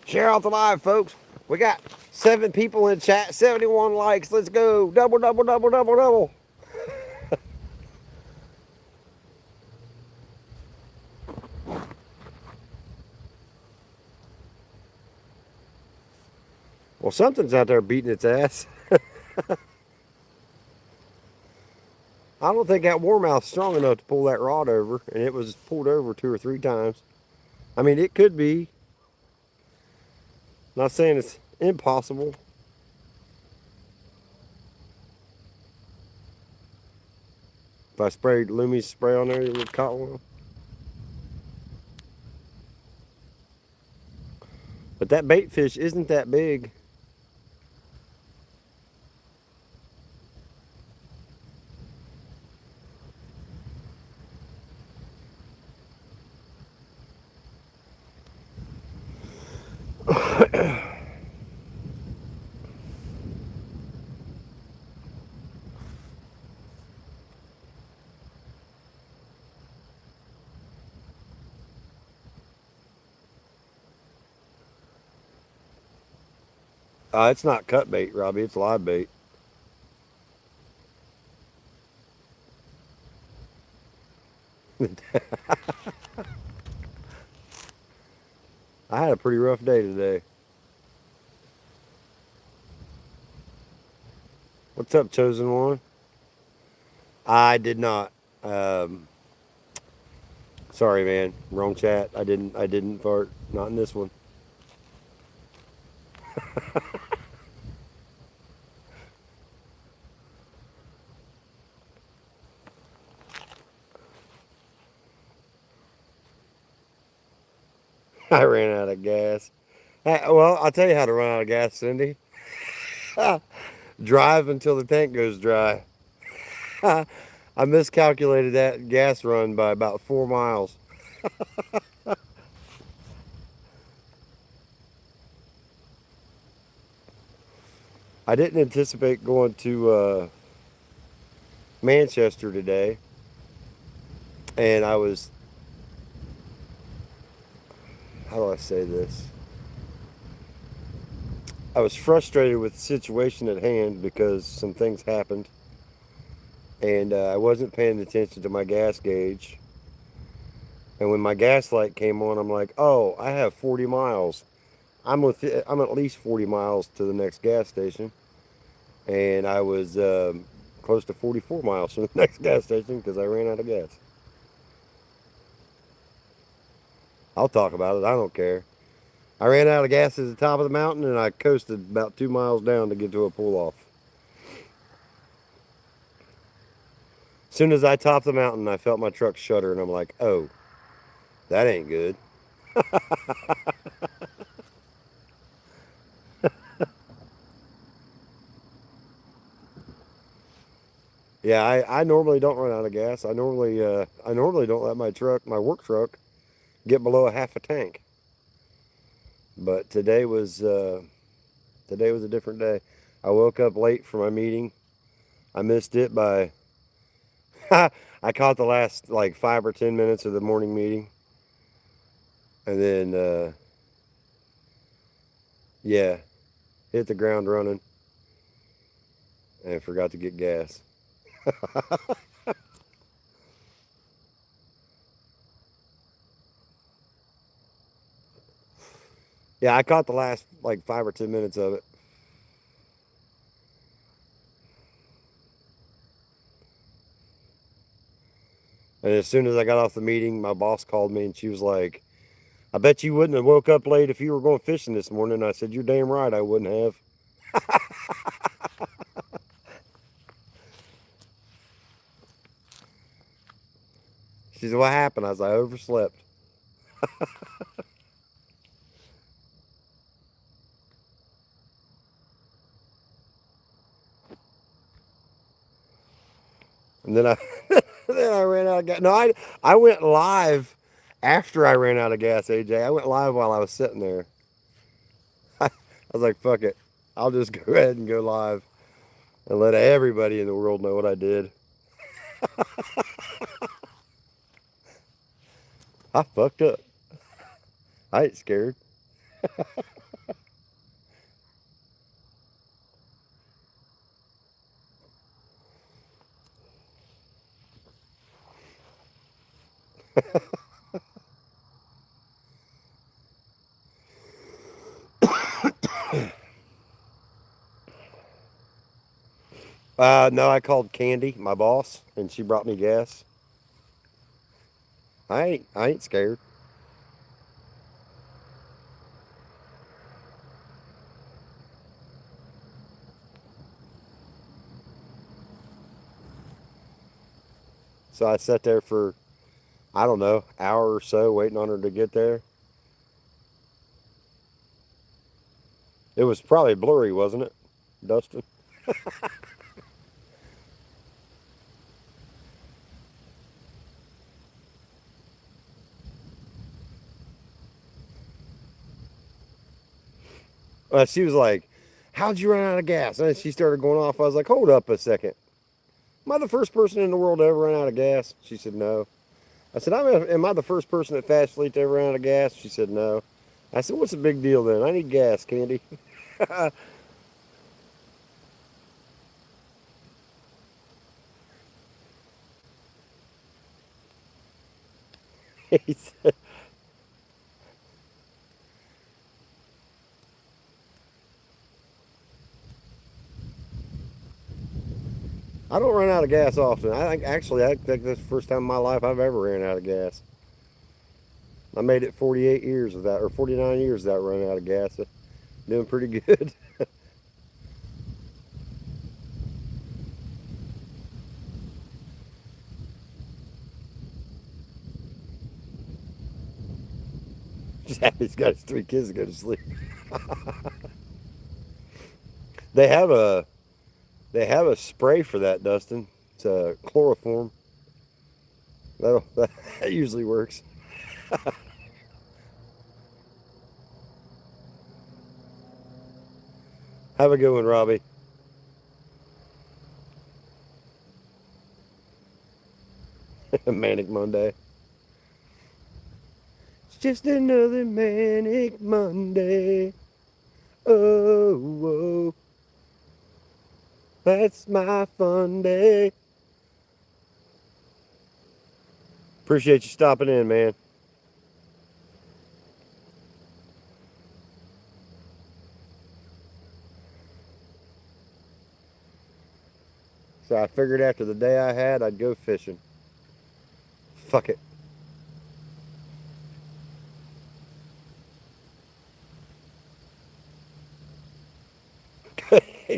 Share out the live, folks. We got 7 people in chat, 71 likes. Let's go. Double, double, double, double, double. Well, something's out there beating its ass. I don't think that warmouth's strong enough to pull that rod over, and it was pulled over 2 or 3 times. I mean, it could be. Not saying it's impossible. If I sprayed Lumi's spray on there, it would caught one. But that bait fish isn't that big. It's not cut bait, Robbie. It's live bait. I had a pretty rough day today. What's up, chosen one? I did not. Um, Sorry, man. Wrong chat. I didn't fart. Not in this one. I ran out of gas. Well, I'll tell you how to run out of gas, Cindy. Drive until the tank goes dry. I miscalculated that gas run by about 4 miles. I didn't anticipate going to Manchester today, and I was, how do I say this? I was frustrated with the situation at hand because some things happened, and I wasn't paying attention to my gas gauge. And when my gas light came on, I'm like, oh, I have 40 miles. I'm at least 40 miles to the next gas station, and I was close to 44 miles from the next gas station because I ran out of gas. I'll talk about it. I don't care. I ran out of gas at the top of the mountain, and I coasted about 2 miles down to get to a pull-off. As soon as I topped the mountain, I felt my truck shudder, and I'm like, oh, that ain't good. Yeah, I normally don't run out of gas. I normally don't let my work truck, get below a half a tank. But today was a different day. I woke up late for my meeting. I missed it by I caught the last like 5 or 10 minutes of the morning meeting, and then yeah, hit the ground running and forgot to get gas. Yeah, I caught the last like 5 or 10 minutes of it. And as soon as I got off the meeting, my boss called me and she was like, I bet you wouldn't have woke up late if you were going fishing this morning. I said, you're damn right I wouldn't have. She said, what happened? I was like, I overslept. And then I then I ran out of gas. No, I went live after I ran out of gas, AJ. I went live while I was sitting there. I was like, fuck it. I'll just go ahead and go live and let everybody in the world know what I did. I fucked up. I ain't scared. No, I called Candy, my boss, and she brought me gas. I ain't scared. So I sat there for, I don't know, hour or so waiting on her to get there. It was probably blurry, wasn't it, Dustin? She was like, "How'd you run out of gas?" And then she started going off. I was like, "Hold up a second. Am I the first person in the world to ever run out of gas?" She said, "No." I said, "Am I the first person at Fast Fleet to ever run out of gas?" She said, "No." I said, "What's the big deal then? I need gas, Candy." He said, I don't run out of gas often. I think that's the first time in my life I've ever ran out of gas. I made it 48 years of that, or 49 years without running out of gas. Doing pretty good. Just happy he's got his 3 kids to go to sleep. They have a they have a spray for that, Dustin. It's a chloroform. That usually works. Have a good one, Robbie. Manic Monday. It's just another manic Monday. Oh, whoa. That's my fun day. Appreciate you stopping in, man. So I figured after the day I had, I'd go fishing. Fuck it.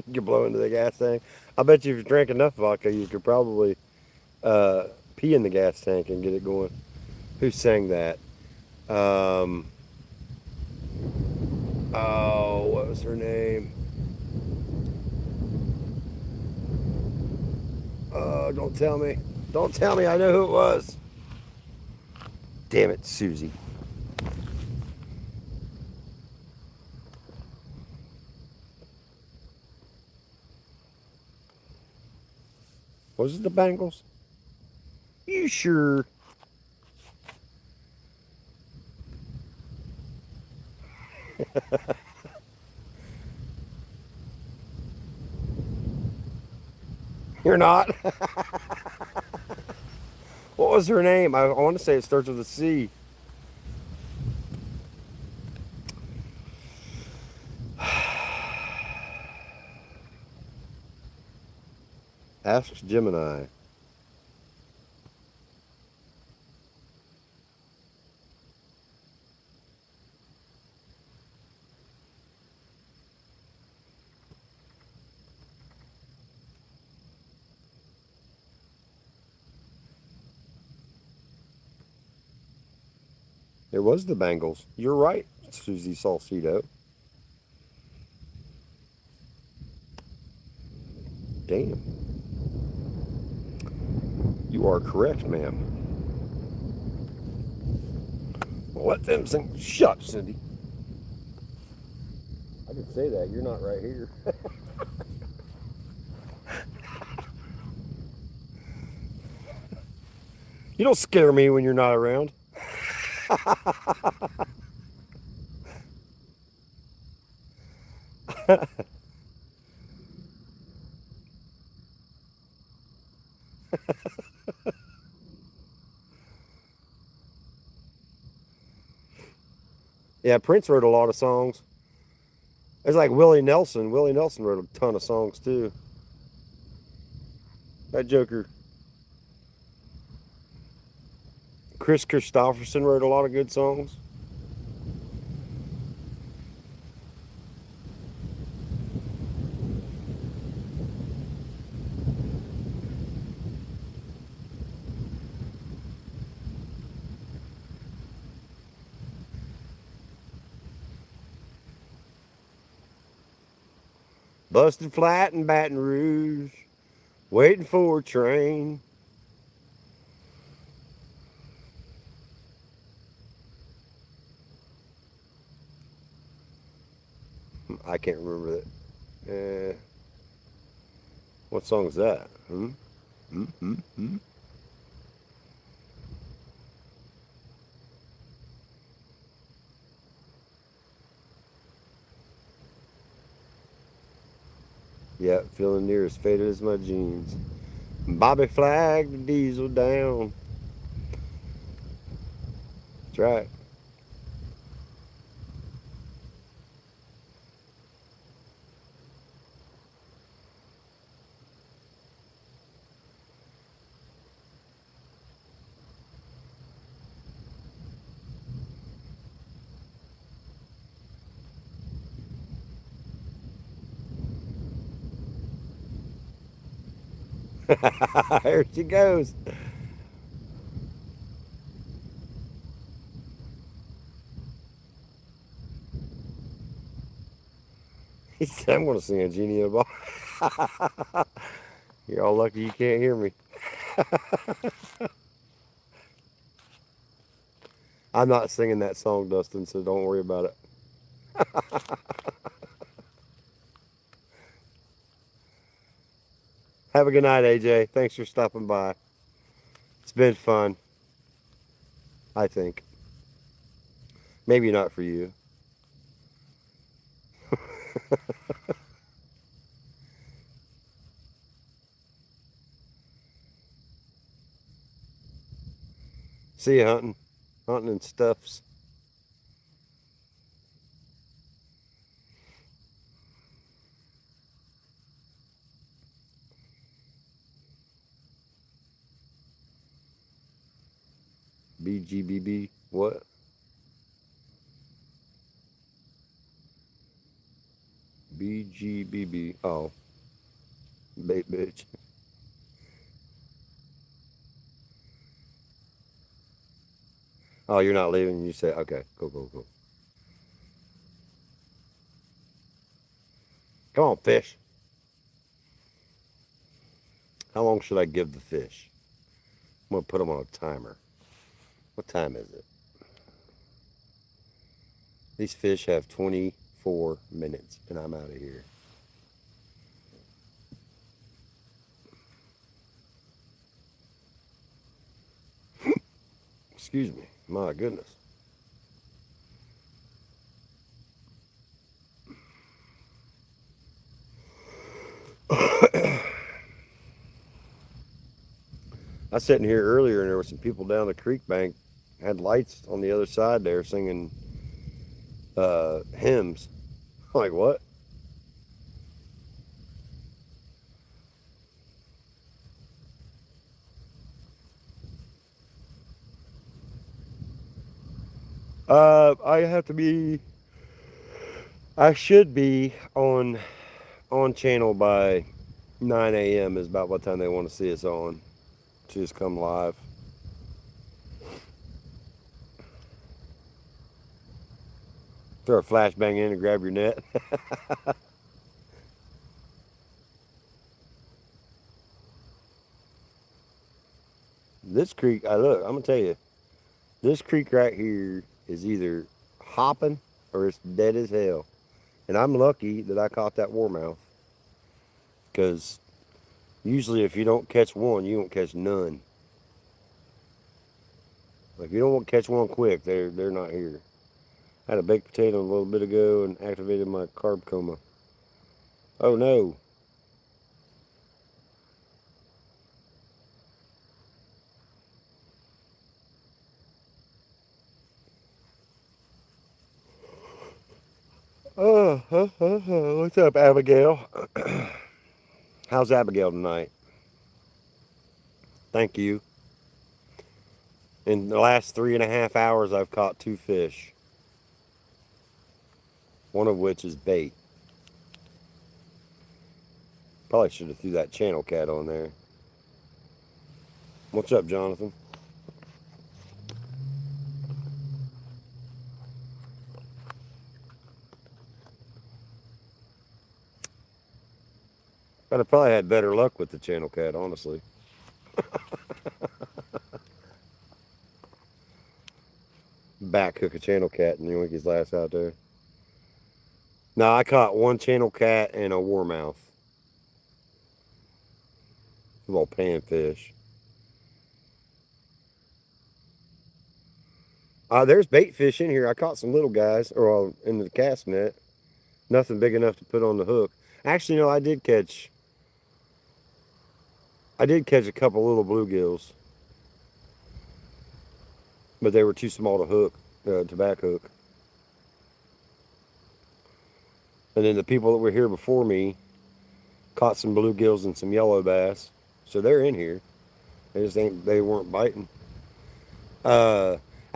You blow into the gas tank. I bet you if you drank enough vodka, you could probably uh, pee in the gas tank and get it going. Who sang that? Um, oh, what was her name? Oh, don't tell me. Don't tell me I know who it was. Damn it, Susie. Was it the Bengals? You sure? You're not? What was her name? I want to say it starts with a C. Ask Gemini. It was the Bengals. You're right, Susie Salcido. Damn. You are correct, ma'am. Let them sing. Shut, Cindy. I can say that. You're not right here. You don't scare me when you're not around. Yeah, Prince wrote a lot of songs. It's like Willie Nelson. Willie Nelson wrote a ton of songs too. That joker. Chris Christopherson wrote a lot of good songs. Busted flat in Baton Rouge, waiting for a train. I can't remember that. What song is that? Hmm, hmm, hmm. Yeah, feeling near as faded as my jeans. Bobby flagged the diesel down. That's right. There she goes. He said, I'm going to sing a genie in a bottle. You're all lucky you can't hear me. I'm not singing that song, Dustin, so don't worry about it. Have a good night, AJ. Thanks for stopping by. It's been fun, I think. Maybe not for you. See you hunting. Hunting and stuffs. BGBB. What? BGBB. Oh, bait bitch. Oh, you're not leaving? You say, okay, cool, cool, cool. Come on, fish. How long should I give the fish? I'm going to put them on a timer. What time is it? These fish have 24 minutes, and I'm out of here. Excuse me. My goodness. I was sitting here earlier, and there were some people down the creek bank, had lights on the other side there singing hymns. I'm like, what? I have to be. I should be on channel by 9 a.m. is about what time they want to see us on. To just come live. Throw a flashbang in and grab your net. This creek, I look, I'm gonna tell you, this creek right here is either hopping or it's dead as hell. And I'm lucky that I caught that warmouth. Because usually if you don't catch one, you don't catch none. Like if you don't catch one quick, they're not here. I had a baked potato a little bit ago and activated my carb coma. Oh no. What's up, Abigail? How's Abigail tonight? Thank you. In the last 3.5 hours, I've caught 2 fish. One of which is bait. Probably should have threw that channel cat on there. What's up, Jonathan? But I probably had better luck with the channel cat, honestly. Back hook a channel cat and yoink his last out there. No, I caught 1 channel cat and a warmouth. A little panfish. There's bait fish in here. I caught some little guys, or in the cast net. Nothing big enough to put on the hook. Actually, no, I did catch a couple little bluegills, but they were too small to hook, to back hook. And then the people that were here before me caught some bluegills and some yellow bass, so they're in here. They weren't biting.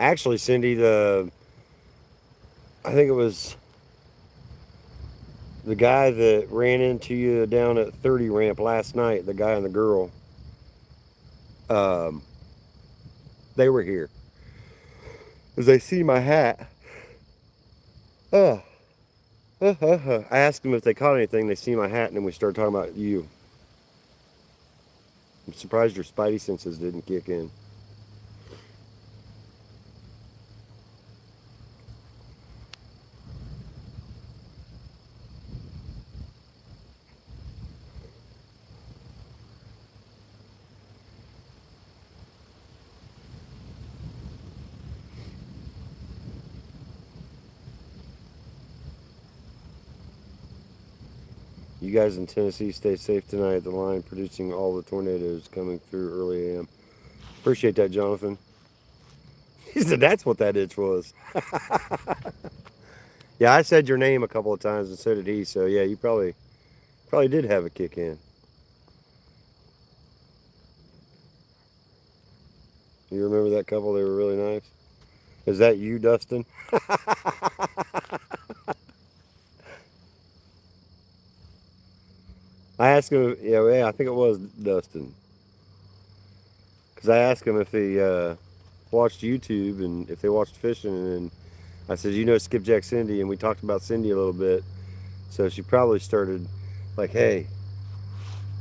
Actually, Cindy, I think it was the guy that ran into you down at 30 ramp last night, the guy and the girl, they were here. As they see my hat, I asked them if they caught anything. They see my hat, and then we started talking about you. I'm surprised your spidey senses didn't kick in. You guys in Tennessee stay safe tonight. The line producing all the tornadoes coming through early AM. Appreciate that, Jonathan. He said that's what that itch was. Yeah, I said your name a couple of times, and so did he. So yeah, you probably did have a kick in. You remember that couple? They were really nice. Is that you, Dustin? I asked him, yeah, I think it was Dustin. Because I asked him if he watched YouTube and if they watched fishing, and I said, you know Skipjack Cindy, and we talked about Cindy a little bit. So she probably started like, hey,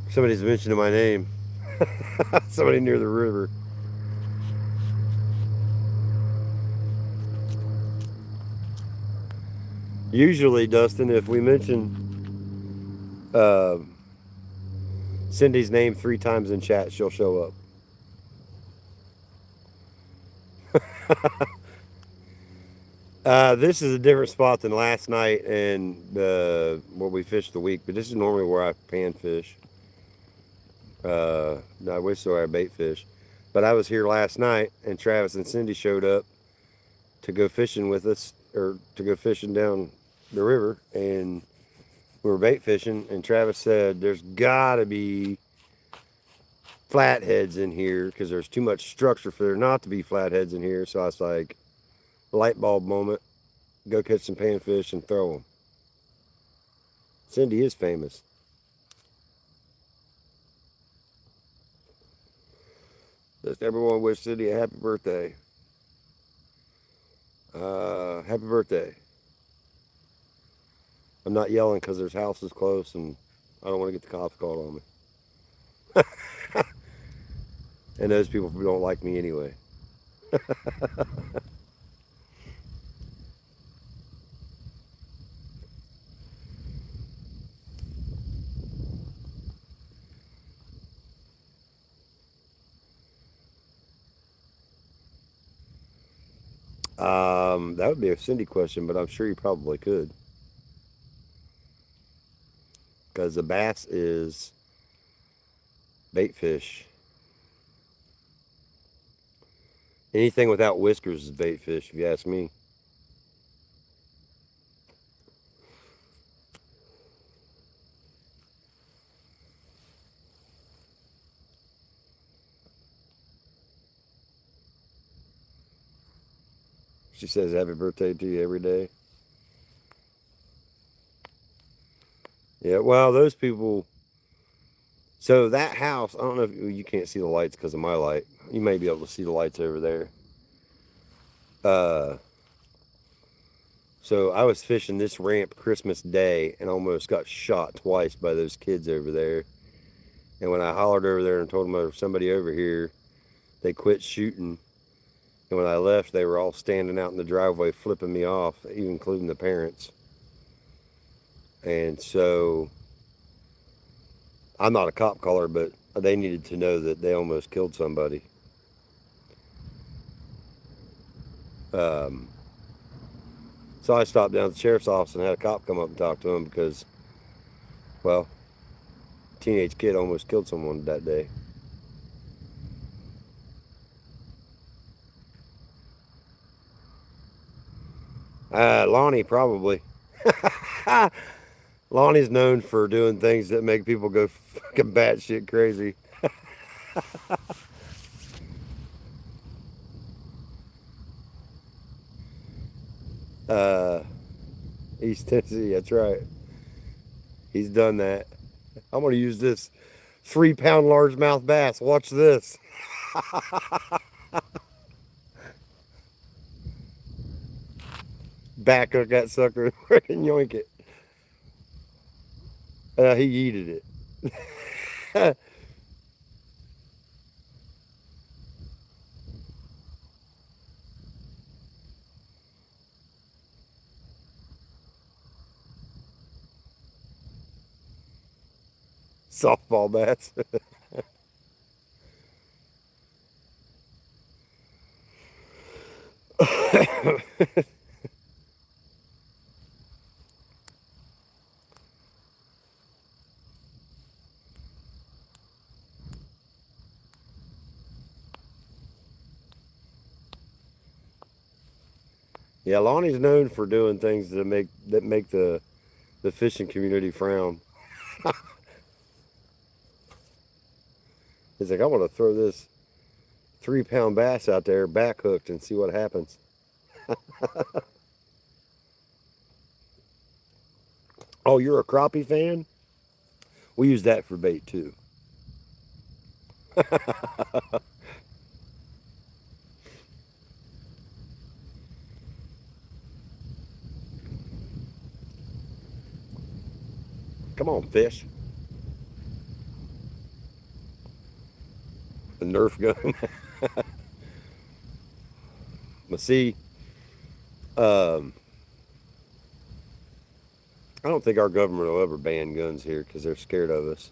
somebody's mentioning my name. Somebody near the river. Usually, Dustin, if we mention Cindy's name 3 times in chat, she'll show up. This is a different spot than last night and where we fished the week, but this is normally where I pan fish. I wish so I bait fish. But I was here last night, and Travis and Cindy showed up to go fishing with us, or to go fishing down the river, and we were bait fishing, and Travis said, there's gotta be flatheads in here, because there's too much structure for there not to be flatheads in here. So I was like, light bulb moment, go catch some panfish and throw them. Cindy is famous. Just everyone wish Cindy a happy birthday. Happy birthday. I'm not yelling because there's houses close and I don't want to get the cops called on me. And those people don't like me anyway. That would be a Cindy question, but I'm sure you probably could. Because the bass is bait fish. Anything without whiskers is bait fish, if you ask me. She says happy birthday to you every day. Yeah, well, those people. So that house, I don't know if you can't see the lights because of my light. You may be able to see the lights over there. Uh, so I was fishing this ramp Christmas Day and almost got shot twice by those kids over there. And when I hollered over there and told them there was somebody over here, they quit shooting. And when I left, they were all standing out in the driveway flipping me off, even including the parents. And so I'm not a cop caller, but they needed to know that they almost killed somebody. So I stopped down at the sheriff's office and had a cop come up and talk to him because, well, a teenage kid almost killed someone that day. Lonnie, probably. Lonnie's known for doing things that make people go fucking batshit crazy. uh, East Tennessee, that's right. He's done that. I'm going to use this 3-pound largemouth bass. Watch this. Back hook that sucker and freaking yoink it. He yeeted it. Softball bats. Yeah, Lonnie's known for doing things that make the fishing community frown. He's like, I want to throw this 3-pound bass out there back hooked and see what happens. Oh, you're a crappie fan? We use that for bait too. Come on, fish. The Nerf gun. But see, um, I don't think our government will ever ban guns here because they're scared of us.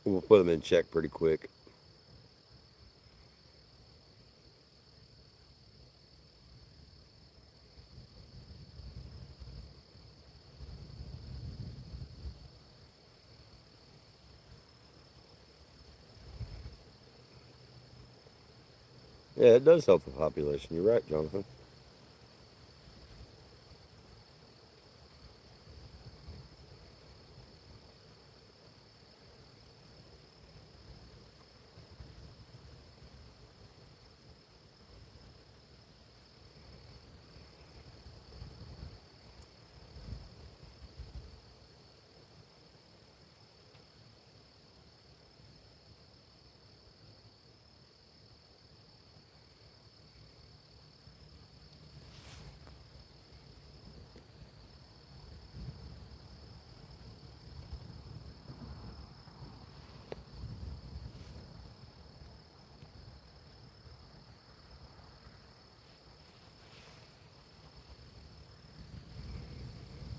We'll put them in check pretty quick. Yeah, it does help the population. You're right, Jonathan.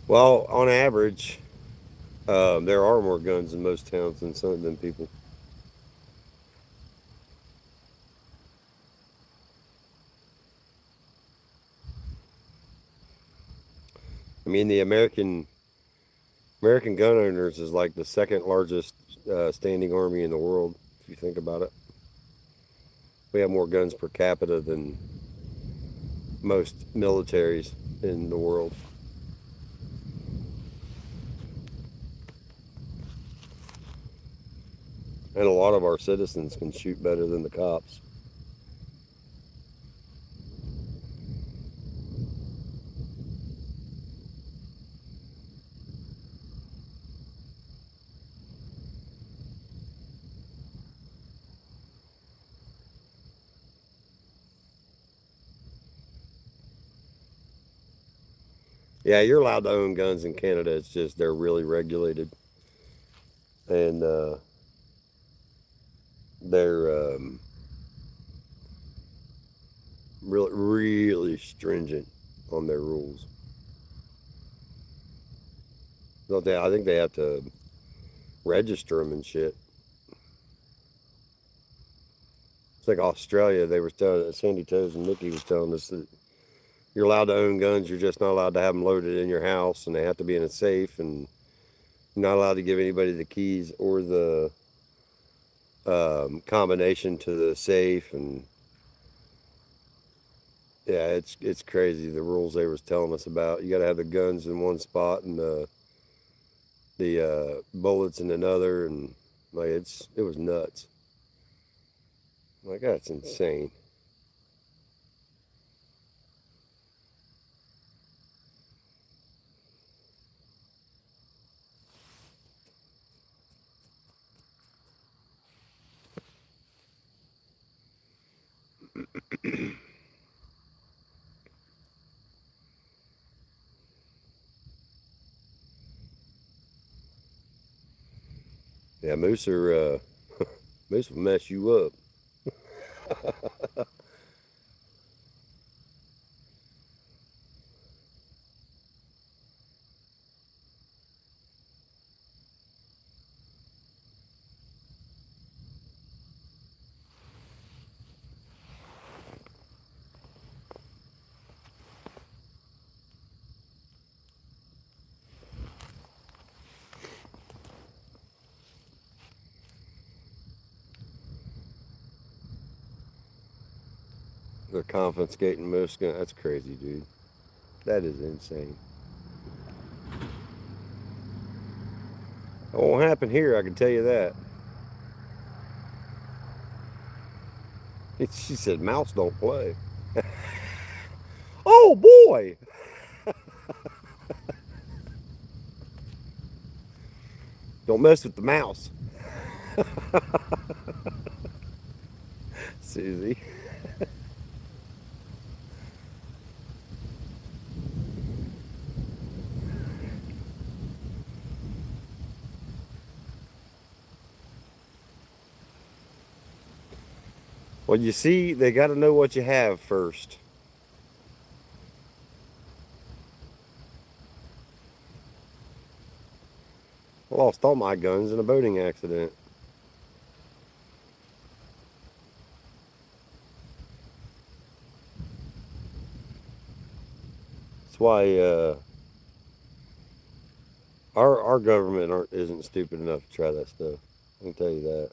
Well, on average, there are more guns in most towns than some of them people. I mean, the American gun owners is like the second largest standing army in the world, if you think about it. We have more guns per capita than most militaries in the world. And a lot of our citizens can shoot better than the cops. Yeah, you're allowed to own guns in Canada. It's just they're really regulated, and they're really, really stringent on their rules. Don't they? I think they have to register them and shit. It's like Australia. They were telling Sandy Toes and Nikki was telling us that you're allowed to own guns. You're just not allowed to have them loaded in your house, and they have to be in a safe, and you're not allowed to give anybody the keys or the combination to the safe. And yeah, it's crazy the rules they was telling us about. You got to have the guns in one spot and the bullets in another, and like it was nuts. Like that's insane. Yeah, moose are moose will mess you up. They're confiscating moose gun. That's crazy, dude. That is insane. It won't happen here, I can tell you that. She said, "Mouse don't play." Oh boy! Don't mess with the mouse, Susie. Well, you see, they got to know what you have first. I lost all my guns in a boating accident. That's why our government isn't stupid enough to try that stuff. I can tell you that.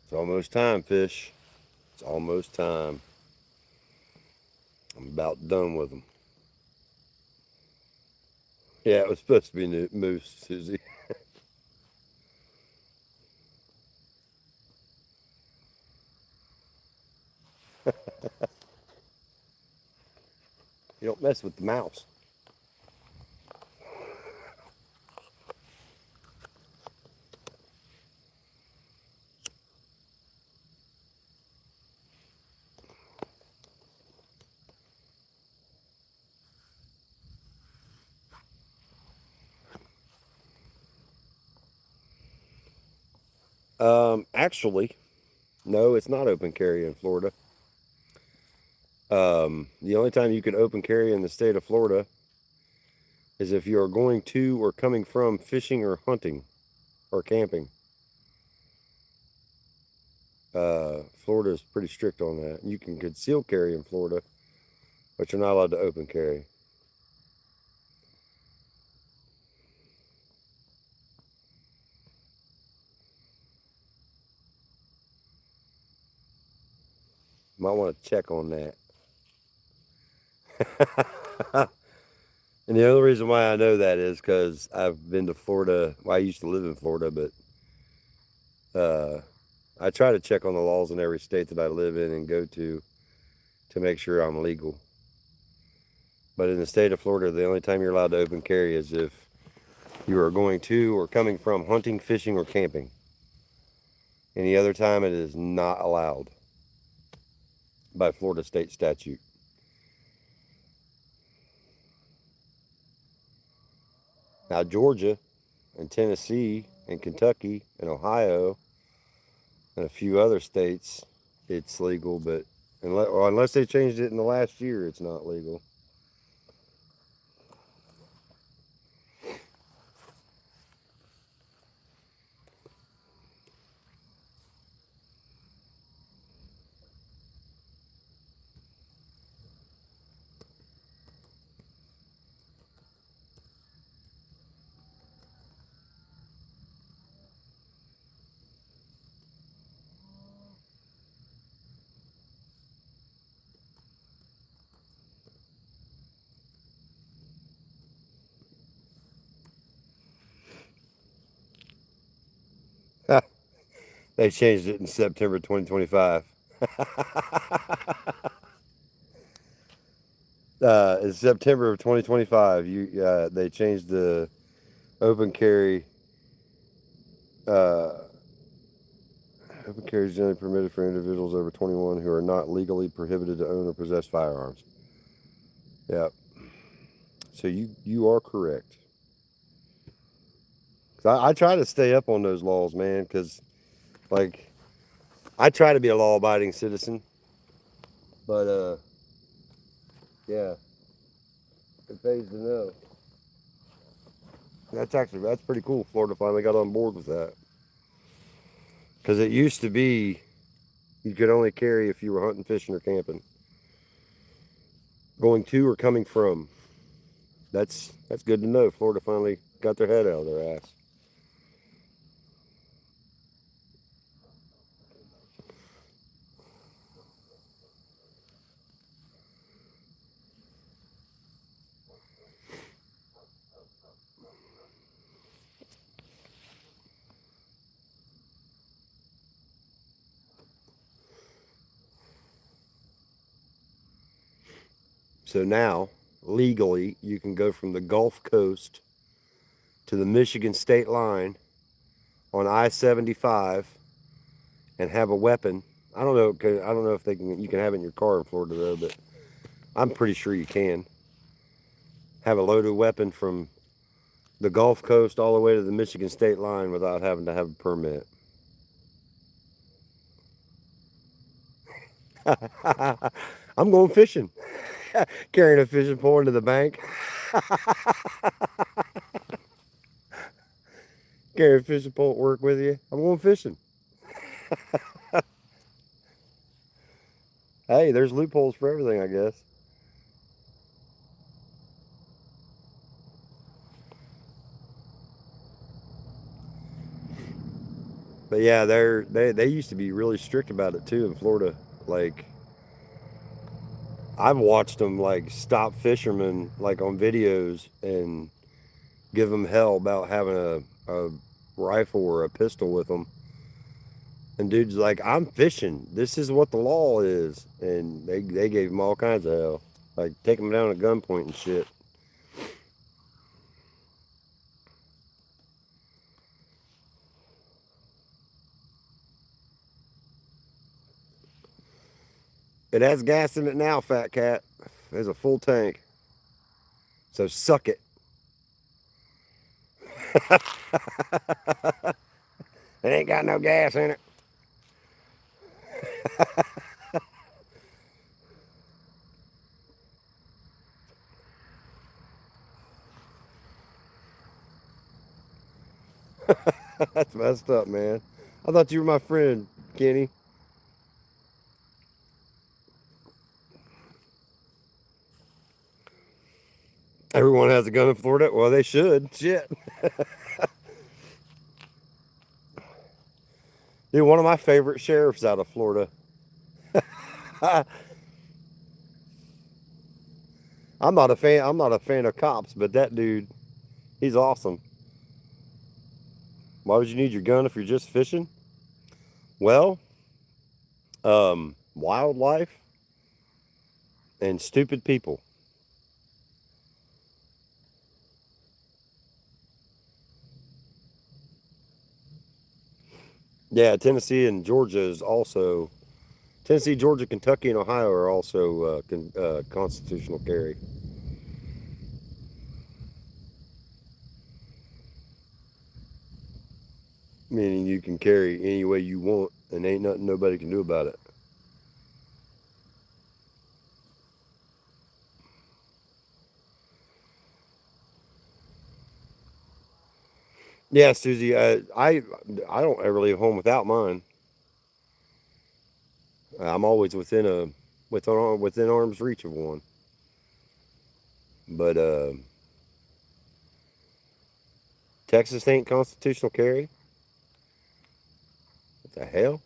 It's almost time, fish. It's almost time. I'm about done with them. Yeah, it was supposed to be moose, Susie. You don't mess with the mouse. Actually, no, it's not open carry in Florida. The only time you can open carry in the state of Florida is if you are going to or coming from fishing or hunting or camping. Florida is pretty strict on that. You can conceal carry in Florida, but you're not allowed to open carry. Might want to check on that. And the only reason why I know that is because I've been to Florida. Well, I used to live in Florida, but I try to check on the laws in every state that I live in and go to make sure I'm legal. But in the state of Florida, the only time you're allowed to open carry is if you are going to or coming from hunting, fishing, or camping. Any other time, it is not allowed by Florida state statute. Now, Georgia and Tennessee and Kentucky and Ohio and a few other states, it's legal, but unless they changed it in the last year, it's not legal. They changed it in September 2025. In September of 2025, they changed the open carry. Open carry is generally permitted for individuals over 21 who are not legally prohibited to own or possess firearms. Yep. So you are correct. I try to stay up on those laws, man, because like I try to be a law-abiding citizen, but yeah, it pays to know. That's pretty cool. Florida finally got on board with that, because it used to be you could only carry if you were hunting, fishing, or camping, going to or coming from. That's good to know. Florida finally got their head out of their ass. So now, legally, you can go from the Gulf Coast to the Michigan state line on I-75 and have a weapon. I don't know if you can have it in your car in Florida though, but I'm pretty sure you can have a loaded weapon from the Gulf Coast all the way to the Michigan state line without having to have a permit. I'm going fishing. Carrying a fishing pole into the bank. Carry a fishing pole at work with you. I'm going fishing. Hey, there's loopholes for everything, I guess. But yeah, they used to be really strict about it too in Florida. Like I've watched them like stop fishermen like on videos and give them hell about having a rifle or a pistol with them. And dude's like, I'm fishing. This is what the law is. And they gave him all kinds of hell. Like, take them down at gunpoint and shit. It has gas in it now, fat cat. There's a full tank. So suck it. It ain't got no gas in it. That's messed up, man. I thought you were my friend, Kenny. Everyone has a gun in Florida. Well, they should. Shit. Dude, one of my favorite sheriffs out of Florida. I'm not a fan. I'm not a fan of cops, but that dude, he's awesome. Why would you need your gun if you're just fishing? Well, wildlife and stupid people. Yeah, Tennessee and Georgia is also Tennessee, Georgia, Kentucky, and Ohio are also constitutional carry. Meaning you can carry any way you want, and ain't nothing nobody can do about it. Yeah, Susie, I don't ever leave home without mine. I'm always within arm's reach of one. But Texas ain't constitutional carry. What the hell?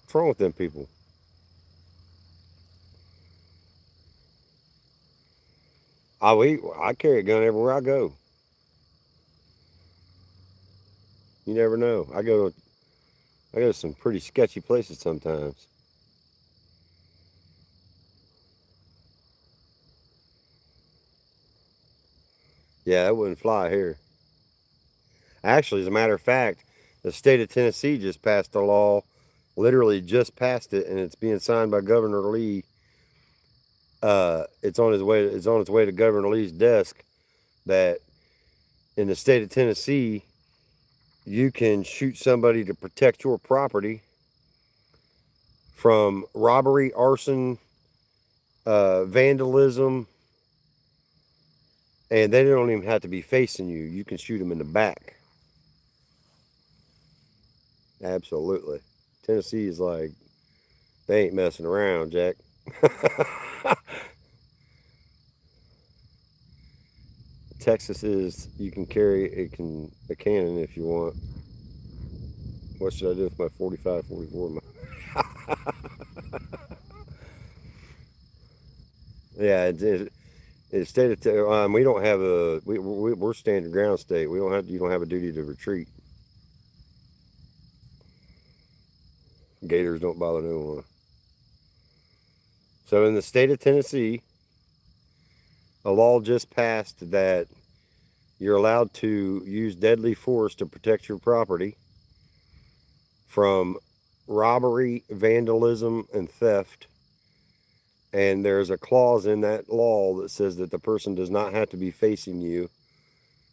What's wrong with them people? I carry a gun everywhere I go. You never know. I go to some pretty sketchy places sometimes. Yeah, that wouldn't fly here. Actually, as a matter of fact, the state of Tennessee just passed a law, literally just passed it, and it's being signed by Governor Lee. It's on his way. It's on its way to Governor Lee's desk. That in the state of Tennessee, you can shoot somebody to protect your property from robbery, arson, vandalism, and they don't even have to be facing you. You can shoot them in the back. Absolutely. Tennessee is like, they ain't messing around, Jack. Texas is, you can carry a cannon if you want. What should I do with my 45, 44? Yeah, it's state of, we don't have we're standard ground state. You don't have a duty to retreat. Gators don't bother no one. So in the state of Tennessee, a law just passed that you're allowed to use deadly force to protect your property from robbery, vandalism, and theft. And there's a clause in that law that says that the person does not have to be facing you.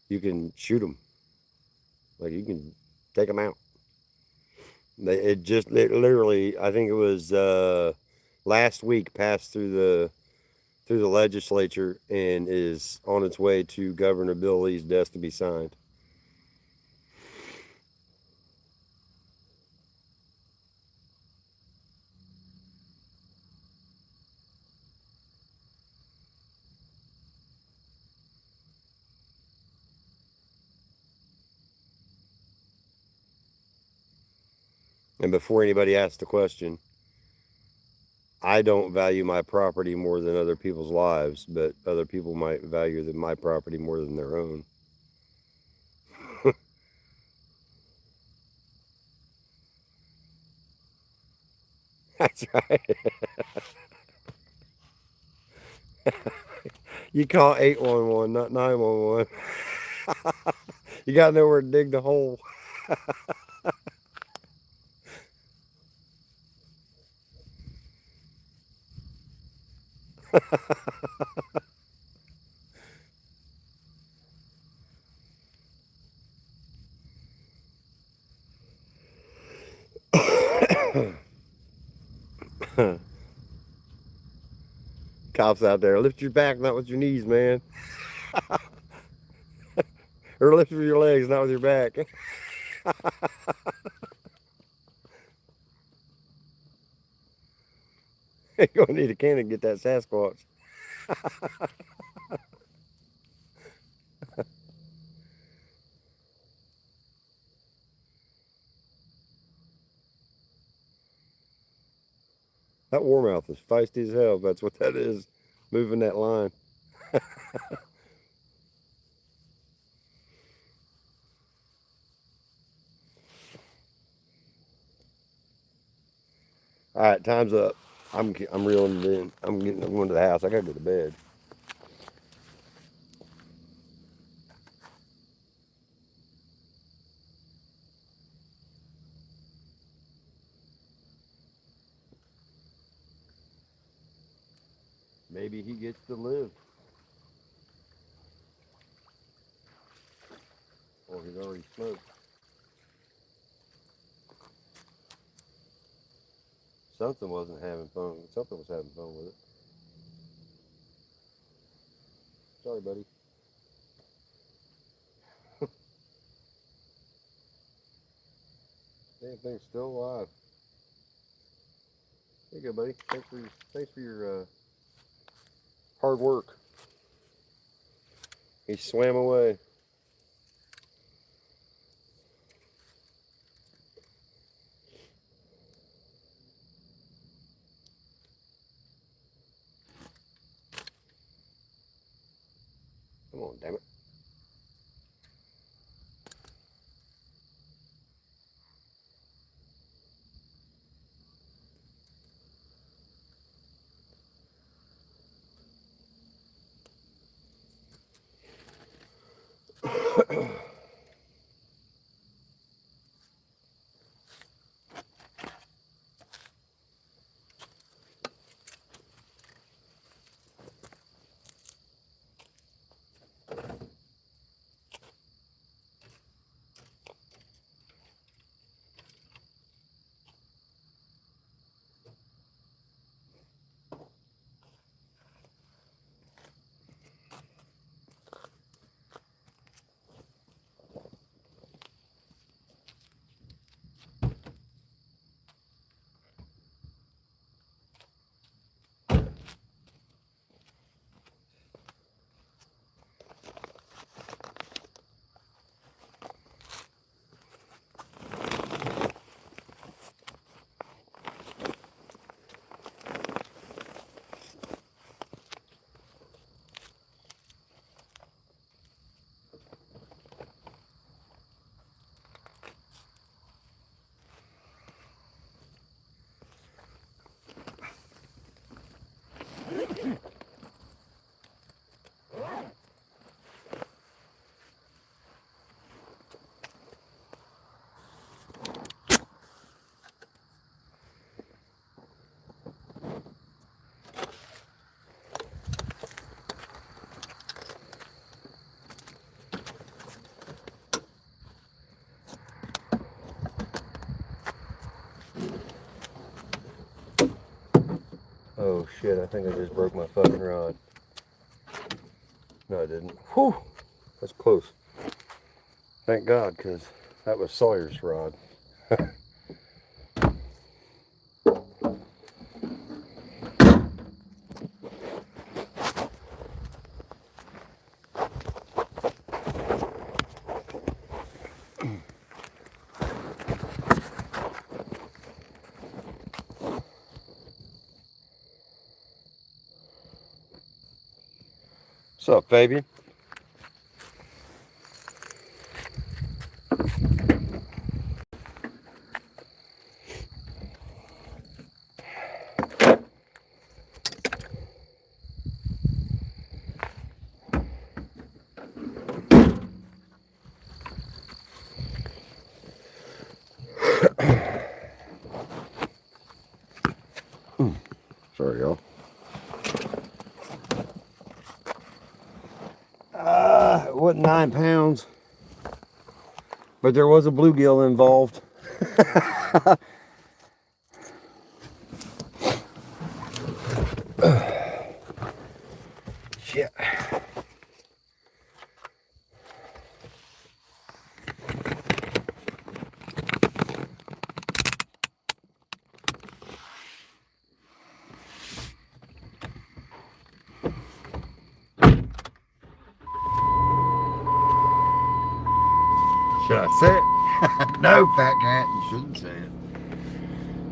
You can shoot them. Like, you can take them out. It literally, I think it was last week, passed through the legislature and is on its way to Governor Bill Lee's desk to be signed. And before anybody asks the question, I don't value my property more than other people's lives, but other people might value my property more than their own. That's right. You call 811, not 911. You got to know where to dig the hole. Cops out there, lift your back, not with your knees, man. Or lift with your legs, not with your back. You're gonna need a can to get that Sasquatch. That warmouth is feisty as hell. That's what that is, moving that line. All right, time's up. I'm reeling it in. I'm going to the house. I gotta go to bed. Maybe he gets to live. Or he's already smoked. Something wasn't having fun. Something was having fun with it. Sorry, buddy. Damn thing's still alive. There you go, buddy. Thanks for your hard work. He swam away. Come on, damn it. Oh shit, I think I just broke my fucking rod. No, I didn't. Whew, that's close. Thank God, because that was Sawyer's rod. What's up, Fabian? Sorry, y'all. It wasn't 9 pounds, but there was a bluegill involved. Shit. Should I say it? No, fat cat, you shouldn't say it.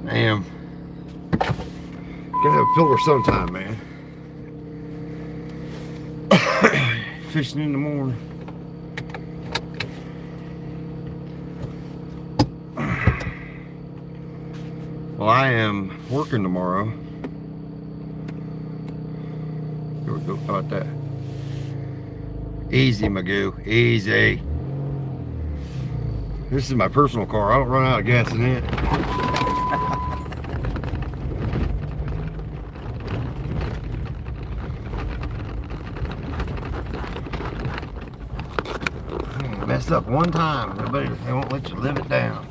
Damn. Gotta have a filter sometime, man. Fishing in the morning. Well, I am working tomorrow. Here we go. How about that? Easy, Magoo. Easy. This is my personal car. I don't run out of gas in it. Messed up one time. They won't let you live it down.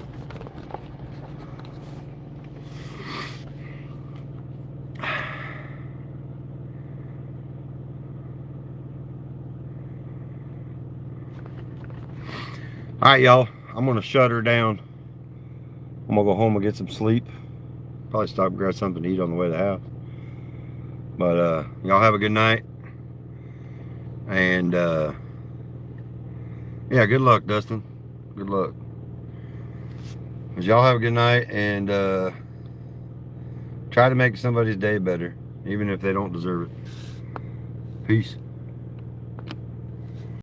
All right, y'all. I'm gonna shut her down. I'm gonna go home and get some sleep. Probably stop and grab something to eat on the way to the house. But y'all have a good night. And yeah, good luck, Dustin. Good luck. But y'all have a good night, and try to make somebody's day better, even if they don't deserve it. Peace.